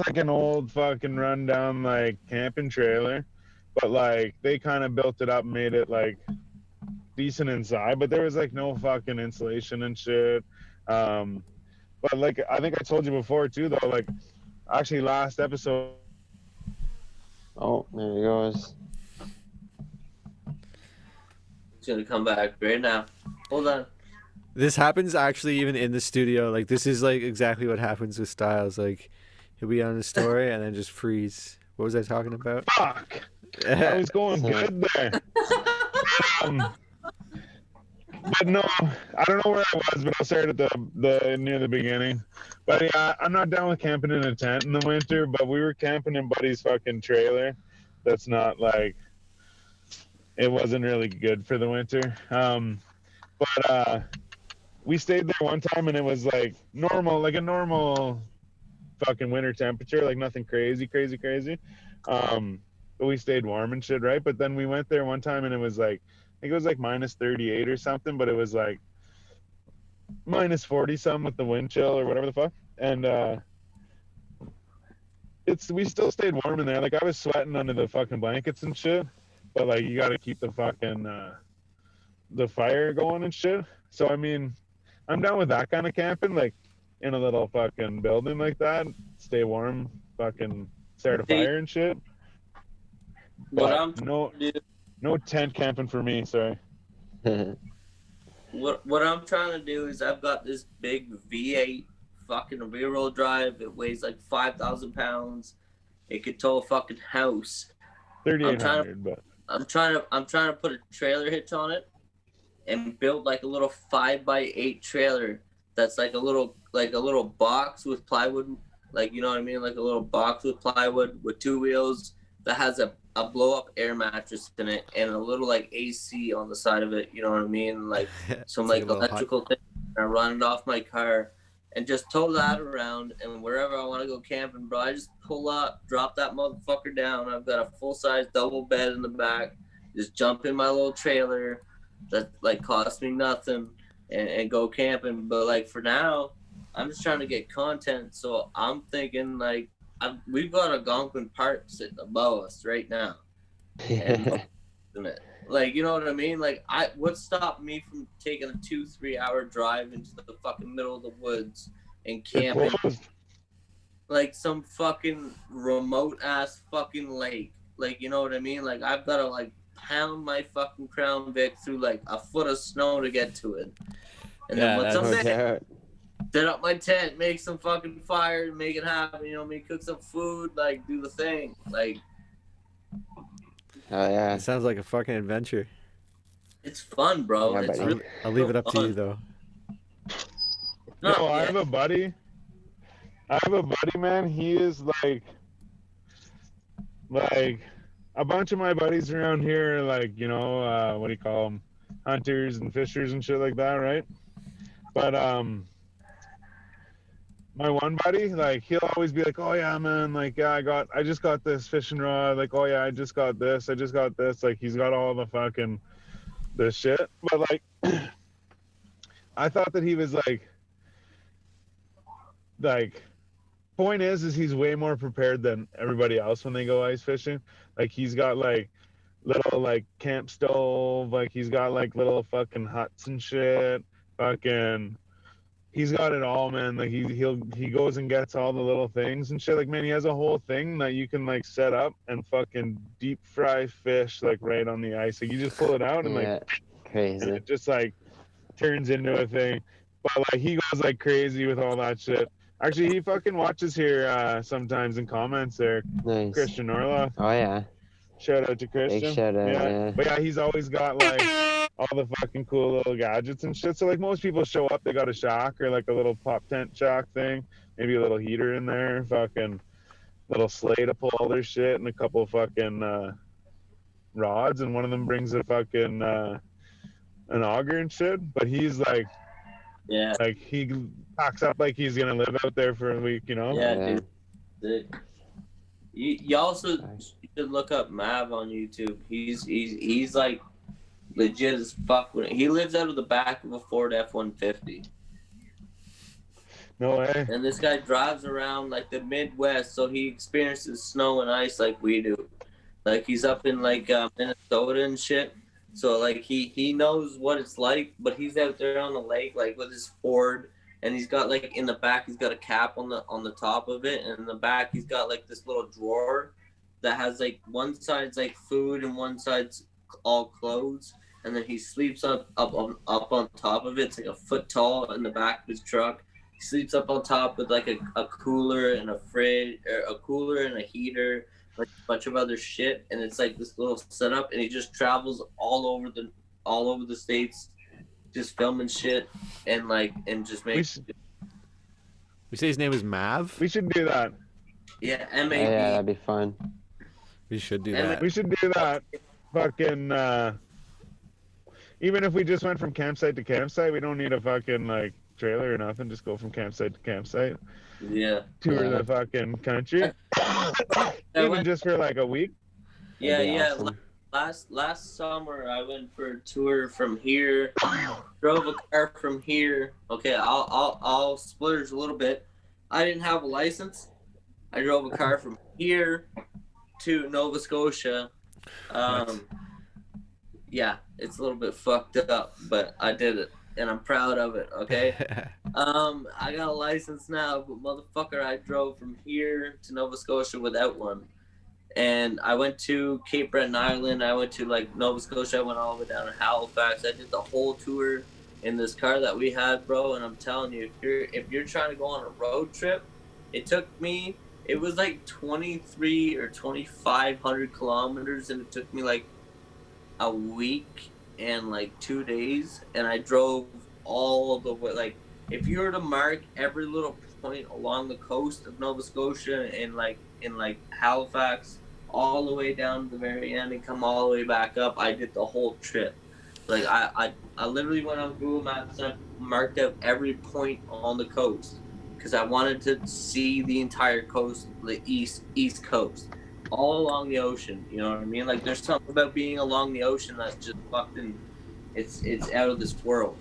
like an old fucking rundown like camping trailer. But like they kind of built it up and made it like decent inside, but there was like no fucking insulation and shit. But like I think I told you before too though, like actually last episode. Oh, there he goes. It's gonna come back right now. Hold on. This happens actually even in the studio. Like this is like exactly what happens with Styles. Like he'll be on the story and then just freeze. What was I talking about? Fuck! I was going good there. But no, I don't know where I was, but I'll start at the near the beginning. But yeah, I'm not down with camping in a tent in the winter, but we were camping in Buddy's fucking trailer. That's not like, it wasn't really good for the winter. But we stayed there one time and it was like normal, like a normal fucking winter temperature, like nothing crazy. But we stayed warm and shit, right? But then we went there one time and it was like, I think it was like minus 38 or something, but it was like minus 40 something with the wind chill or whatever the fuck. And we still stayed warm in there. Like I was sweating under the fucking blankets and shit, but like you got to keep the fucking the fire going and shit. So I mean, I'm down with that kind of camping, like in a little fucking building like that, stay warm, fucking start a fire and shit. But no tent camping for me, sorry. What I'm trying to do is I've got this big V8 fucking rear-wheel drive. It weighs like 5,000 pounds. It could tow a fucking house. 3,800, but I'm trying to put a trailer hitch on it and build like a little 5x8 trailer that's like a little box with plywood, like you know what I mean, like a little box with plywood with two wheels that has a blow up air mattress in it and a little like AC on the side of it, you know what I mean? Like some like electrical thing. I run it off my car and just tow that around, and wherever I want to go camping, bro, I just pull up, drop that motherfucker down. I've got a full size double bed in the back. Just jump in my little trailer that like costs me nothing and go camping. But like for now, I'm just trying to get content. So I'm thinking like we've got a Algonquin Park sitting above us right now. And, like, you know what I mean? Like, what stopped me from taking a 2-3 hour drive into the fucking middle of the woods and camping? Like some fucking remote ass fucking lake. Like, you know what I mean? Like, I've got to like pound my fucking Crown Vic through like a foot of snow to get to it. And then once I'm there, set up my tent, make some fucking fire, make it happen, you know what I mean? Cook some food, like do the thing. Like, oh yeah. It sounds like a fucking adventure. it's fun, bro. Yeah, It's buddy. really I'll leave it up to fun. you though. No, I have a buddy, man. He is like a bunch of my buddies around here, like, you know, what do you call them? Hunters and fishers and shit like that, right? But my one buddy, like, he'll always be like, oh yeah, man, like, yeah, I just got this fishing rod, like, oh yeah, I just got this, like, he's got all the fucking this shit. But like I thought that he was like point is he's way more prepared than everybody else when they go ice fishing. Like, he's got like little like camp stove, like he's got like little fucking huts and shit, fucking he's got it all, man. Like he goes and gets all the little things and shit. Like, man, he has a whole thing that you can like set up and fucking deep fry fish like right on the ice. Like, you just pull it out and like crazy. and it just like turns into a thing. But like he goes like crazy with all that shit. Actually, he fucking watches here sometimes and comments there. Nice. Christian Orloff. Oh yeah. Shout out to Christian. Big shout out, yeah. But yeah, he's always got like all the fucking cool little gadgets and shit. So like most people show up, they got a shock or like a little pop tent shock thing, maybe a little heater in there, fucking little sleigh to pull all their shit, and a couple fucking rods, and one of them brings a fucking an auger and shit, but he's like Yeah, he packs up like he's gonna live out there for a week, you know? yeah, Yeah. dude. Sick. You also Nice. should look up Mav on YouTube. He's like legit as fuck. He lives out of the back of a Ford F-150. No way. And this guy drives around like the Midwest, so he experiences snow and ice like we do. Like he's up in like Minnesota and shit. So like he knows what it's like, but he's out there on the lake like with his Ford, and he's got like in the back he's got a cap on the top of it, and in the back he's got like this little drawer that has like one side's like food and one side's all clothes, and then he sleeps up on top of it. It's like a foot tall in the back of his truck. He sleeps up on top with like a cooler and a fridge, or a cooler and a heater, like a bunch of other shit, and it's like this little setup, and he just travels all over the states, just filming shit and just We, makes sh- We say his name is Mav. we should do that. yeah Yeah, MAV. that'd be fun. We should do And that. We should do that. Fucking even if we just went from campsite to campsite, we don't need a fucking like trailer or nothing. Just go from campsite to campsite. Yeah, Tour Yeah. the fucking country. I Even went- just for like a week. yeah, That'd be yeah. awesome. Last summer I went for a tour from here, drove a car from here. Okay, I'll splurge a little bit. I didn't have a license. I drove a car from here to Nova Scotia. Yeah, it's a little bit fucked up, but I did it and I'm proud of it. Okay. I got a license now, but motherfucker, I drove from here to Nova Scotia without one. And I went to Cape Breton Island. I went to like Nova Scotia. I went all the way down to Halifax. I did the whole tour in this car that we had, bro. And I'm telling you, if you're trying to go on a road trip, it took me. It was like 23 or 2,500 kilometers, and it took me like a week and like 2 days. And I drove all the way. Like, if you were to mark every little point along the coast of Nova Scotia and like in like Halifax, all the way down to the very end and come all the way back up, I did the whole trip. Like I literally went on Google Maps and I marked out every point on the coast because I wanted to see the entire coast, the east coast, all along the ocean. You know what I mean? Like there's something about being along the ocean that's just fucking, it's out of this world.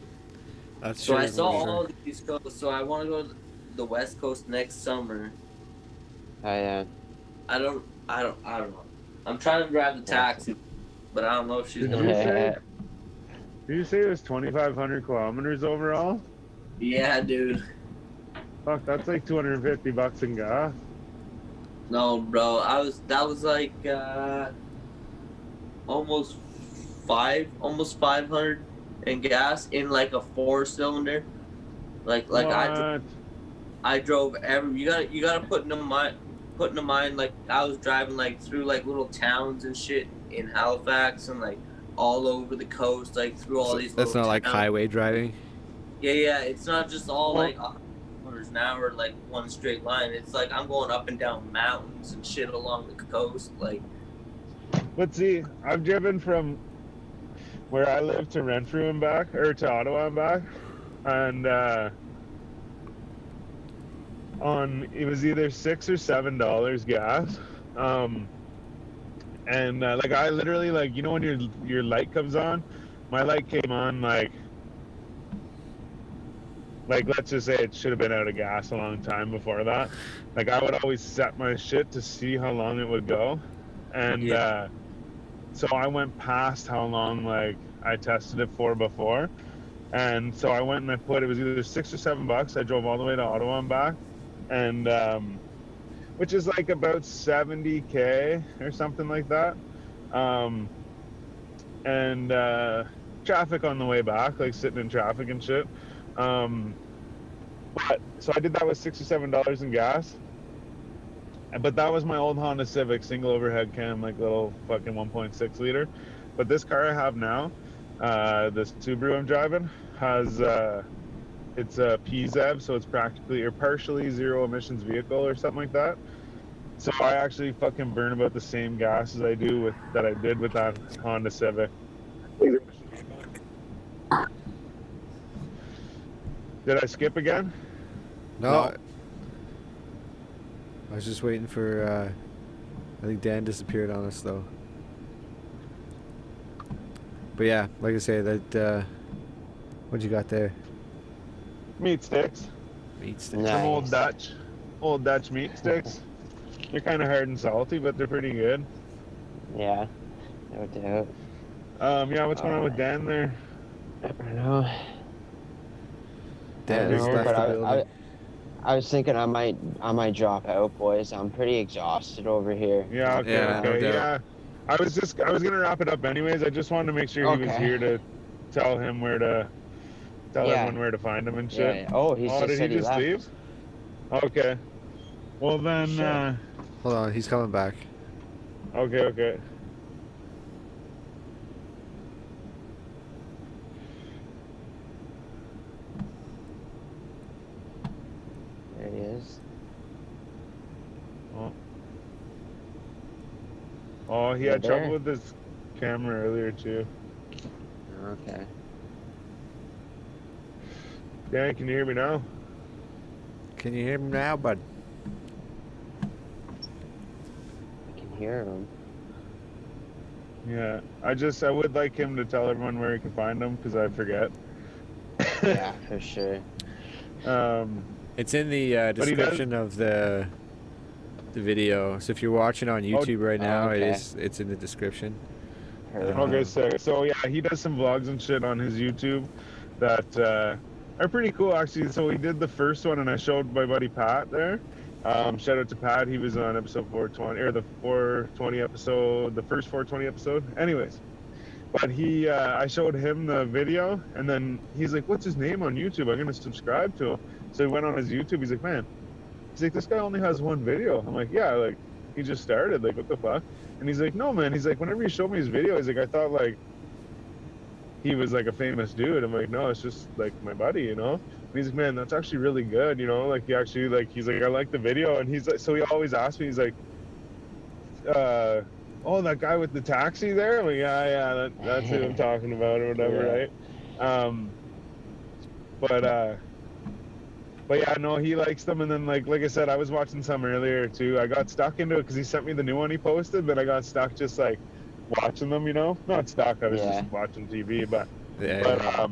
That's So true. I saw for sure. all the east coast. So I want to go to the west coast next summer. Oh yeah. I don't know. I'm trying to drive the taxi, but I don't know if she's Did gonna. you say? Did you say it was 2,500 kilometers overall? Yeah, dude. Fuck, that's like $250 in gas. No, bro. That was like almost 500 in gas in like a 4-cylinder. Like What? I drove every. You gotta put in mind like I was driving like through like little towns and shit in Halifax and like all over the coast, like through all these. That's little not like towns. highway driving. Yeah. It's not just all Well- like kilometers an hour, like one straight line. It's like I'm going up and down mountains and shit along the coast. Like, But see, I've driven from where I live to Renfrew and back, or to Ottawa and back, and it was either $6 or $7 gas, and like I literally like when your light comes on, my light came on like let's just say it should have been out of gas a long time before that. Like I would always set my shit to see how long it would go, and Yeah. so I went past how long like I tested it for before, and so I went and I put it was either $6 or $7. I drove all the way to Ottawa and back, and which is like about 70K or something like that, and traffic on the way back, like sitting in traffic and shit. But so I did that with $6 or $7 in gas. But that was my old Honda Civic single overhead cam, like little fucking 1.6 liter. But this car I have now, this Subaru I'm driving, has it's a PZEV, so it's practically or partially zero emissions vehicle or something like that. So I actually fucking burn about the same gas as I did with that Honda Civic. Did I skip again? No. I was just waiting for. I think Dan disappeared on us though. But yeah, like I say, that. What you got there? Meat sticks. Meat sticks. Nice. Some old Dutch meat sticks. They're kind of hard and salty, but they're pretty good. Yeah, no doubt. Yeah, what's going on with Dan there? I don't know. Dan I has don't know, left but the building. I was thinking I might drop out, boys. I'm pretty exhausted over here. Yeah, okay, Yeah, no okay, doubt. yeah. I was gonna wrap it up anyways. I just wanted to make sure he was Okay. here to tell everyone where to find him and shit. Yeah. Oh, he just did said he just left. leave? Okay. Well then, Shit. Hold on, he's coming back. okay. There he is. Oh, he Yeah, had trouble there. with his camera earlier too. Okay. Dan, can you hear me now? Can you hear him now, bud? I can hear him. Yeah. I would like him to tell everyone where he can find him because I forget. Yeah, for sure. It's in the But he does- description of the video. So if you're watching on YouTube right now, okay. it's in the description. Perfect. Okay, so yeah, he does some vlogs and shit on his YouTube that are pretty cool actually. So he did the first one, and I showed my buddy Pat there. Shout out to Pat. He was on episode 420 or the 420 episode, the first 420 episode. Anyways, but I showed him the video, and then he's like, "What's his name on YouTube? I'm gonna subscribe to him." So he went on his YouTube. He's like, "Man," he's like, "this guy only has one video." I'm like, "Yeah, like he just started. Like, what the fuck?" And he's like, "No, man." He's like, "Whenever you showed me his video, he's like, I thought like he was like a famous dude." I'm like, "No, it's just like my buddy, you know." And he's like, "Man, that's actually really good, you know." Like he actually he's like, "I like the video," and he's like, so he always asks me, he's like, "Oh, that guy with the taxi there?" I'm like, "Yeah, that's who I'm talking about or whatever, Yeah. right?" But yeah, no, he likes them, and then like I said, I was watching some earlier too. I got stuck into it because he sent me the new one he posted, but I got stuck just like watching them, you know. Not stuck, I was Yeah. just watching TV, but Yeah.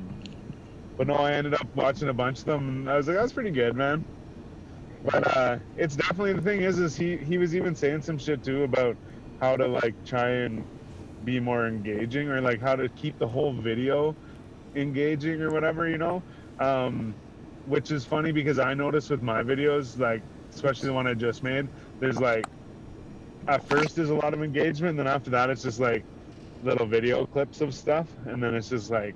but no, I ended up watching a bunch of them, and I was like, that's pretty good, man. But it's definitely, the thing is he was even saying some shit too about how to like try and be more engaging, or like how to keep the whole video engaging or whatever, you know. Which is funny because I noticed with my videos, like especially the one I just made, there's like at first there's a lot of engagement, and then after that it's just like little video clips of stuff, and then it's just like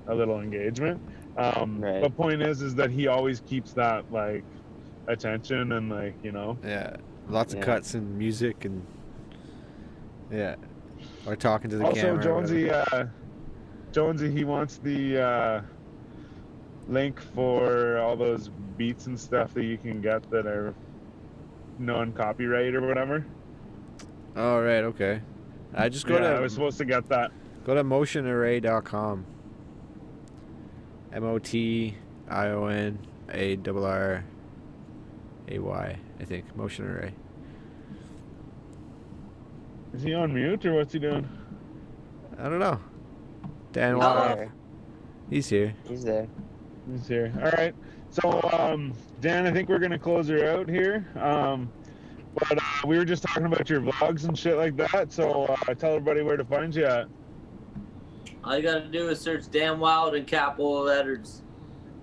a little engagement. Right. But point is that he always keeps that like attention, and like, you know. Yeah. Lots of Yeah. cuts and music and yeah. Or talking to the Also, camera. or whatever. Jonesy, he wants the link for all those beats and stuff that you can get that are non-copyright or whatever. Oh, right, okay. I just go I to was supposed to get that. go to motionarray.com. MOTIONARRAY, I think. Motion Array. Is he on mute or what's he doing? I don't know. Dan No. Waller. He's here. He's there. He's here. All right. So, Dan, I think we're gonna close her out here. But we were just talking about your vlogs and shit like that. So tell everybody where to find you at. All you gotta do is search Dan Wild in capital letters.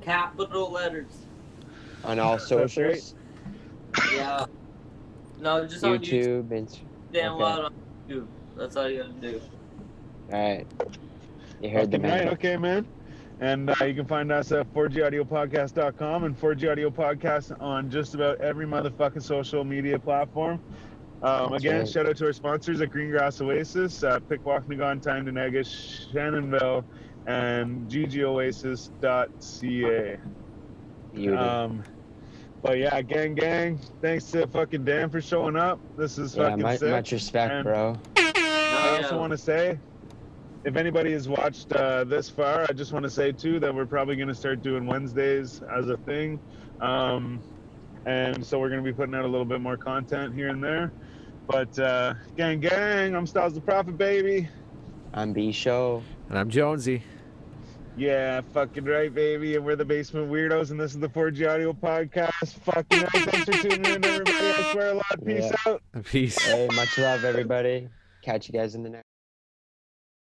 Capital letters. On all That's socials, Yeah. No, just on YouTube. YouTube, and Dan okay. Wild on YouTube. That's all you gotta do. all right. You heard the Fucking right. man. Okay, man. And you can find us at 4gaudiopodcast.com and 4G Audio Podcast on just about every motherfucking social media platform. Again, right. shout out to our sponsors at Greengrass Oasis, Pickwacknagon, Tyndonega, Shannonville, and ggoasis.ca. Beauty. But yeah, gang, thanks to fucking Dan for showing up. This is Yeah, fucking much sick. respect, And bro. I also want to say if anybody has watched this far, I just want to say too that we're probably going to start doing Wednesdays as a thing, and so we're going to be putting out a little bit more content here and there. But gang, I'm Styles the Prophet, baby. I'm B Show. And I'm Jonesy. Yeah, fucking right, baby. And we're the Basement Weirdos, and this is the 4G Audio Podcast. Fucking right. Thanks for tuning in, everybody. I swear a lot. Peace out. Peace. Hey, much love, everybody. Catch you guys in the next.